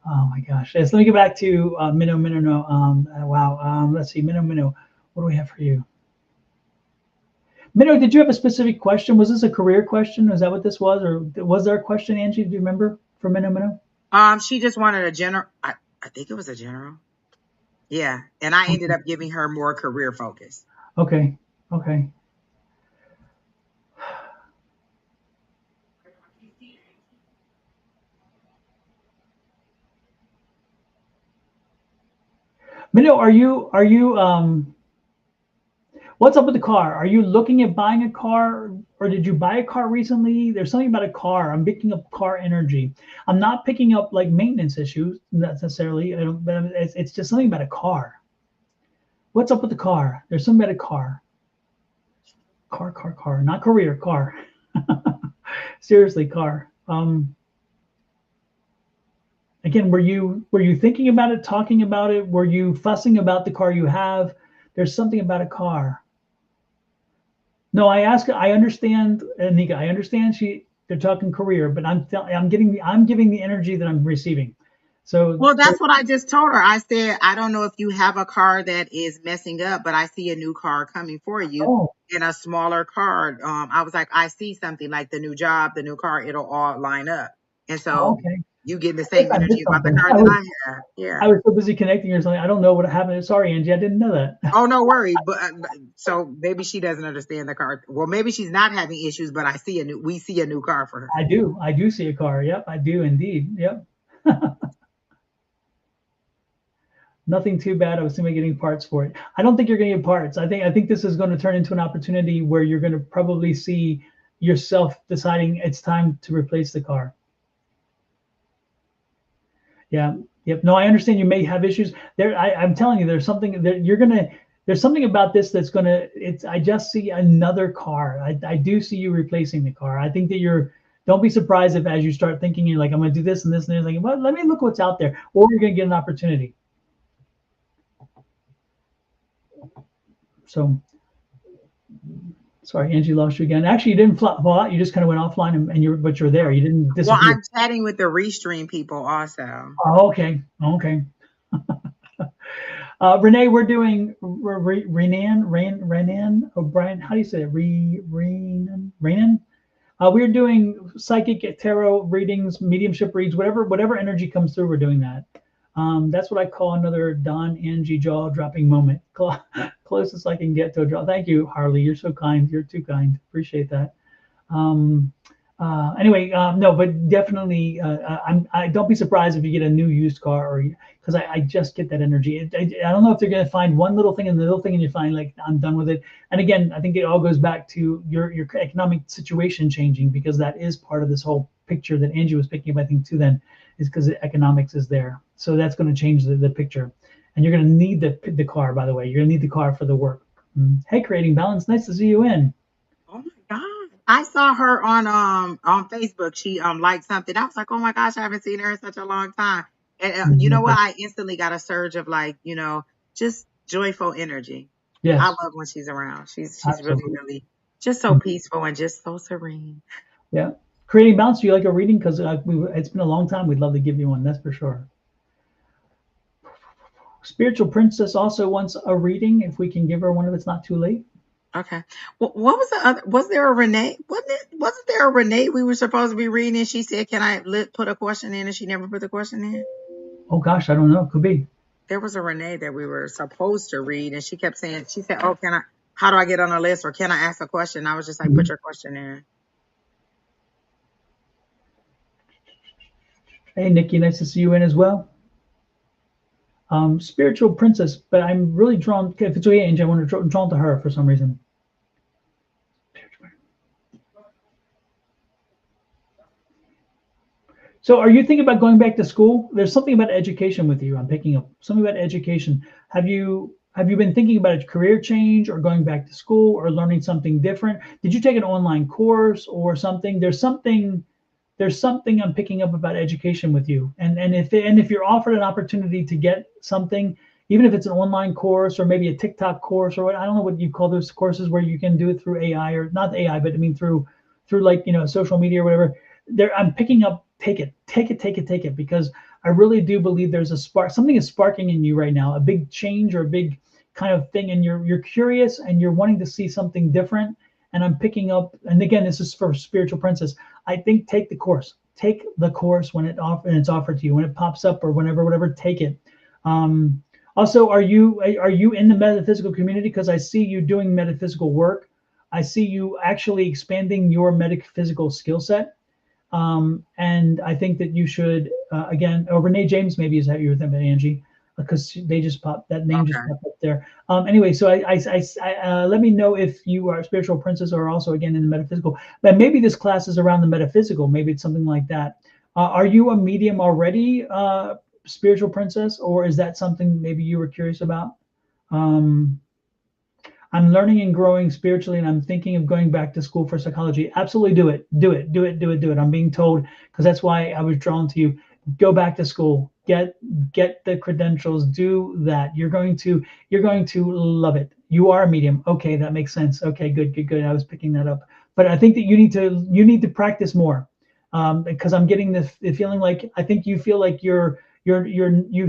[SPEAKER 3] Oh my gosh. Yes. Let me get back to Minnow Minnow. No. Wow. Let's see. Minnow Minnow. What do we have for you? Minnow, did you have a specific question? Was this a career question? Is that what this was? Or was there a question, Angie? Do you remember for Minnow Minnow?
[SPEAKER 2] She just wanted a general. I think it was a general. Yeah, and I ended up giving her more career focus.
[SPEAKER 3] Okay. Okay. Minnow, are you what's up with the car? Are you looking at buying a car or did you buy a car recently? There's something about a car. I'm picking up car energy. I'm not picking up like maintenance issues necessarily. I don't, but it's just something about a car. What's up with the car? There's something about a car. Car. Not career, car. Seriously, car. Again, were you thinking about it, talking about it? Were you fussing about the car you have? There's something about a car. No, I understand, Anika. I understand they're talking career, but I'm giving the energy that I'm receiving. So,
[SPEAKER 2] Well, that's what I just told her. I said, I don't know if you have a car that is messing up, but I see a new car coming for you
[SPEAKER 3] oh,
[SPEAKER 2] in a smaller car. I was like, I see something like the new job, the new car, it'll all line up. And so
[SPEAKER 3] okay.
[SPEAKER 2] you getting the
[SPEAKER 3] I guess
[SPEAKER 2] same
[SPEAKER 3] I
[SPEAKER 2] energy
[SPEAKER 3] missed
[SPEAKER 2] about the
[SPEAKER 3] something.
[SPEAKER 2] car that I have.
[SPEAKER 3] I
[SPEAKER 2] Yeah.
[SPEAKER 3] was so busy connecting or something. I don't know what happened. Sorry, Angie. I didn't know that.
[SPEAKER 2] Oh, no worries. But so maybe she doesn't understand the car. Well, maybe she's not having issues, but we see a new car for her.
[SPEAKER 3] I do. I do see a car. Yep, I do indeed. Yep. Nothing too bad. I was thinking about getting parts for it. I don't think you're going to get parts. I think this is going to turn into an opportunity where you're going to probably see yourself deciding it's time to replace the car. Yeah. Yep. No, I understand you may have issues there. I'm telling you, there's something that there's something about this that's gonna, I just see another car. I do see you replacing the car. I think that don't be surprised if as you start thinking, you're like, I'm going to do this and this and this, like, well, let me look what's out there, or you're going to get an opportunity. So, sorry, Angie lost you again. Actually, you didn't fall out. You just kind of went offline but you're there. You didn't
[SPEAKER 2] Well,
[SPEAKER 3] disappear.
[SPEAKER 2] I'm chatting with the Restream people also.
[SPEAKER 3] Oh, okay. Okay. Renee, we're doing Renan O'Brien. How do you say it? Renan. We're doing psychic tarot readings, mediumship reads, whatever energy comes through. We're doing that. That's what I call another Don Angie jaw dropping moment. Closest I can get to a draw. Thank you, Harley. You're so kind. You're too kind. Appreciate that. Anyway, no, but definitely, I don't be surprised if you get a new used car, or because I just get that energy. I don't know if they're going to find one little thing and the little thing, and you find like I'm done with it. And again, I think it all goes back to your economic situation changing, because that is part of this whole picture that Angie was picking up. I think too then is because the economics is there, so that's going to change the picture. And you're going to need the car. By the way, you're going to need the car for the work. Hey, creating balance. Nice to see you in.
[SPEAKER 2] Oh my God. I saw her on Facebook. She liked something. I was like, oh my gosh, I haven't seen her in such a long time. And you know what? I instantly got a surge of like, just joyful energy. I
[SPEAKER 3] Yes,
[SPEAKER 2] love when she's around. She's really,
[SPEAKER 3] absolutely.
[SPEAKER 2] really just so peaceful and just so serene.
[SPEAKER 3] Yeah. Creating balance. Do you like a reading? Because it's been a long time. We'd love to give you one. That's for sure. Spiritual Princess also wants a reading. If we can give her one, if it's not too late.
[SPEAKER 2] Okay. What was the other? Was there a Renee? Wasn't there a Renee we were supposed to be reading? And she said, "Can I put a question in?" And she never put the question in.
[SPEAKER 3] Oh gosh, I don't know. Could be.
[SPEAKER 2] There was a Renee that we were supposed to read, and she kept saying, she said, "Oh, can I? How do I get on the list? Or can I ask a question?" I was just like, "Put your question in."
[SPEAKER 3] Hey, Nikki, nice to see you in as well. Spiritual Princess, but I'm really drawn. If it's Angie, I want to drawn to her for some reason. So, are you thinking about going back to school? There's something about education with you. I'm picking up something about education. Have you been thinking about a career change, or going back to school, or learning something different? Did you take an online course or something? There's something there's something I'm picking up about education with you. And if you're offered an opportunity to get something, even if it's an online course or maybe a TikTok course or what, I don't know what you call those courses where you can do it through AI, or not AI, but I mean through like, social media or whatever. There, I'm picking up. Take it, take it, take it, take it, because I really do believe there's a spark. Something is sparking in you right now, a big change or a big kind of thing, and you're curious and you're wanting to see something different. And I'm picking up. And again, this is for Spiritual Princess. I think take the course. Take the course when it's offered to you, when it pops up or whenever, whatever. Take it. Also, are you in the metaphysical community? Because I see you doing metaphysical work. I see you actually expanding your metaphysical skill set. And I think that you should, again, or Renee James maybe is that you're with them, Angie, because they just popped, that name just
[SPEAKER 2] Okay.
[SPEAKER 3] popped up there. Anyway, so let me know if you are a Spiritual Princess or also again in the metaphysical. But maybe this class is around the metaphysical. Maybe it's something like that. Are you a medium already, Spiritual Princess, or is that something maybe you were curious about? Um, I'm learning and growing spiritually, and I'm thinking of going back to school for psychology. Absolutely do it. Do it. Do it. Do it. Do it. I'm being told, because that's why I was drawn to you. Go back to school. Get the credentials. Do that. You're going to love it. You are a medium. Okay, that makes sense. Okay, good, good, good. I was picking that up. But I think that you need to practice more, because I'm getting the feeling like, I think you feel like you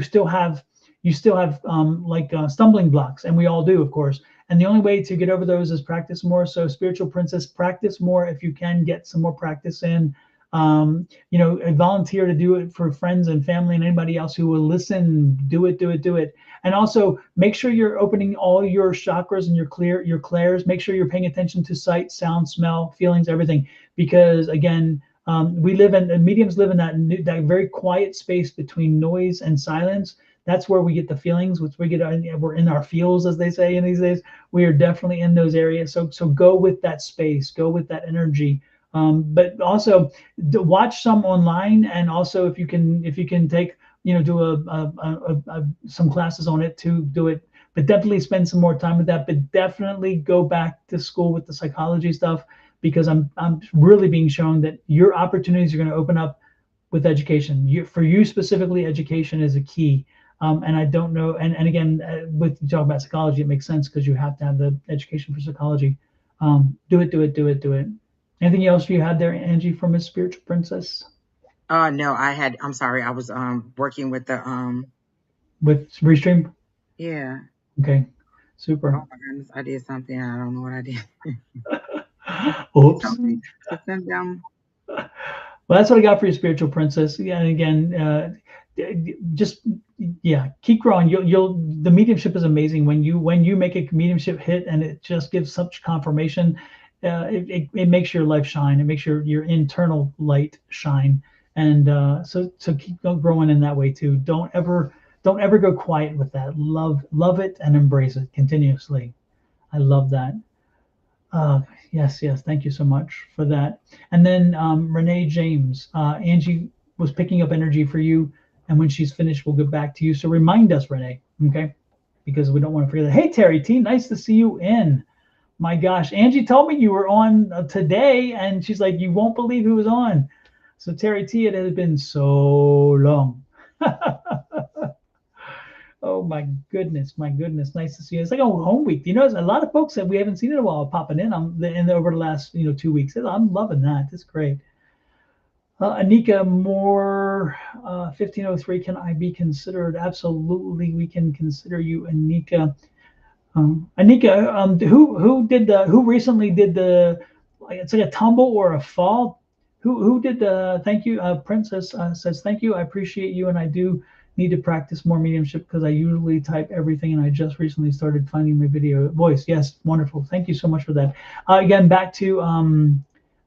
[SPEAKER 3] still have stumbling blocks, and we all do, of course. And the only way to get over those is practice more. So, Spiritual Princess, practice more if you can get some more practice in. Volunteer to do it for friends and family and anybody else who will listen. Do it, do it, do it. And also make sure you're opening all your chakras and your clairs. Make sure you're paying attention to sight, sound, smell, feelings, everything. Because again, mediums live in that very quiet space between noise and silence. That's where we get the feelings, which we're in our feels, as they say in these days. We are definitely in those areas. So go with that space, go with that energy. But also watch some online, and also if you can take, do some classes on it to do it. But definitely spend some more time with that. But definitely go back to school with the psychology stuff, because I'm really being shown that your opportunities are going to open up with education. For you specifically, education is a key. And I don't know, and again, with you talking about psychology, it makes sense because you have to have the education for psychology. Do it, do it, do it, do it. Anything else you had there, Angie, from Miss Spiritual Princess?
[SPEAKER 2] No, I'm sorry, I was working with the
[SPEAKER 3] With Restream?
[SPEAKER 2] yeah.
[SPEAKER 3] Okay,
[SPEAKER 2] Oh
[SPEAKER 3] super.
[SPEAKER 2] my goodness, I did something. I don't know what I did. He
[SPEAKER 3] Oops.
[SPEAKER 2] told me to send them.
[SPEAKER 3] Well, that's what I got for you, Spiritual Princess. Yeah, and again, just keep growing. The mediumship is amazing when you make a mediumship hit, and it just gives such confirmation. It makes your life shine. It makes your internal light shine, and so keep growing in that way too. Don't ever go quiet with that. Love it and embrace it continuously. I love that. Yes, yes. Thank you so much for that. And then Renee James, Angie was picking up energy for you, and when she's finished, we'll get back to you. So remind us, Renee, okay? Because we don't want to forget that. Hey, Terry T, nice to see you in. My gosh, Angie told me you were on today, and she's like, you won't believe who was on. So Terry T, it has been so long. Oh my goodness, nice to see you. It's like a home week. You know, there's a lot of folks that we haven't seen in a while popping in. Over the last 2 weeks. I'm loving that. It's great. Anika Moore, 1503. Can I be considered? Absolutely, we can consider you, Anika. Anika, who recently did the? It's like a tumble or a fall. Who did the? Thank you, Princess says thank you. I appreciate you, and I do need to practice more mediumship because I usually type everything, and I just recently started finding my video voice. Yes, wonderful. Thank you so much for that. Again, back to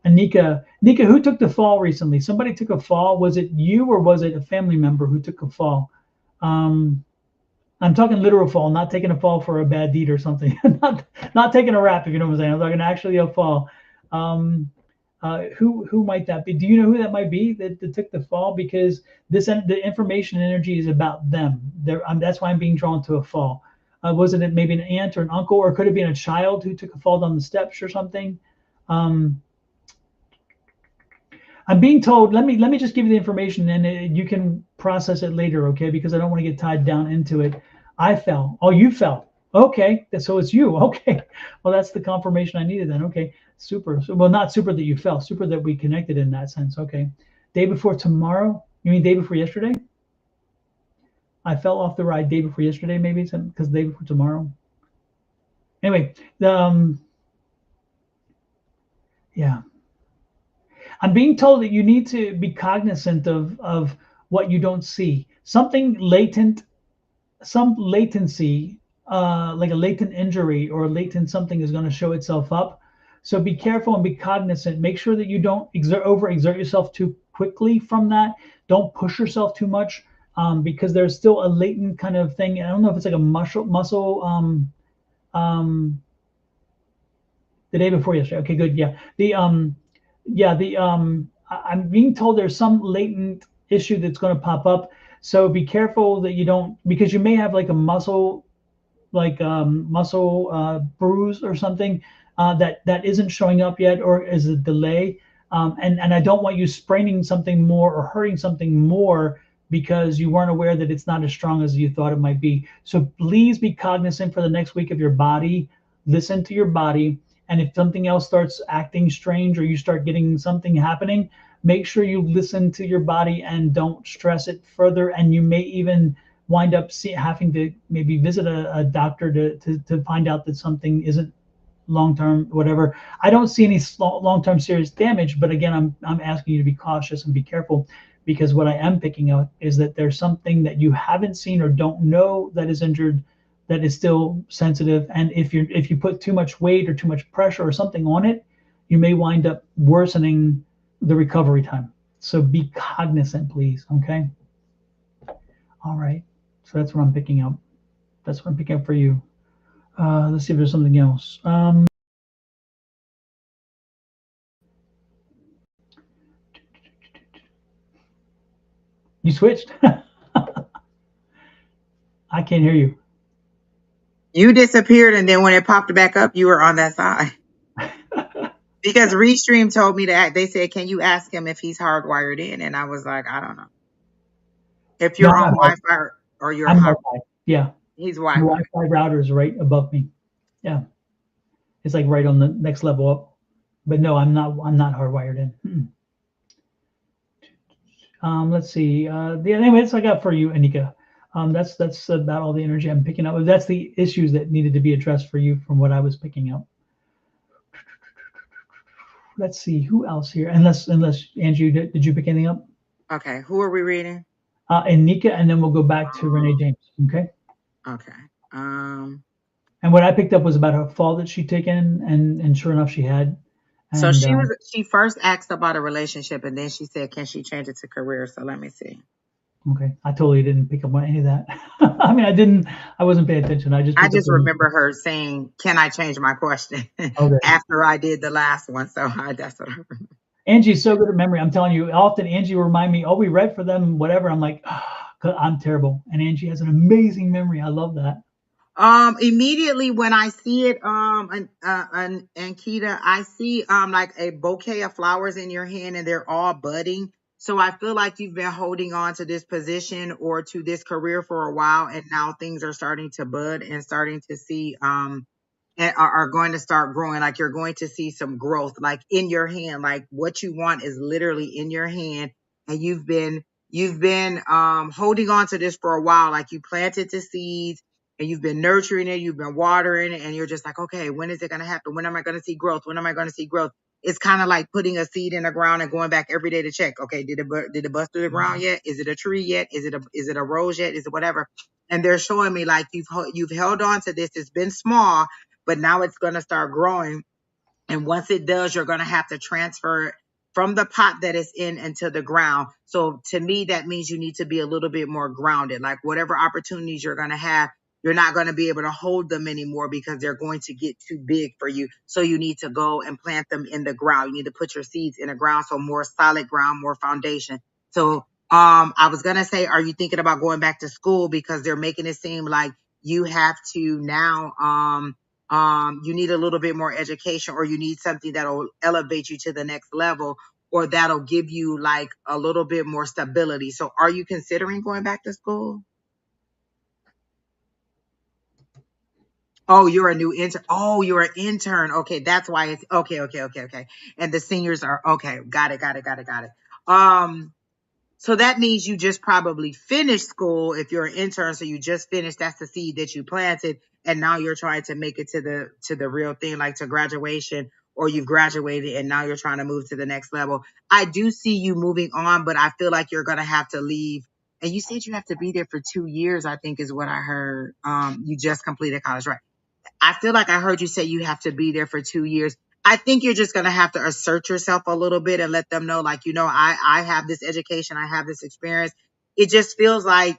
[SPEAKER 3] Anika. Anika, who took the fall recently? Somebody took a fall. Was it you or was it a family member who took a fall? I'm talking literal fall, not taking a fall for a bad deed or something. not taking a rap, if you know what I'm saying. I'm talking actually a fall. Who might that be? Do you know who that might be that took the fall? Because the information energy is about them. That's why I'm being drawn to a fall. Wasn't it maybe an aunt or an uncle, or could it have been a child who took a fall down the steps or something? I'm being told. Let me just give you the information, and you can process it later, okay? Because I don't want to get tied down into it. I fell. Oh, you fell. Okay, so it's you. Okay. Well, that's the confirmation I needed then. Okay, super. So, well, not super that you fell. Super that we connected in that sense. Okay. Day before tomorrow. You mean day before yesterday? I fell off the ride day before yesterday, maybe it's because day before tomorrow. Anyway, yeah. I'm being told that you need to be cognizant of what you don't see. Something latent, some latency, like a latent injury or latent something is going to show itself up. So be careful and be cognizant. Make sure that you don't overexert yourself too quickly from that. Don't push yourself too much, because there's still a latent kind of thing. I don't know if it's like a muscle. Um, the day before yesterday. Okay, good. Yeah. I'm being told there's some latent issue that's going to pop up. So be careful that you don't, because you may have like a muscle, like muscle bruise or something that isn't showing up yet, or is a delay. And I don't want you spraining something more or hurting something more because you weren't aware that it's not as strong as you thought it might be. So please be cognizant for the next week of your body. Listen to your body. And if something else starts acting strange or you start getting something happening, make sure you listen to your body and don't stress it further. And you may even wind up having to maybe visit a doctor to find out that something isn't long-term, whatever. I don't see any long-term serious damage, but again, I'm asking you to be cautious and be careful, because what I am picking up is that there's something that you haven't seen or don't know that is injured, that is still sensitive. And if you put too much weight or too much pressure or something on it, you may wind up worsening the recovery time. So be cognizant, please. Okay. All right. So that's what I'm picking up. That's what I'm picking up for you. Let's see if there's something else. You switched? I can't hear you.
[SPEAKER 2] You disappeared, and then when it popped back up, you were on that side. Because Restream told me that they said, "Can you ask him if he's hardwired in?" And I was like, "I don't know if you're
[SPEAKER 3] No,
[SPEAKER 2] on Wi-Fi or you're
[SPEAKER 3] I'm
[SPEAKER 2] hard."
[SPEAKER 3] Wi-Fi. Yeah,
[SPEAKER 2] He's
[SPEAKER 3] the
[SPEAKER 2] Wi-Fi.
[SPEAKER 3] Wi-Fi router is right above me. Yeah, it's like right on the next level up. But no, I'm not. I'm not hardwired in. Let's see. Anyway, that's what I got for you, Anika. That's about all the energy I'm picking up. That's the issues that needed to be addressed for you from what I was picking up. Let's see who else here. Unless Angie, did you pick anything up?
[SPEAKER 2] Okay, who are we reading?
[SPEAKER 3] Anika, and then we'll go back to Renee James. Okay.
[SPEAKER 2] Okay.
[SPEAKER 3] And what I picked up was about her fall that she'd taken, and sure enough, she had.
[SPEAKER 2] So
[SPEAKER 3] And
[SPEAKER 2] she first asked about a relationship, and then she said, "Can she change it to career?" So let me see.
[SPEAKER 3] okay, I totally didn't pick up on any of that. I mean, I wasn't paying attention. I just
[SPEAKER 2] I
[SPEAKER 3] picked up
[SPEAKER 2] just
[SPEAKER 3] on.
[SPEAKER 2] remember her saying, "Can I change my question?"
[SPEAKER 3] Okay.
[SPEAKER 2] after I did the last one. So that's what I remember.
[SPEAKER 3] Angie's so good at memory. I'm telling you, often Angie will remind me, "Oh, we read for them, whatever." I'm like, oh, I'm terrible, and Angie has an amazing memory. I love that.
[SPEAKER 2] Immediately when I see it, and Kita, I see like a bouquet of flowers in your hand, and they're all budding. So I feel like you've been holding on to this position or to this career for a while, and now things are starting to bud and starting to see and are going to start growing. Like you're going to see some growth, like in your hand. Like what you want is literally in your hand, and you've been holding on to this for a while. Like you planted the seeds and you've been nurturing it, you've been watering it, and you're just like, okay, when is it going to happen? When am I going to see growth? When am I going to see growth? It's kind of like putting a seed in the ground and going back every day to check. Okay, did it bust through the ground yet? Is it a tree yet? Is it a rose yet? Is it whatever? And they're showing me like you've held on to this. It's been small, but now it's going to start growing. And once it does, you're going to have to transfer it from the pot that it's in into the ground. So to me, that means you need to be a little bit more grounded. Like whatever opportunities you're going to have, you're not going to be able to hold them anymore because they're going to get too big for you. So you need to go and plant them in the ground. You need to put your seeds in the ground. So more solid ground, more foundation. So I was going to say, are you thinking about going back to school? Because they're making it seem like you have to now, you need a little bit more education, or you need something that'll elevate you to the next level, or that'll give you like a little bit more stability. So are you considering going back to school? Oh, you're a new intern. Oh, you're an intern. Okay, that's why it's okay, okay, okay, okay. And the seniors are okay. Got it, got it, got it, got it. Um, so that means you just probably finished school if you're an intern. So you just finished. That's the seed that you planted, and now you're trying to make it to the real thing, like to graduation, or you've graduated and now you're trying to move to the next level. I do see you moving on, but I feel like you're gonna have to leave. And you said you have to be there for 2 years, I think is what I heard. You just completed college, right? I feel like I heard you say you have to be there for 2 years. I think you're just going to have to assert yourself a little bit and let them know, like, I have this education, I have this experience. It just feels like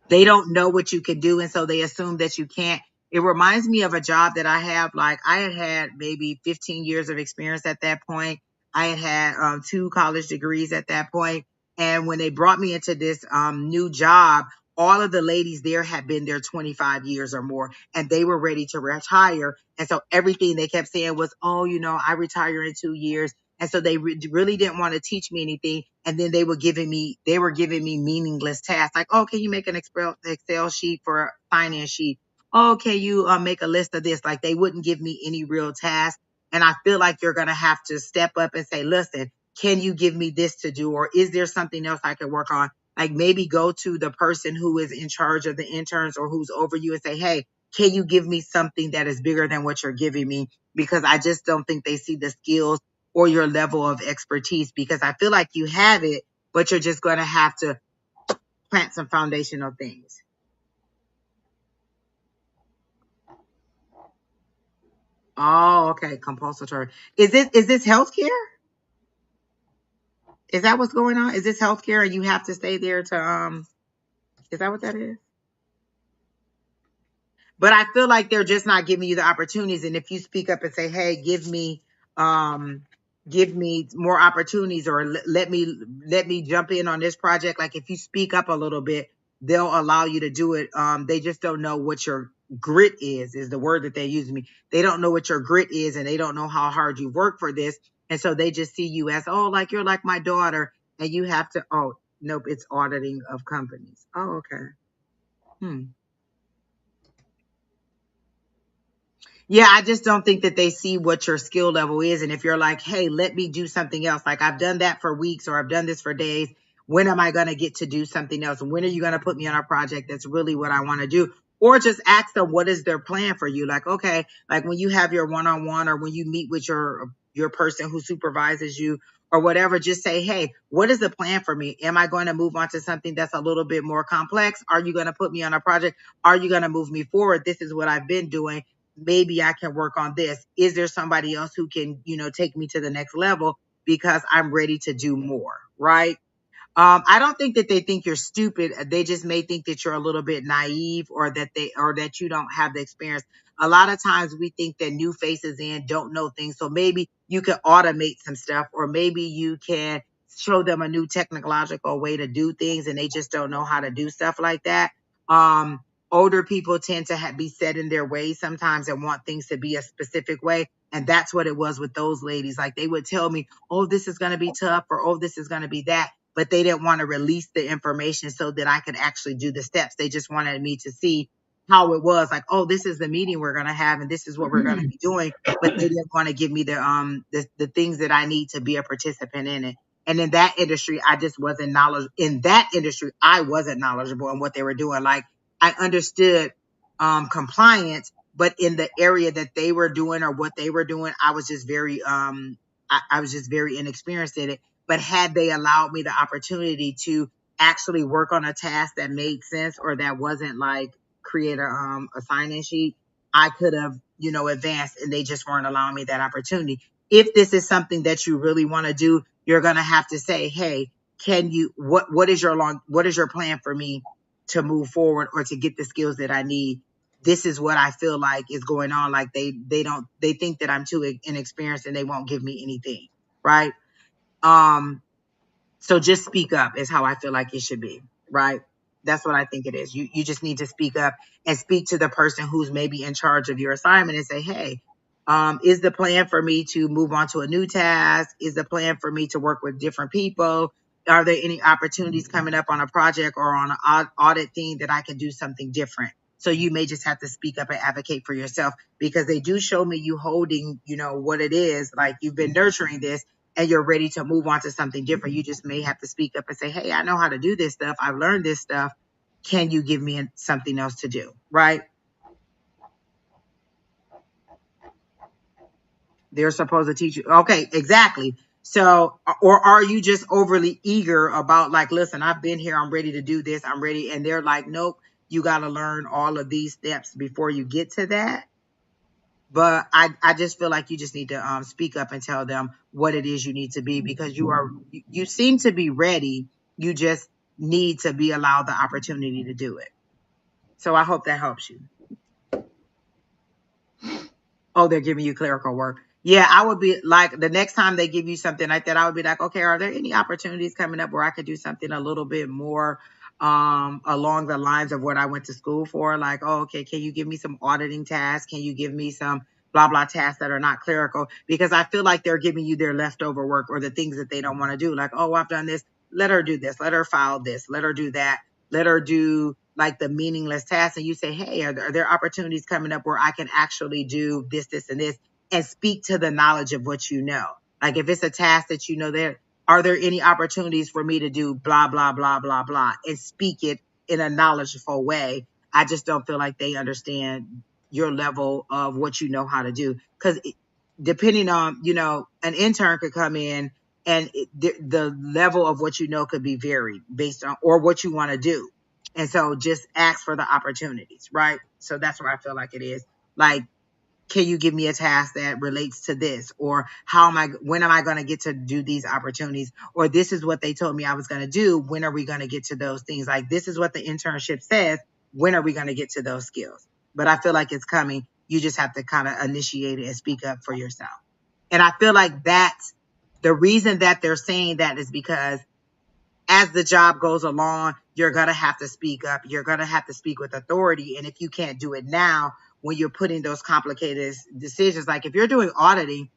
[SPEAKER 2] they don't know what you can do. And so they assume that you can't. It reminds me of a job that I have. Like I had maybe 15 years of experience at that point. I had 2 college degrees at that point. And when they brought me into this new job, all of the ladies there had been there 25 years or more, and they were ready to retire. And so everything they kept saying was, oh, I retire in 2 years. And so they really didn't want to teach me anything. And then they were giving me meaningless tasks. Like, oh, can you make an Excel sheet for a finance sheet? Oh, can you make a list of this? Like they wouldn't give me any real tasks. And I feel like you're going to have to step up and say, listen, can you give me this to do? Or is there something else I can work on? Like maybe go to the person who is in charge of the interns or who's over you and say, hey, can you give me something that is bigger than what you're giving me? Because I just don't think they see the skills or your level of expertise, because I feel like you have it, but you're just going to have to plant some foundational things. Oh, okay. Compulsory. Is this healthcare? Is that what's going on? Is this healthcare and you have to stay there to is that what that is? But I feel like they're just not giving you the opportunities. And if you speak up and say, hey, um, give me more opportunities, or let me jump in on this project. Like if you speak up a little bit, they'll allow you to do it. They just don't know what your grit is the word that they use me. They don't know what your grit is, and they don't know how hard you work for this. And so they just see you as, oh, like you're like my daughter, and you have to, oh, nope, it's auditing of companies. Oh, okay. Hmm. Yeah, I just don't think that they see what your skill level is. And if you're like, hey, let me do something else, like I've done that for weeks or I've done this for days, when am I going to get to do something else? And when are you going to put me on a project that's really what I want to do? Or just ask them, what is their plan for you? Like, okay, like when you have your one-on-one or when you meet with your person who supervises you or whatever, just say, hey, what is the plan for me? Am I going to move on to something that's a little bit more complex? Are you going to put me on a project? Are you going to move me forward? This is what I've been doing. Maybe I can work on this. Is there somebody else who can, take me to the next level because I'm ready to do more, right? I don't think that they think you're stupid. They just may think that you're a little bit naive, or that you don't have the experience. A lot of times we think that new faces in don't know things. So maybe you can automate some stuff, or maybe you can show them a new technological way to do things and they just don't know how to do stuff like that. Um, Older people tend to be set in their ways sometimes and want things to be a specific way. And that's what it was with those ladies. Like they would tell me, oh, this is going to be tough, or oh, this is going to be that, but they didn't want to release the information so that I could actually do the steps. They just wanted me to see how it was. Like, oh, this is the meeting we're going to have and this is what we're going to be doing. But they didn't want to give me the things that I need to be a participant in it. And in that industry, I just wasn't knowledgeable. In that industry, I wasn't knowledgeable in what they were doing. Like I understood compliance, but in the area that they were doing or what they were doing, I was just very I was just very inexperienced in it. But had they allowed me the opportunity to actually work on a task that made sense, or that wasn't like create a sign-in sheet, I could have, advanced, and they just weren't allowing me that opportunity. If this is something that you really want to do, you're gonna have to say, hey, can you what is your plan for me to move forward or to get the skills that I need? This is what I feel like is going on. Like they think that I'm too inexperienced and they won't give me anything, right? Um, so just speak up is how I feel like it should be, right? That's what I think it is. You just need to speak up and speak to the person who's maybe in charge of your assignment and say, hey, Is the plan for me to move on to a new task? Is the plan for me to work with different people? Are there any opportunities coming up on a project or on an audit thing that I can do something different? So you may just have to speak up and advocate for yourself, because they do show me you holding, what it is, like you've been nurturing this and you're ready to move on to something different. You just may have to speak up and say, hey, I know how to do this stuff. I've learned this stuff. Can you give me something else to do? Right? They're supposed to teach you. Okay, exactly. So, or are you just overly eager about, like, listen, I've been here, I'm ready to do this, I'm ready. And they're like, nope, you got to learn all of these steps before you get to that. But I just feel like you just need to speak up and tell them what it is you need to be, because you seem to be ready. You just need to be allowed the opportunity to do it. So I hope that helps you. Oh, they're giving you clerical work. Yeah, I would be like, the next time they give you something like that, I would be like, okay, are there any opportunities coming up where I could do something a little bit more along the lines of what I went to school for? Like, oh, okay, can you give me some auditing tasks? Can you give me some blah, blah tasks that are not clerical? Because I feel like they're giving you their leftover work or the things that they don't want to do. Like, oh, I've done this. Let her do this. Let her file this. Let her do that. Let her do like the meaningless tasks. And you say, hey, are there opportunities coming up where I can actually do this, this, and this? And speak to the knowledge of what you know. Like if it's a task that you know, are there any opportunities for me to do blah, blah, blah, blah, blah, and speak it in a knowledgeable way. I just don't feel like they understand your level of what you know how to do. Because depending on, an intern could come in and the level of what you know could be varied based on, or what you want to do. And so just ask for the opportunities, right? So that's where I feel like it is. Like, can you give me a task that relates to this? Or when am I going to get to do these opportunities? Or this is what they told me I was going to do. When are we going to get to those things? Like, this is what the internship says. When are we going to get to those skills? But I feel like it's coming. You just have to kind of initiate it and speak up for yourself. And I feel like that's the reason that they're saying that is because as the job goes along, you're going to have to speak up. You're going to have to speak with authority. And if you can't do it now, when you're putting those complicated decisions, like if you're doing auditing,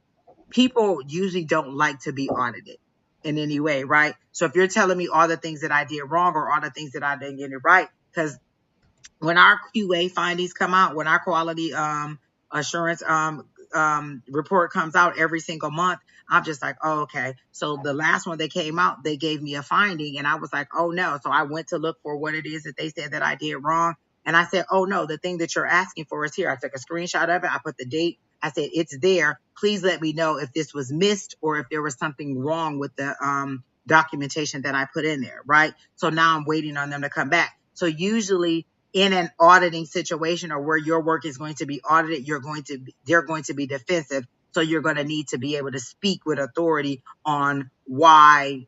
[SPEAKER 2] people usually don't like to be audited in any way, right? So if you're telling me all the things that I did wrong or all the things that I didn't get it right, because when our QA findings come out, when our quality assurance report comes out every single month, I'm just like, oh, okay. So the last one that came out, they gave me a finding and I was like, oh no. So I went to look for what it is that they said that I did wrong. And I said, oh no, the thing that you're asking for is here. I took a screenshot of it. I put the date. I said, it's there. Please let me know if this was missed or if there was something wrong with the documentation that I put in there. Right. So now I'm waiting on them to come back. So usually in an auditing situation or where your work is going to be audited, they're going to be defensive. So you're going to need to be able to speak with authority on why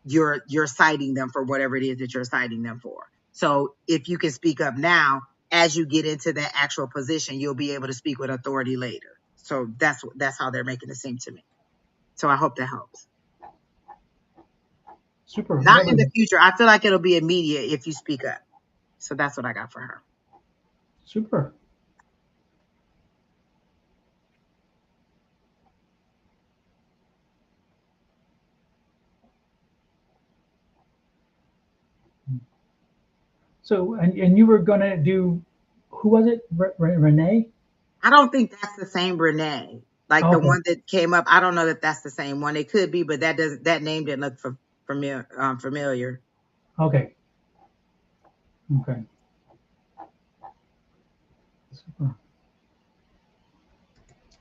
[SPEAKER 2] you're citing them for whatever it is that you're citing them for. So if you can speak up now, as you get into that actual position, you'll be able to speak with authority later. So that's how they're making it seem to me. So I hope that helps.
[SPEAKER 3] Super.
[SPEAKER 2] Not in the future. I feel like it'll be immediate if you speak up. So that's what I got for her.
[SPEAKER 3] Super. So, and you were going to do, who was it? Renee?
[SPEAKER 2] I don't think that's the same Renee. Like the
[SPEAKER 3] Okay.
[SPEAKER 2] one that came up. I don't know that that's the same one. It could be, but that name didn't look familiar.
[SPEAKER 3] Okay. Okay. Super.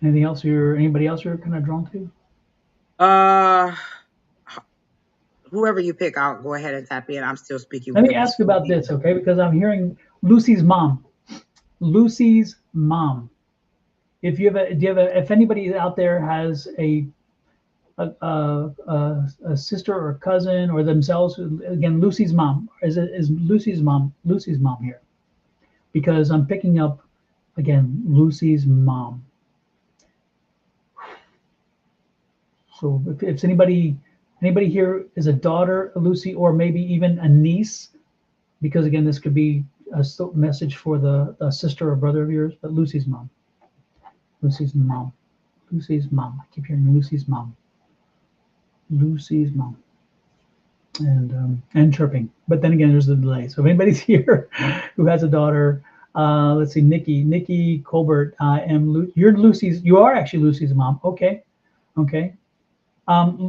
[SPEAKER 3] Anybody else you're kind of drawn to?
[SPEAKER 2] Whoever you pick out, go ahead and tap in. I'm still speaking.
[SPEAKER 3] Let me ask you about this, okay? Because I'm hearing Lucy's mom. Lucy's mom. If if anybody out there has a sister or cousin or themselves, again, Lucy's mom, is Lucy's mom here? Because I'm picking up again Lucy's mom. So if anybody here is a daughter of Lucy, or maybe even a niece, because again, this could be a message for the sister or brother of yours, but Lucy's mom. Lucy's mom. Lucy's mom. I keep hearing Lucy's mom. Lucy's mom. And chirping. But then again, there's the delay. So if anybody's here who has a daughter, let's see, Nikki Colbert. You're Lucy's. You are actually Lucy's mom. Okay, okay. All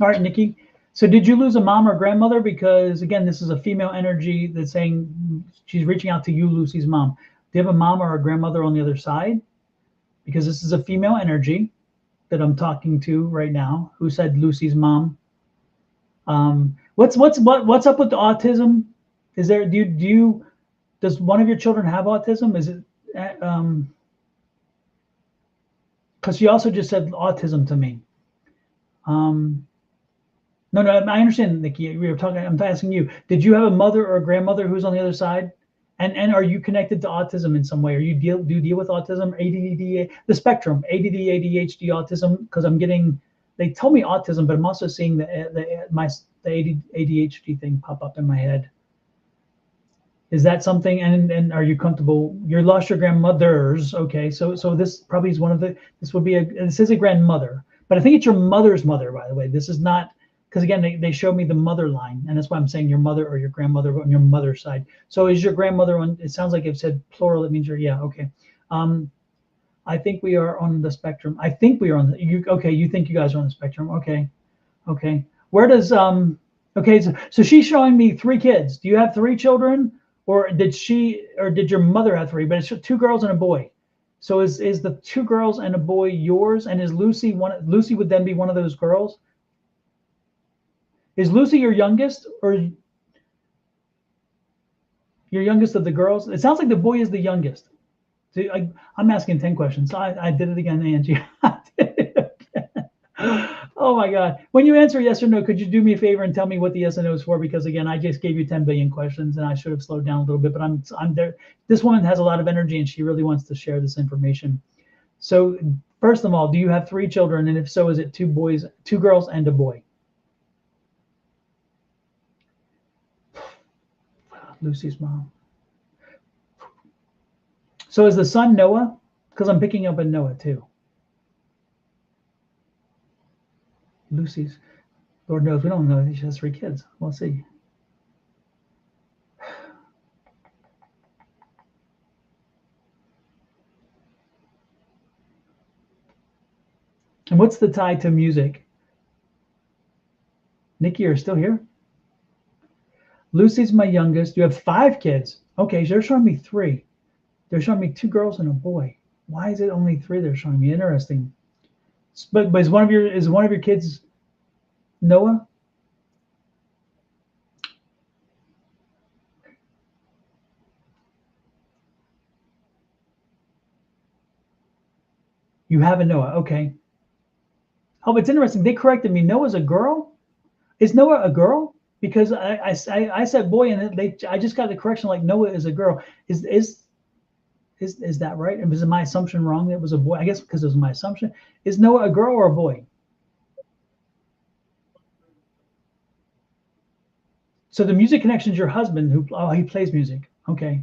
[SPEAKER 3] right, Nikki. So did you lose a mom or grandmother? Because again, this is a female energy that's saying she's reaching out to you, Lucy's mom. Do you have a mom or a grandmother on the other side? Because this is a female energy that I'm talking to right now, who said Lucy's mom. What's up with the autism? Is there does one of your children have autism? Is it because she also just said autism to me. No, I understand, Nikki. We were talking. I'm asking you. Did you have a mother or a grandmother who's on the other side? And are you connected to autism in some way? Do you deal with autism, ADD, the spectrum, ADD, ADHD, autism? Because they told me autism, but I'm also seeing the ADHD thing pop up in my head. Is that something? And are you comfortable? You lost your grandmothers, okay? So this probably is this is a grandmother, but I think it's your mother's mother, by the way. This is not. Because again, they showed me the mother line, and that's why I'm saying your mother or your grandmother on your mother's side. So is your grandmother on? It sounds like it said plural. It means yeah, okay. I think we are on the spectrum. I think we are on the. You think you guys are on the spectrum? Okay. Where does Okay, so she's showing me 3 kids. Do you have 3 children, or did your mother have 3? But it's 2 girls and a boy. So is the 2 girls and a boy yours? And is Lucy one? Lucy would then be one of those girls. Is Lucy your youngest, or your youngest of the girls? It sounds like the boy is the youngest. So I'm asking 10 questions. So I did it again, Angie. Oh my God. When you answer yes or no, could you do me a favor and tell me what the yes and no is for? Because again, I just gave you 10 billion questions and I should have slowed down a little bit, but I'm there. This woman has a lot of energy and she really wants to share this information. So first of all, do you have 3 children? And if so, is it 2 boys, 2 girls and a boy? Lucy's mom. So is the son Noah? Because I'm picking up a Noah too. Lucy's, Lord knows, we don't know if she has 3 kids. We'll see. And what's the tie to music? Nikki, you're still here? Lucy's my youngest. You have 5 kids. Okay, so they're showing me 3. They're showing me 2 girls and a boy. Why is it only 3 they're showing me? Interesting. But is one of your kids Noah? You have a Noah. Okay. Oh, it's interesting. They corrected me. Noah's a girl. Is Noah a girl? Because I said boy, and I just got the correction like Noah is a girl. Is that right? And was my assumption wrong? It was a boy. I guess because it was my assumption. Is Noah a girl or a boy? So the music connection is your husband he plays music. Okay.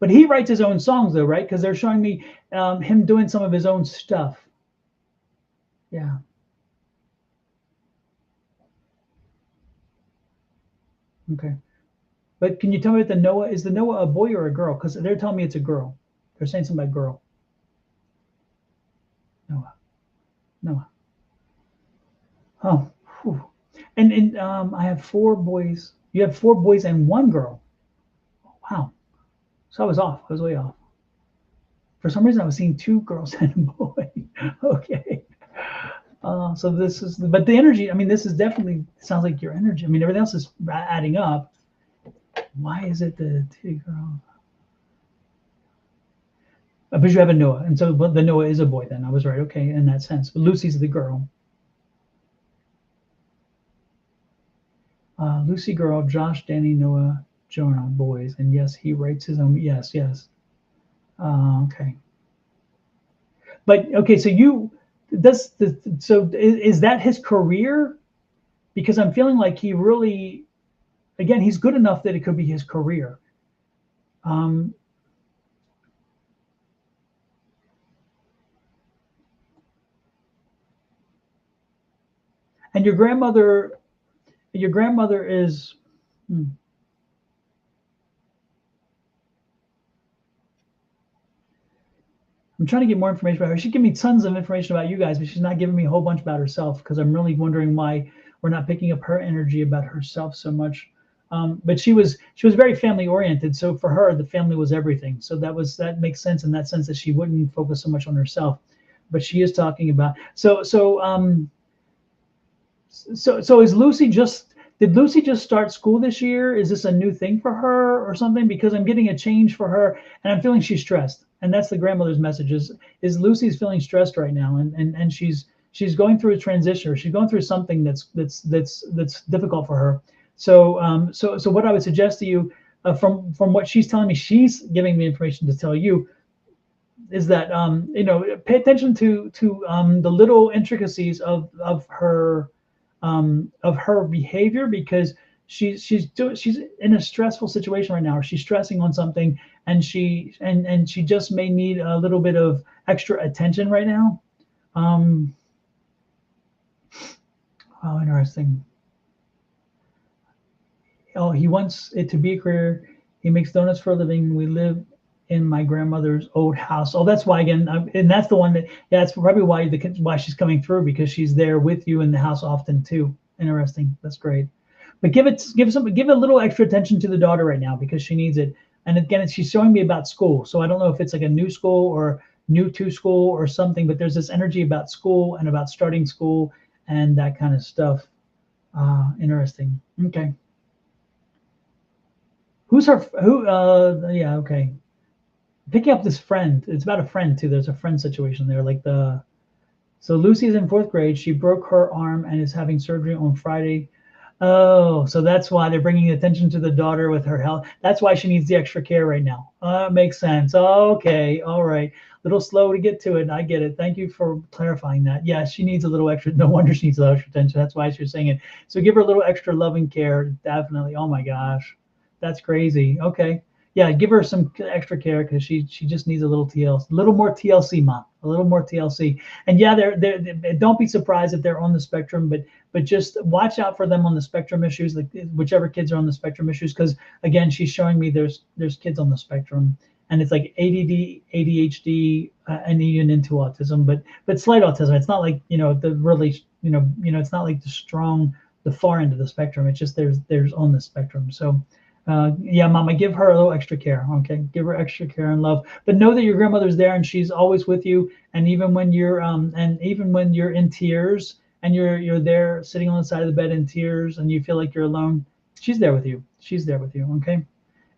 [SPEAKER 3] But he writes his own songs though, right? Because they're showing me him doing some of his own stuff. Yeah. Okay. But can you tell me what is the Noah a boy or a girl? Because they're telling me it's a girl. They're saying something about girl. Noah. Oh, whew. And I have 4 boys. You have 4 boys and 1 girl. Wow. So I was off. I was way off. For some reason, I was seeing 2 girls and a boy. Okay. So this is, but the energy, I mean, this is definitely, sounds like your energy. I mean, everything else is adding up. Why is it the 2 girls? But you have a Noah. And so the Noah is a boy then. I was right. Okay. In that sense. But Lucy's the girl. Lucy girl, Josh, Danny, Noah, Jonah, boys. And yes, he writes his own. Yes. Okay. But okay, so is that his career? Because I'm feeling like he really, again, he's good enough that it could be his career. And your grandmother is. hmm, I'm trying to get more information about her. She gave me tons of information about you guys, but she's not giving me a whole bunch about herself because I'm really wondering why we're not picking up her energy about herself so much. But she was very family oriented, so for her the family was everything. So that makes sense in that sense that she wouldn't focus so much on herself. But she is talking about so is Lucy just did Lucy just start school this year? Is this a new thing for her or something? Because I'm getting a change for her and I'm feeling she's stressed. And that's the grandmother's message is Lucy's feeling stressed right now and she's going through a transition or she's going through something that's difficult for her. So what I would suggest to you from what she's telling me, she's giving me information to tell you is that pay attention to the little intricacies of her behavior because she's in a stressful situation right now or she's stressing on something and she just may need a little bit of extra attention right now. um oh, interesting. Oh, he wants it to be a career. He makes donuts for a living. We live in my grandmother's old house. Oh, that's why again, and that's the one that, yeah, that's probably why she's coming through because she's there with you in the house often too. Interesting. That's great. But give a little extra attention to the daughter right now because she needs it. And again, she's showing me about school. So I don't know if it's like a new school or new to school or something, but there's this energy about school and about starting school and that kind of stuff. Interesting. Okay. Who's her? Who? Yeah. Okay. Picking up this friend. It's about a friend too. There's a friend situation there. So Lucy's in fourth grade. She broke her arm and is having surgery on Friday. Oh, so that's why they're bringing attention to the daughter with her health. That's why she needs the extra care right now. Makes sense. Okay. All right. A little slow to get to it. I get it. Thank you for clarifying that. Yeah, she needs a little extra. No wonder she needs a little extra attention. That's why she's saying it. So give her a little extra loving care. Definitely. Oh my gosh. That's crazy. Okay. Yeah, give her some extra care because she just needs a little TLC, a little more TLC, mom, a little more TLC. And yeah, don't be surprised if they're on the spectrum, but just watch out for them on the spectrum issues, like whichever kids are on the spectrum issues, because again, she's showing me there's kids on the spectrum, and it's like ADD, ADHD, and even into autism, but slight autism. It's not like the really it's not like the far end of the spectrum. It's just there's on the spectrum. So. Yeah, mama, give her a little extra care. Okay, give her extra care and love. But know that your grandmother's there and she's always with you. And even when you're in tears and you're there sitting on the side of the bed in tears and you feel like you're alone, she's there with you. She's there with you. Okay.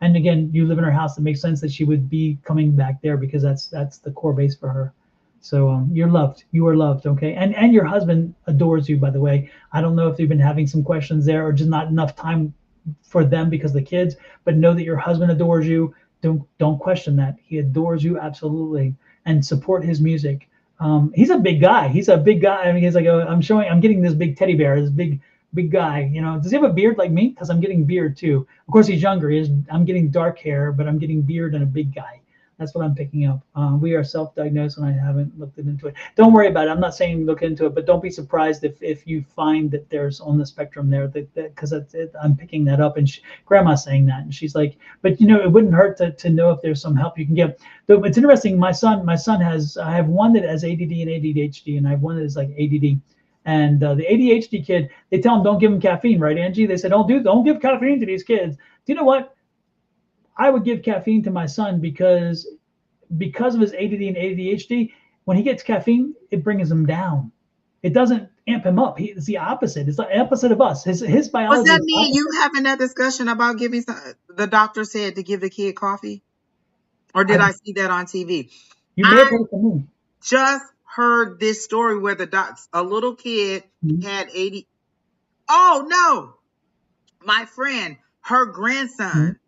[SPEAKER 3] And again, you live in her house. It makes sense that she would be coming back there because that's the core base for her. So you're loved. You are loved. Okay. And your husband adores you, by the way. I don't know if you've been having some questions there or just not enough time for them because of the kids, but know that your husband adores you. Don't question that. He adores you absolutely, and support his music. He's a big guy. I mean, he's like I'm getting this big teddy bear, this big guy. Does he have a beard like me? Because I'm getting beard too. Of course, he's younger. I'm getting dark hair, but I'm getting beard and a big guy. That's what I'm picking up. We are self-diagnosed, and I haven't looked into it. Don't worry about it. I'm not saying look into it, but don't be surprised if you find that there's on the spectrum there, because I'm picking that up. And Grandma's saying that, and she's like, but it wouldn't hurt to know if there's some help you can get. Though it's interesting. My son I have one that has ADD and ADHD, and I have one that is like ADD. And the ADHD kid, they tell him don't give him caffeine, right, Angie? They said don't give caffeine to these kids. Do you know what? I would give caffeine to my son because of his ADD and ADHD. When he gets caffeine, it brings him down. It doesn't amp him up. It's the opposite. It's the opposite of us. His biology.
[SPEAKER 2] Was that me and you having that discussion about giving the doctor said to give the kid coffee? Or did I see that on TV?
[SPEAKER 3] You may have heard from me.
[SPEAKER 2] Just heard this story where a little kid had AD. Oh no, my friend, her grandson.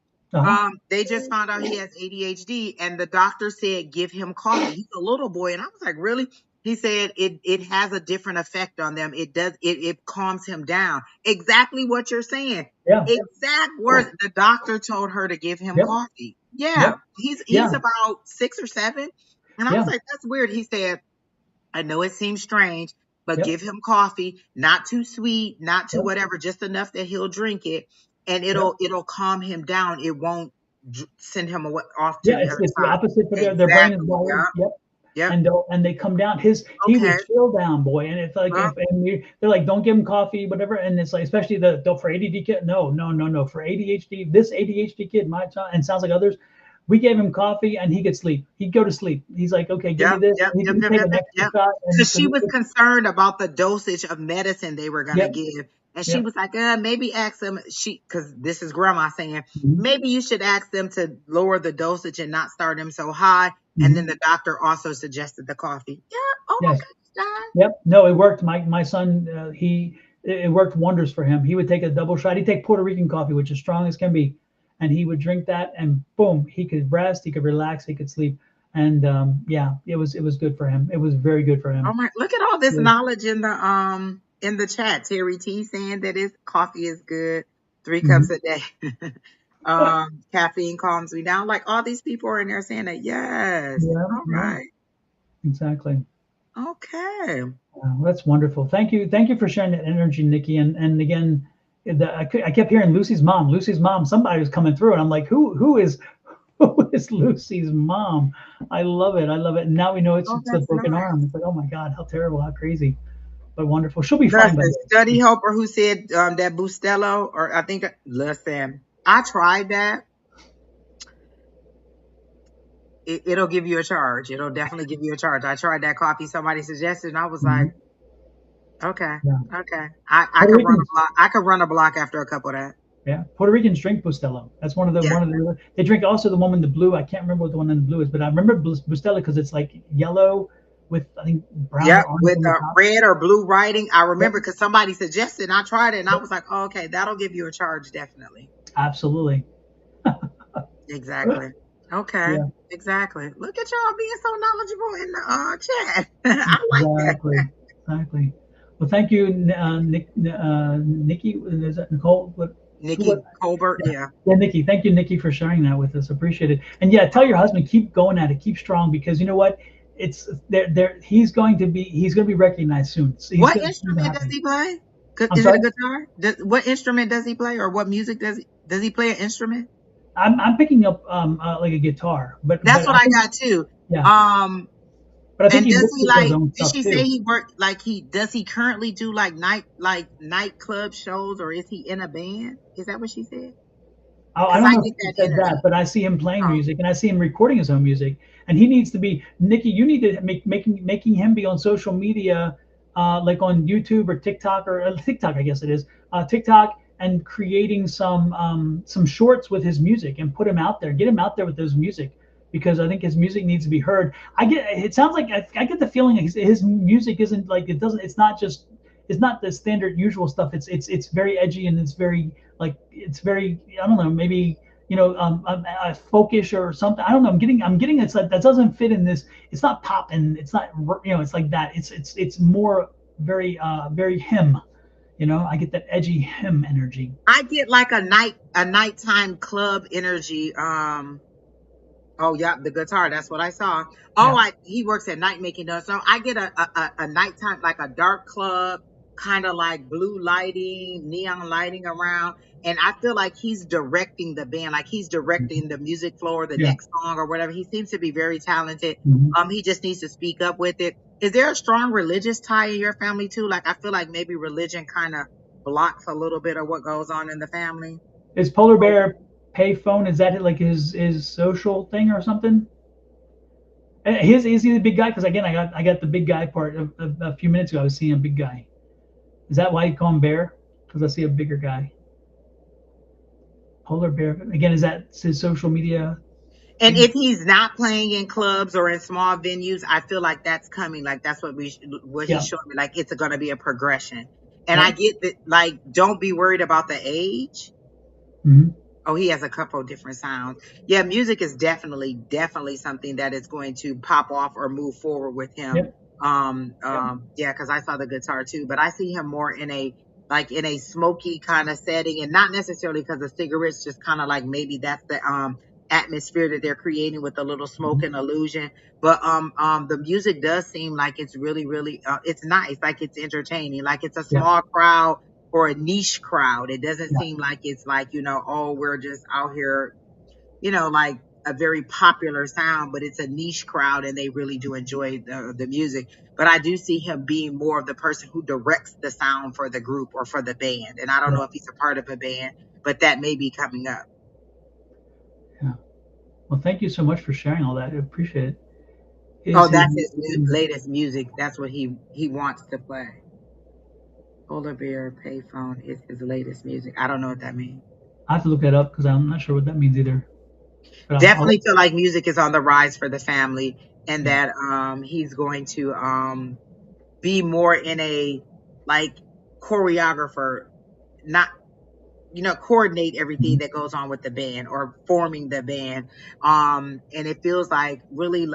[SPEAKER 2] They just found out he has ADHD, and the doctor said give him coffee. He's a little boy, and I was like, really? He said it has a different effect on them. It calms him down. Exactly what you're saying.
[SPEAKER 3] Yeah.
[SPEAKER 2] Exact words. The doctor told her to give him coffee. Yeah. He's about 6 or 7. And I was like, that's weird. He said, I know it seems strange, but
[SPEAKER 3] Yep.
[SPEAKER 2] give him coffee, not too sweet, not too
[SPEAKER 3] Yep.
[SPEAKER 2] whatever, just enough that he'll drink it, and
[SPEAKER 3] Yep.
[SPEAKER 2] it'll calm him down. It won't send him off to
[SPEAKER 3] Yeah,
[SPEAKER 2] the other
[SPEAKER 3] it's the
[SPEAKER 2] side.
[SPEAKER 3] opposite for their brain is
[SPEAKER 2] Exactly.
[SPEAKER 3] wired.
[SPEAKER 2] Yep.
[SPEAKER 3] Yep.
[SPEAKER 2] Yep.
[SPEAKER 3] And they come down. He
[SPEAKER 2] Okay.
[SPEAKER 3] would chill down, boy. And it's like
[SPEAKER 2] Well,
[SPEAKER 3] they're like, don't give him coffee, whatever. And it's like, especially for ADD kid, no. For ADHD, this ADHD kid, my child, and sounds like others, we gave him coffee and he could sleep. He'd go to sleep. He's like, okay, give me
[SPEAKER 2] yep.
[SPEAKER 3] this.
[SPEAKER 2] Yep.
[SPEAKER 3] He'd
[SPEAKER 2] Yep. Yep.
[SPEAKER 3] take
[SPEAKER 2] Yep.
[SPEAKER 3] an
[SPEAKER 2] Yep.
[SPEAKER 3] extra
[SPEAKER 2] Yep.
[SPEAKER 3] shot, and
[SPEAKER 2] Because
[SPEAKER 3] because
[SPEAKER 2] she was concerned about the dosage of medicine they were gonna
[SPEAKER 3] yep,
[SPEAKER 2] give, and she
[SPEAKER 3] yep.
[SPEAKER 2] was like, maybe ask them. Because this is grandma saying,
[SPEAKER 3] Mhm.
[SPEAKER 2] maybe you should ask them to lower the dosage and not start them so high. And then
[SPEAKER 3] Mhm.
[SPEAKER 2] the doctor also suggested the coffee. Yeah. Oh my
[SPEAKER 3] Yes.
[SPEAKER 2] gosh, Don.
[SPEAKER 3] Yep. No, it worked. My son, it worked wonders for him. He would take a double shot. He'd take Puerto Rican coffee, which is strong as can be, and he would drink that, and boom, he could rest, he could relax, he could sleep, and yeah, it was good for him. It was very good for
[SPEAKER 2] Oh
[SPEAKER 3] him.
[SPEAKER 2] my! Look at all this
[SPEAKER 3] Yeah.
[SPEAKER 2] knowledge in the chat. Terry T saying that his coffee is good, 3
[SPEAKER 3] Mhm.
[SPEAKER 2] cups a day. Caffeine calms me down. Like all these people are in there saying that. Yes.
[SPEAKER 3] Yeah.
[SPEAKER 2] All
[SPEAKER 3] Yeah.
[SPEAKER 2] right.
[SPEAKER 3] Exactly.
[SPEAKER 2] Okay.
[SPEAKER 3] Wow, that's wonderful. Thank you for sharing that energy, Nikki. And again, I kept hearing Lucy's mom. Lucy's mom. Somebody was coming through, and I'm like, who is who is Lucy's mom? I love it. I love it. And now we know it's
[SPEAKER 2] Oh,
[SPEAKER 3] a
[SPEAKER 2] that's
[SPEAKER 3] broken
[SPEAKER 2] nice.
[SPEAKER 3] arm. It's like, oh my God, how terrible, how crazy, but wonderful. She'll be
[SPEAKER 2] There's
[SPEAKER 3] fine by
[SPEAKER 2] a
[SPEAKER 3] the
[SPEAKER 2] study
[SPEAKER 3] way.
[SPEAKER 2] helper who said that Bustelo, or I think, listen, I tried that. It'll give you a charge. It'll definitely give you a charge. I tried that coffee somebody suggested, and I was like,
[SPEAKER 3] Mhm.
[SPEAKER 2] okay,
[SPEAKER 3] Yeah.
[SPEAKER 2] okay. I
[SPEAKER 3] Puerto
[SPEAKER 2] could run a
[SPEAKER 3] Ricans,
[SPEAKER 2] block. I could run a block after a couple of that.
[SPEAKER 3] yeah. Puerto Ricans drink Bustelo. That's
[SPEAKER 2] Yeah.
[SPEAKER 3] one of the they drink also the one in the blue. I can't remember what the one in the blue is, but I remember Bustelo because it's like yellow with I think brown or
[SPEAKER 2] Yep,
[SPEAKER 3] orange
[SPEAKER 2] with
[SPEAKER 3] on the top.
[SPEAKER 2] red or blue writing. I
[SPEAKER 3] Yep.
[SPEAKER 2] remember because somebody suggested, and I tried it, and I
[SPEAKER 3] Yep.
[SPEAKER 2] was like, oh, okay, that'll give you a charge, definitely.
[SPEAKER 3] Absolutely.
[SPEAKER 2] Exactly. Okay.
[SPEAKER 3] Yeah.
[SPEAKER 2] Exactly. Look at y'all being so knowledgeable in the chat. I like that.
[SPEAKER 3] Exactly. Exactly. Well, thank you, Nikki. Is that Nicole? What?
[SPEAKER 2] Nikki Colbert.
[SPEAKER 3] Yeah.
[SPEAKER 2] Yeah.
[SPEAKER 3] Yeah, Nikki. Thank you, Nikki, for sharing that with us. Appreciate it. And yeah, tell your husband keep going at it, keep strong, because you know what? It's there. He's going to be recognized soon. So
[SPEAKER 2] What
[SPEAKER 3] it's going to
[SPEAKER 2] instrument does
[SPEAKER 3] happen.
[SPEAKER 2] he play?
[SPEAKER 3] I'm
[SPEAKER 2] Is it a
[SPEAKER 3] sorry.
[SPEAKER 2] guitar? What instrument does he play, or what music does he play an instrument?
[SPEAKER 3] I'm picking up like a guitar,
[SPEAKER 2] That's
[SPEAKER 3] but
[SPEAKER 2] what
[SPEAKER 3] I
[SPEAKER 2] I
[SPEAKER 3] think
[SPEAKER 2] got too.
[SPEAKER 3] yeah,
[SPEAKER 2] Um,
[SPEAKER 3] but I think
[SPEAKER 2] and
[SPEAKER 3] he
[SPEAKER 2] does
[SPEAKER 3] mixes
[SPEAKER 2] he
[SPEAKER 3] his
[SPEAKER 2] like?
[SPEAKER 3] own
[SPEAKER 2] Did
[SPEAKER 3] stuff
[SPEAKER 2] she say
[SPEAKER 3] too.
[SPEAKER 2] he worked like does he currently do like nightclub shows, or is he in a band? Is that what she said?
[SPEAKER 3] I
[SPEAKER 2] Because
[SPEAKER 3] don't
[SPEAKER 2] I
[SPEAKER 3] know
[SPEAKER 2] get
[SPEAKER 3] if he
[SPEAKER 2] that
[SPEAKER 3] said that,
[SPEAKER 2] energy.
[SPEAKER 3] but I see him playing
[SPEAKER 2] Oh,
[SPEAKER 3] music and I see him recording his own music. And he needs to be Nikki. You need to making him be on social media, like on YouTube or TikTok or TikTok, I guess it is TikTok, and creating some shorts with his music and put him out there, get him out there with his music, because I think his music needs to be heard. It sounds like I get the feeling his music isn't like it doesn't. It's not the standard usual stuff. It's very edgy and it's very like it's very I don't know maybe a folkish or something. I don't know. I'm getting it's like that doesn't fit in this. It's not pop and it's not it's like that. It's more very hymn. I get that edgy hymn energy.
[SPEAKER 2] I get like a nighttime club energy. Oh yeah, the guitar. That's what I saw. Oh,
[SPEAKER 3] Yeah.
[SPEAKER 2] he works at night making those. So I get a nighttime, like a dark club, kind of like blue lighting, neon lighting around, and I feel like he's directing the band, like he's directing the music flow or the
[SPEAKER 3] Yeah.
[SPEAKER 2] next song or whatever. He seems to be very talented.
[SPEAKER 3] Mhm.
[SPEAKER 2] He just needs to speak up with it. Is there a strong religious tie in your family too? Like I feel like maybe religion kind of blocks a little bit of what goes on in the family.
[SPEAKER 3] Is Polar Bear payphone? Is that like his social thing or something? Is he the big guy? Because again, I got the big guy part a few minutes ago. I was seeing a big guy. Is that why you call him Bear? Because I see a bigger guy. Polar Bear. Again, is that his social media
[SPEAKER 2] And
[SPEAKER 3] thing?
[SPEAKER 2] if he's not playing in clubs or in small venues, I feel like that's coming. Like that's what
[SPEAKER 3] Yeah.
[SPEAKER 2] he's showing me. Like it's going to be a progression. And I
[SPEAKER 3] Yep.
[SPEAKER 2] get that. Like, don't be worried about the age.
[SPEAKER 3] Hmm.
[SPEAKER 2] Oh, he has a couple of different sounds. Yeah, music is definitely something that is going to pop off or move forward with him.
[SPEAKER 3] Yep. Yep.
[SPEAKER 2] Yeah, because I saw the guitar too, but I see him more in a smoky kind of setting, and not necessarily because of cigarettes, just kind of like maybe that's atmosphere that they're creating with a little smoke and illusion. But the music does seem like it's really, really, it's nice, like it's entertaining, like it's a
[SPEAKER 3] Yeah,
[SPEAKER 2] small crowd or a niche crowd. It doesn't
[SPEAKER 3] yeah,
[SPEAKER 2] seem like it's like, oh, we're just out here, like a very popular sound, but it's a niche crowd and they really do enjoy the music. But I do see him being more of the person who directs the sound for the group or for the band. And I don't
[SPEAKER 3] yeah,
[SPEAKER 2] know if he's a part of a band, but that may be coming up.
[SPEAKER 3] yeah. Well, thank you so much for sharing all that. I appreciate it.
[SPEAKER 2] Oh,
[SPEAKER 3] Is his
[SPEAKER 2] that's his latest music. That's what he wants to play. Polar Bear Payphone is his latest music. I don't know what that means.
[SPEAKER 3] I have to look that up because I'm not sure what that means either. But
[SPEAKER 2] Definitely feel like music is on the rise for the family, and
[SPEAKER 3] yeah,
[SPEAKER 2] that he's going to be more in a like choreographer, not coordinate everything
[SPEAKER 3] mhm,
[SPEAKER 2] that goes on with the band or forming the band. And it feels like really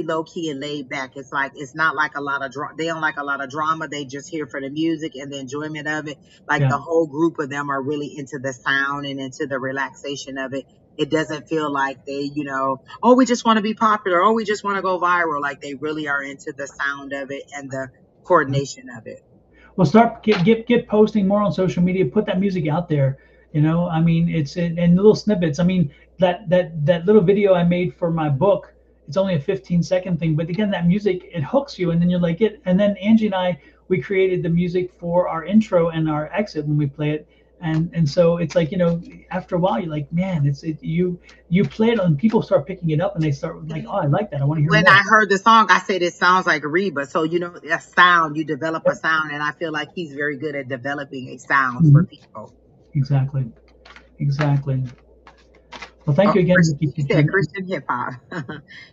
[SPEAKER 2] low key and laid back. It's like it's not like a lot of they don't like a lot of drama. They just here for the music and the enjoyment of it. Like
[SPEAKER 3] yeah.
[SPEAKER 2] the whole group of them are really into the sound and into the relaxation of it. It doesn't feel like they, oh, we just want to be popular. Oh, we just want to go viral. Like they really are into the sound of it and the coordination of it.
[SPEAKER 3] Well, start get posting more on social media. Put that music out there. I mean, it's in little snippets. I mean, that little video I made for my book. It's only a 15-second thing, but again, that music it hooks you, and then you're like it. And then Angie and I we created the music for our intro and our exit when we play it. And so it's like after a while you're like, man, you play it and people start picking it up and they start like, oh, I like that. I want to hear
[SPEAKER 2] When I
[SPEAKER 3] more.
[SPEAKER 2] heard the song, I said it sounds like Reba. So a sound, you develop a
[SPEAKER 3] Yep.
[SPEAKER 2] sound, and I feel like he's very good at developing a sound for
[SPEAKER 3] Mhm.
[SPEAKER 2] people.
[SPEAKER 3] Exactly. Exactly. Well, thank
[SPEAKER 2] Oh,
[SPEAKER 3] you again, Vicky,
[SPEAKER 2] she
[SPEAKER 3] for
[SPEAKER 2] said
[SPEAKER 3] sharing.
[SPEAKER 2] Christian hip hop.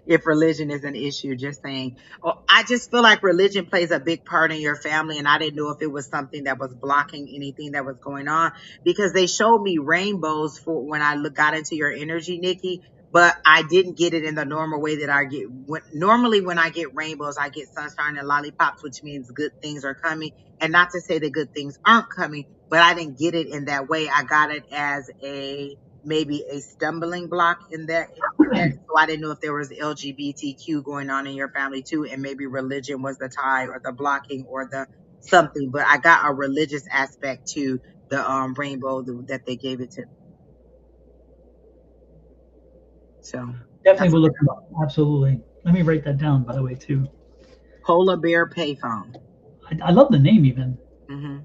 [SPEAKER 2] If religion is an issue, just saying. Oh, I just feel like religion plays a big part in your family, and I didn't know if it was something that was blocking anything that was going on because they showed me rainbows for when I got into your energy, Nikki. But I didn't get it in the normal way that I get. Normally, when I get rainbows, I get sunshine and lollipops, which means good things are coming. And not to say that good things aren't coming, but I didn't get it in that way. I got it as maybe a stumbling block in that. So I didn't know if there was LGBTQ going on in your family too, and maybe religion was the tie or the blocking or the something. But I got a religious aspect to the rainbow that they gave it to me. So
[SPEAKER 3] Definitely
[SPEAKER 2] that's
[SPEAKER 3] will look them up. Absolutely. Let me write that down, by the way, too.
[SPEAKER 2] Polar Bear Payphone.
[SPEAKER 3] I love the name even.
[SPEAKER 2] Hmm.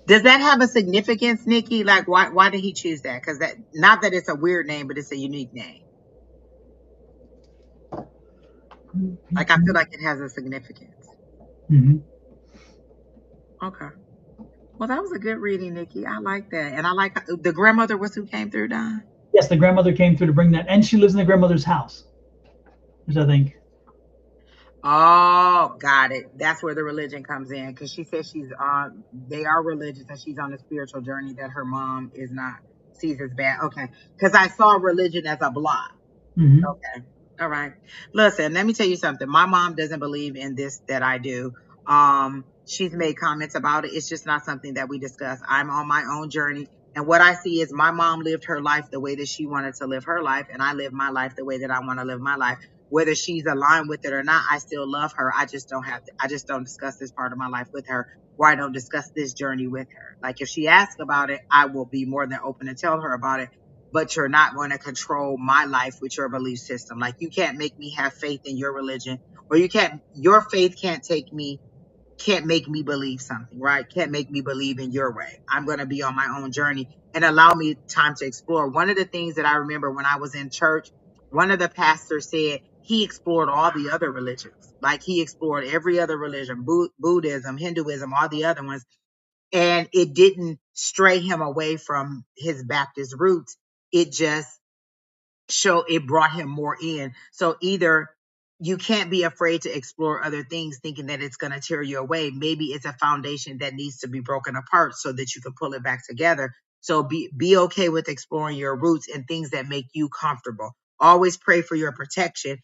[SPEAKER 2] Does that have a significance, Nikki? Like, why did he choose that? Because that not that it's a weird name, but it's a unique name. Like, I feel like it has a significance.
[SPEAKER 3] Mm-hmm.
[SPEAKER 2] Okay. Well, that was a good reading, Nikki. I like that. And I like the grandmother was who came through, Don.
[SPEAKER 3] Yes, the grandmother came through to bring that, and she lives in the grandmother's house, which I think.
[SPEAKER 2] Oh, got it. That's where the religion comes in. Because she says they are religious and she's on a spiritual journey that her mom is not, sees as bad. Okay. Because I saw religion as a block.
[SPEAKER 3] Mm-hmm.
[SPEAKER 2] Okay. All right. Listen, let me tell you something. My mom doesn't believe in this that I do. She's made comments about it. It's just not something that we discuss. I'm on my own journey. And what I see is my mom lived her life the way that she wanted to live her life. And I live my life the way that I want to live my life. Whether she's aligned with it or not, I still love her. I just don't discuss this part of my life with her, or I don't discuss this journey with her. Like if she asks about it, I will be more than open to tell her about it, but you're not going to control my life with your belief system. Like you can't make me have faith in your religion, or your faith can't make me believe something, right? Can't make me believe in your way. I'm going to be on my own journey and allow me time to explore. One of the things that I remember when I was in church, one of the pastors said he explored all the other religions. Like he explored every other religion, Buddhism, Hinduism, all the other ones. And it didn't stray him away from his Baptist roots. It just it brought him more in. So either you can't be afraid to explore other things thinking that it's going to tear you away. Maybe it's a foundation that needs to be broken apart so that you can pull it back together. So be okay with exploring your roots and things that make you comfortable. Always pray for your protection.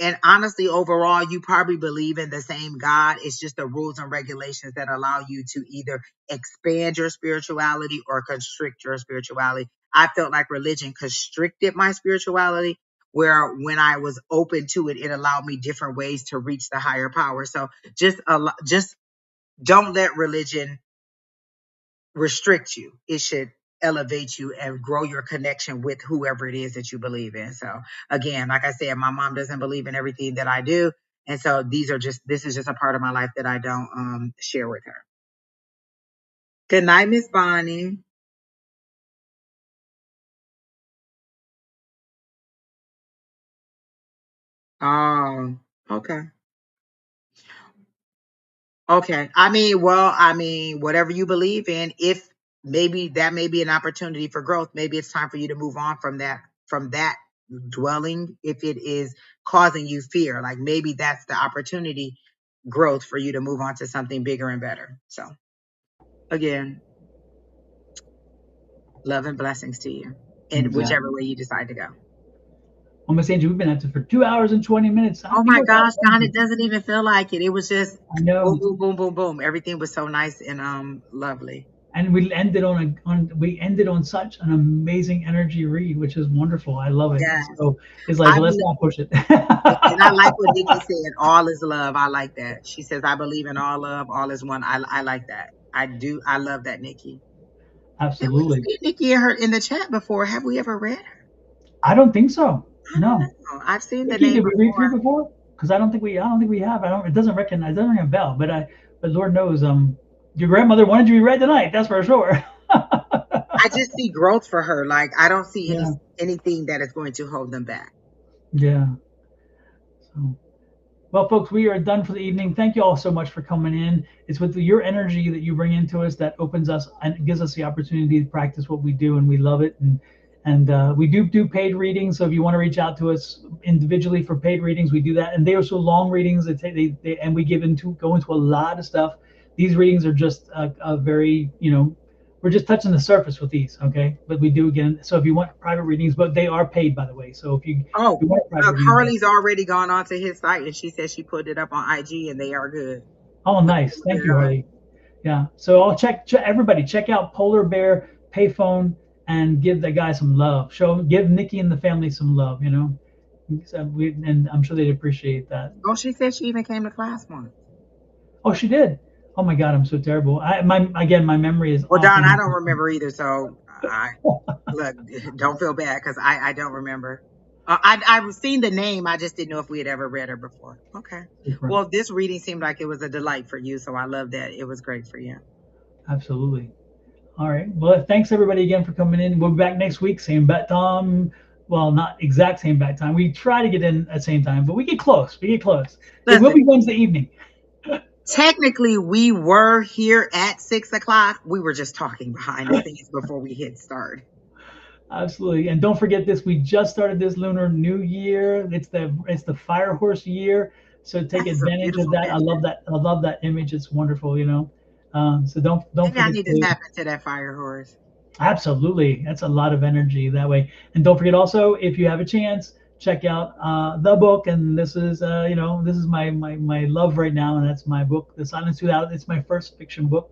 [SPEAKER 2] And honestly, overall, you probably believe in the same God. It's just the rules and regulations that allow you to either expand your spirituality or constrict your spirituality. I felt like religion constricted my spirituality, where when I was open to it, it allowed me different ways to reach the higher power. So just don't let religion restrict you. It should elevate you and grow your connection with whoever it is that you believe in. So again, like I said, my mom doesn't believe in everything that I do. And so this is just a part of my life that I don't share with her. Good night, Miss Bonnie. Oh, okay. Okay. I mean, whatever you believe in, if maybe that may be an opportunity for growth, maybe it's time for you to move on from that dwelling if it is causing you fear. Like maybe that's the opportunity growth for you to move on to something bigger and better. So again, love and blessings to you in whichever
[SPEAKER 3] Exactly.
[SPEAKER 2] way you decide to go.
[SPEAKER 3] Well, Miss Angie, we've been at this for 2 hours and 20 minutes.
[SPEAKER 2] Oh
[SPEAKER 3] We
[SPEAKER 2] my
[SPEAKER 3] worked out
[SPEAKER 2] gosh, Don, it
[SPEAKER 3] wonderful.
[SPEAKER 2] doesn't even feel like it. It was just
[SPEAKER 3] I
[SPEAKER 2] boom,
[SPEAKER 3] know.
[SPEAKER 2] boom, boom, boom, boom. Everything was so nice and lovely.
[SPEAKER 3] And we ended on such an amazing energy read, which is wonderful. I love it.
[SPEAKER 2] Yes.
[SPEAKER 3] So it's like
[SPEAKER 2] I
[SPEAKER 3] let's
[SPEAKER 2] believe,
[SPEAKER 3] not push it.
[SPEAKER 2] and I like what Nikki said, all is love. I like that. She says, I believe in all love, all is one. I like that. I do. I love that, Nikki. Did we
[SPEAKER 3] Absolutely.
[SPEAKER 2] see Nikki in her in the chat before? Have we ever read her?
[SPEAKER 3] I don't think so.
[SPEAKER 2] I don't
[SPEAKER 3] No.
[SPEAKER 2] know. I've seen the
[SPEAKER 3] Nikki,
[SPEAKER 2] name
[SPEAKER 3] did we read for you
[SPEAKER 2] before.
[SPEAKER 3] before? Because I don't think we have. I don't. It doesn't recognize. It doesn't ring a bell. But Lord knows, your grandmother wanted you to be read tonight. That's for sure.
[SPEAKER 2] I just see growth for her. Like I don't see
[SPEAKER 3] Yeah.
[SPEAKER 2] anything that is going to hold them back.
[SPEAKER 3] Yeah. So. Well, folks, we are done for the evening. Thank you all so much for coming in. It's with your energy that you bring into us that opens us and gives us the opportunity to practice what we do, and we love it. And we do paid readings. So if you want to reach out to us individually for paid readings, we do that. And they are so long readings that and we go into a lot of stuff. These readings are just a very, we're just touching the surface with these, okay? But we do again. So if you want private readings, but they are paid, by the way. So if
[SPEAKER 2] Oh,
[SPEAKER 3] you want a private
[SPEAKER 2] look,
[SPEAKER 3] reading,
[SPEAKER 2] Harley's already gone on to his site and she said she put it up on IG and they are good.
[SPEAKER 3] oh, nice. Thank you, Harley. Yeah. So I'll everybody check out Polar Bear Payphone and give that guy some love. Give Nikki and the family some love. And I'm sure they'd appreciate that.
[SPEAKER 2] Oh, she said she even came to class once.
[SPEAKER 3] Oh, she did. Oh my God, I'm so terrible. My memory is
[SPEAKER 2] Well, Don, I
[SPEAKER 3] awful.
[SPEAKER 2] don't remember either. So I look, don't feel bad because I don't remember. I've seen the name. I just didn't know if we had ever read her before. Okay.
[SPEAKER 3] Super.
[SPEAKER 2] Well, this reading seemed like it was a delight for you. So I love that. It was great for you.
[SPEAKER 3] Absolutely. All right. Well, thanks everybody again for coming in. We'll be back next week, same bat time. Well, not exact same bat time. We try to get in at the same time, but we get close. It will
[SPEAKER 2] Listen,
[SPEAKER 3] be Wednesday evening.
[SPEAKER 2] technically, we were here at 6 o'clock. We were just talking behind the scenes before we hit start.
[SPEAKER 3] Absolutely. And don't forget this, we just started this Lunar New Year. It's the fire horse year. So take
[SPEAKER 2] That's a
[SPEAKER 3] advantage of
[SPEAKER 2] beautiful
[SPEAKER 3] that. I
[SPEAKER 2] picture.
[SPEAKER 3] love that. I love that image. It's wonderful, So don't
[SPEAKER 2] Maybe I
[SPEAKER 3] forget
[SPEAKER 2] need to
[SPEAKER 3] to
[SPEAKER 2] tap into that fire horse.
[SPEAKER 3] absolutely. That's a lot of energy that way. And don't forget also, if you have a chance, check out the book. And this is this is my love right now, and that's my book, The Silence Without. It's my first fiction book.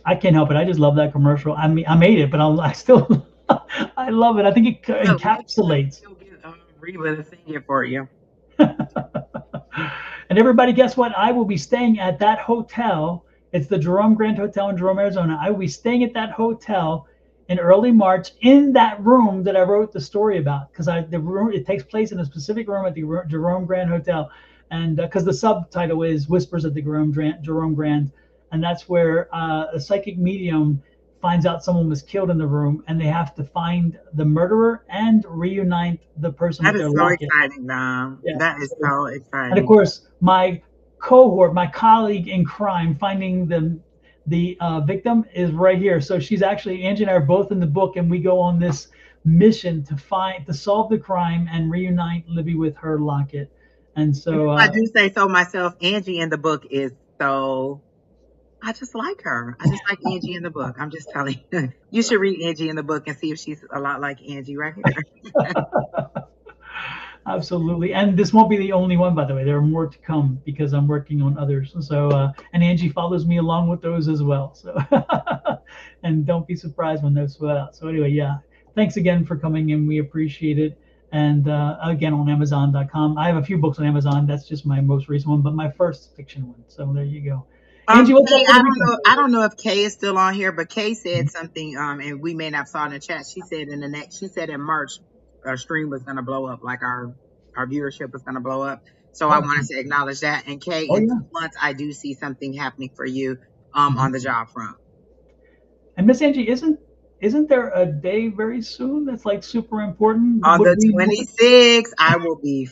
[SPEAKER 3] I can't help it. I just love that commercial. I mean, I made it, but I still, I love it. I think it
[SPEAKER 2] Look,
[SPEAKER 3] encapsulates.
[SPEAKER 2] we'll get Reba to sing it for you.
[SPEAKER 3] And everybody, guess what? I will be staying at that hotel. It's the Jerome Grand Hotel in Jerome, Arizona. I will be staying at that hotel in early March in that room that I wrote the story about, because the room, it takes place in a specific room at the Jerome Grand Hotel, and because the subtitle is Whispers at the Jerome Grand, and that's where a psychic medium finds out someone was killed in the room, and they have to find the murderer and reunite the person
[SPEAKER 2] That
[SPEAKER 3] with
[SPEAKER 2] is
[SPEAKER 3] their
[SPEAKER 2] so
[SPEAKER 3] locket.
[SPEAKER 2] exciting, Dom.
[SPEAKER 3] Yeah.
[SPEAKER 2] That is so
[SPEAKER 3] And of
[SPEAKER 2] exciting.
[SPEAKER 3] course, my cohort, my colleague in crime, finding the victim is right here. So she's actually, Angie and I are both in the book, and we go on this mission to solve the crime and reunite Libby with her locket. And
[SPEAKER 2] And
[SPEAKER 3] so,
[SPEAKER 2] if I do say so myself, Angie in the book is so. I just like her. I just like Angie in the book. I'm just telling you. You should read Angie in the book and see if she's a lot like Angie right here.
[SPEAKER 3] absolutely. And this won't be the only one, by the way. There are more to come because I'm working on others. So, and Angie follows me along with those as well. So, and don't be surprised when those sweat out. So, anyway, yeah. Thanks again for coming in. We appreciate it. And again, on Amazon.com. I have a few books on Amazon. That's just my most recent one, but my first fiction one. So, there you go. Angie, what's up
[SPEAKER 2] Kay,
[SPEAKER 3] for the weekend?
[SPEAKER 2] I don't know if Kay is still on here, but Kay said something, and we may not have saw in the chat. She said she said in March, our stream was gonna blow up, like our viewership was gonna blow up. So I
[SPEAKER 3] Oh,
[SPEAKER 2] wanted to acknowledge that. And Kay,
[SPEAKER 3] oh
[SPEAKER 2] in
[SPEAKER 3] yeah.
[SPEAKER 2] 2 months, I do see something happening for you,
[SPEAKER 3] Mhm.
[SPEAKER 2] on the job front.
[SPEAKER 3] And Miss Angie, isn't there a day very soon that's like super important?
[SPEAKER 2] On
[SPEAKER 3] Would
[SPEAKER 2] the
[SPEAKER 3] we
[SPEAKER 2] 26th, I will be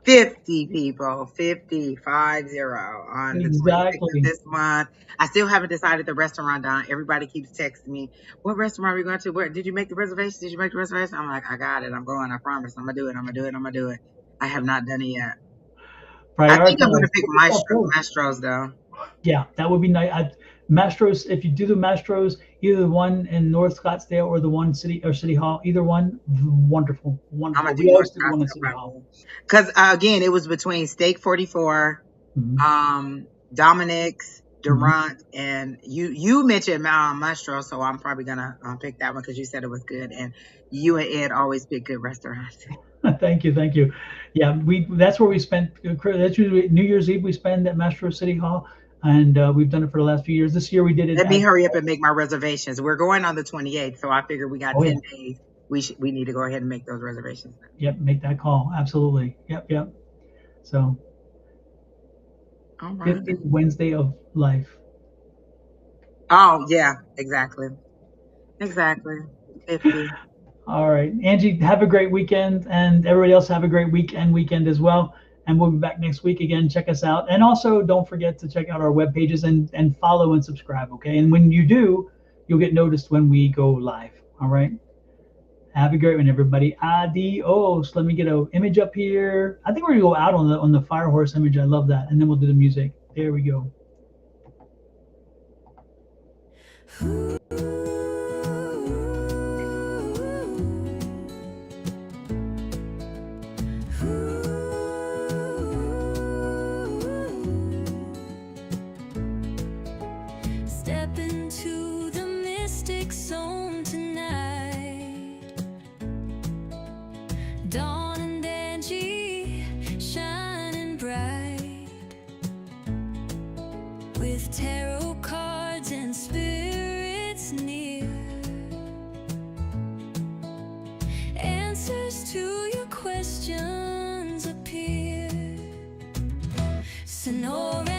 [SPEAKER 2] 50 people, 50 on the 26th of
[SPEAKER 3] exactly?
[SPEAKER 2] this month. I still haven't decided the restaurant down. Everybody keeps texting me, what restaurant are we going to? Where did you make the reservation? Did you make the reservation? I'm like, I got it. I'm going. I promise. I'm gonna do it. I'm gonna do it. I'm gonna do it. I have not done it yet. I think I'm gonna
[SPEAKER 3] Prioritize.
[SPEAKER 2] pick
[SPEAKER 3] Put yourself first.
[SPEAKER 2] Mastro's though.
[SPEAKER 3] Yeah, that would be nice. Mastros, if you do the Mastros, either the one in North Scottsdale or the one City Hall, either one, wonderful,
[SPEAKER 2] I'm
[SPEAKER 3] wonderful.
[SPEAKER 2] gonna do
[SPEAKER 3] We
[SPEAKER 2] North
[SPEAKER 3] always do the one in
[SPEAKER 2] Scottsdale
[SPEAKER 3] City Hall.
[SPEAKER 2] probably. Cause again, it was between Steak 44,
[SPEAKER 3] Mhm.
[SPEAKER 2] Dominic's,
[SPEAKER 3] Mhm.
[SPEAKER 2] Durant, and you mentioned Mastro, so I'm probably gonna pick that one because you said it was good, and you and Ed always pick good restaurants.
[SPEAKER 3] Thank you, thank you. Yeah, that's where we spent. That's usually New Year's Eve we spend at Mastro City Hall, and we've done it for the last few years. This year we did it
[SPEAKER 2] Let me
[SPEAKER 3] at.
[SPEAKER 2] hurry up and make my reservations. We're going on the 28th, so I figure we got
[SPEAKER 3] Oh yeah,
[SPEAKER 2] 10 days. We need to go ahead and make those reservations.
[SPEAKER 3] yep, make that call. Absolutely. Yep, yep. So
[SPEAKER 2] All right.
[SPEAKER 3] 50th Wednesday of life.
[SPEAKER 2] Oh yeah, exactly, 50.
[SPEAKER 3] All right, Angie, have a great weekend, and everybody else have a great weekend as well. And we'll be back next week again. Check us out, and also don't forget to check out our web pages and follow and subscribe. Okay, and when you do, you'll get noticed when we go live. All right. Have a great one, everybody. Adios. Let me get an image up here. I think we're gonna go out on the fire horse image. I love that, and then we'll do the music. There we go.
[SPEAKER 1] Step into the mystic zone tonight. Dawn and Angie shining bright with tarot cards and spirits near. Answers to your questions appear. Sonora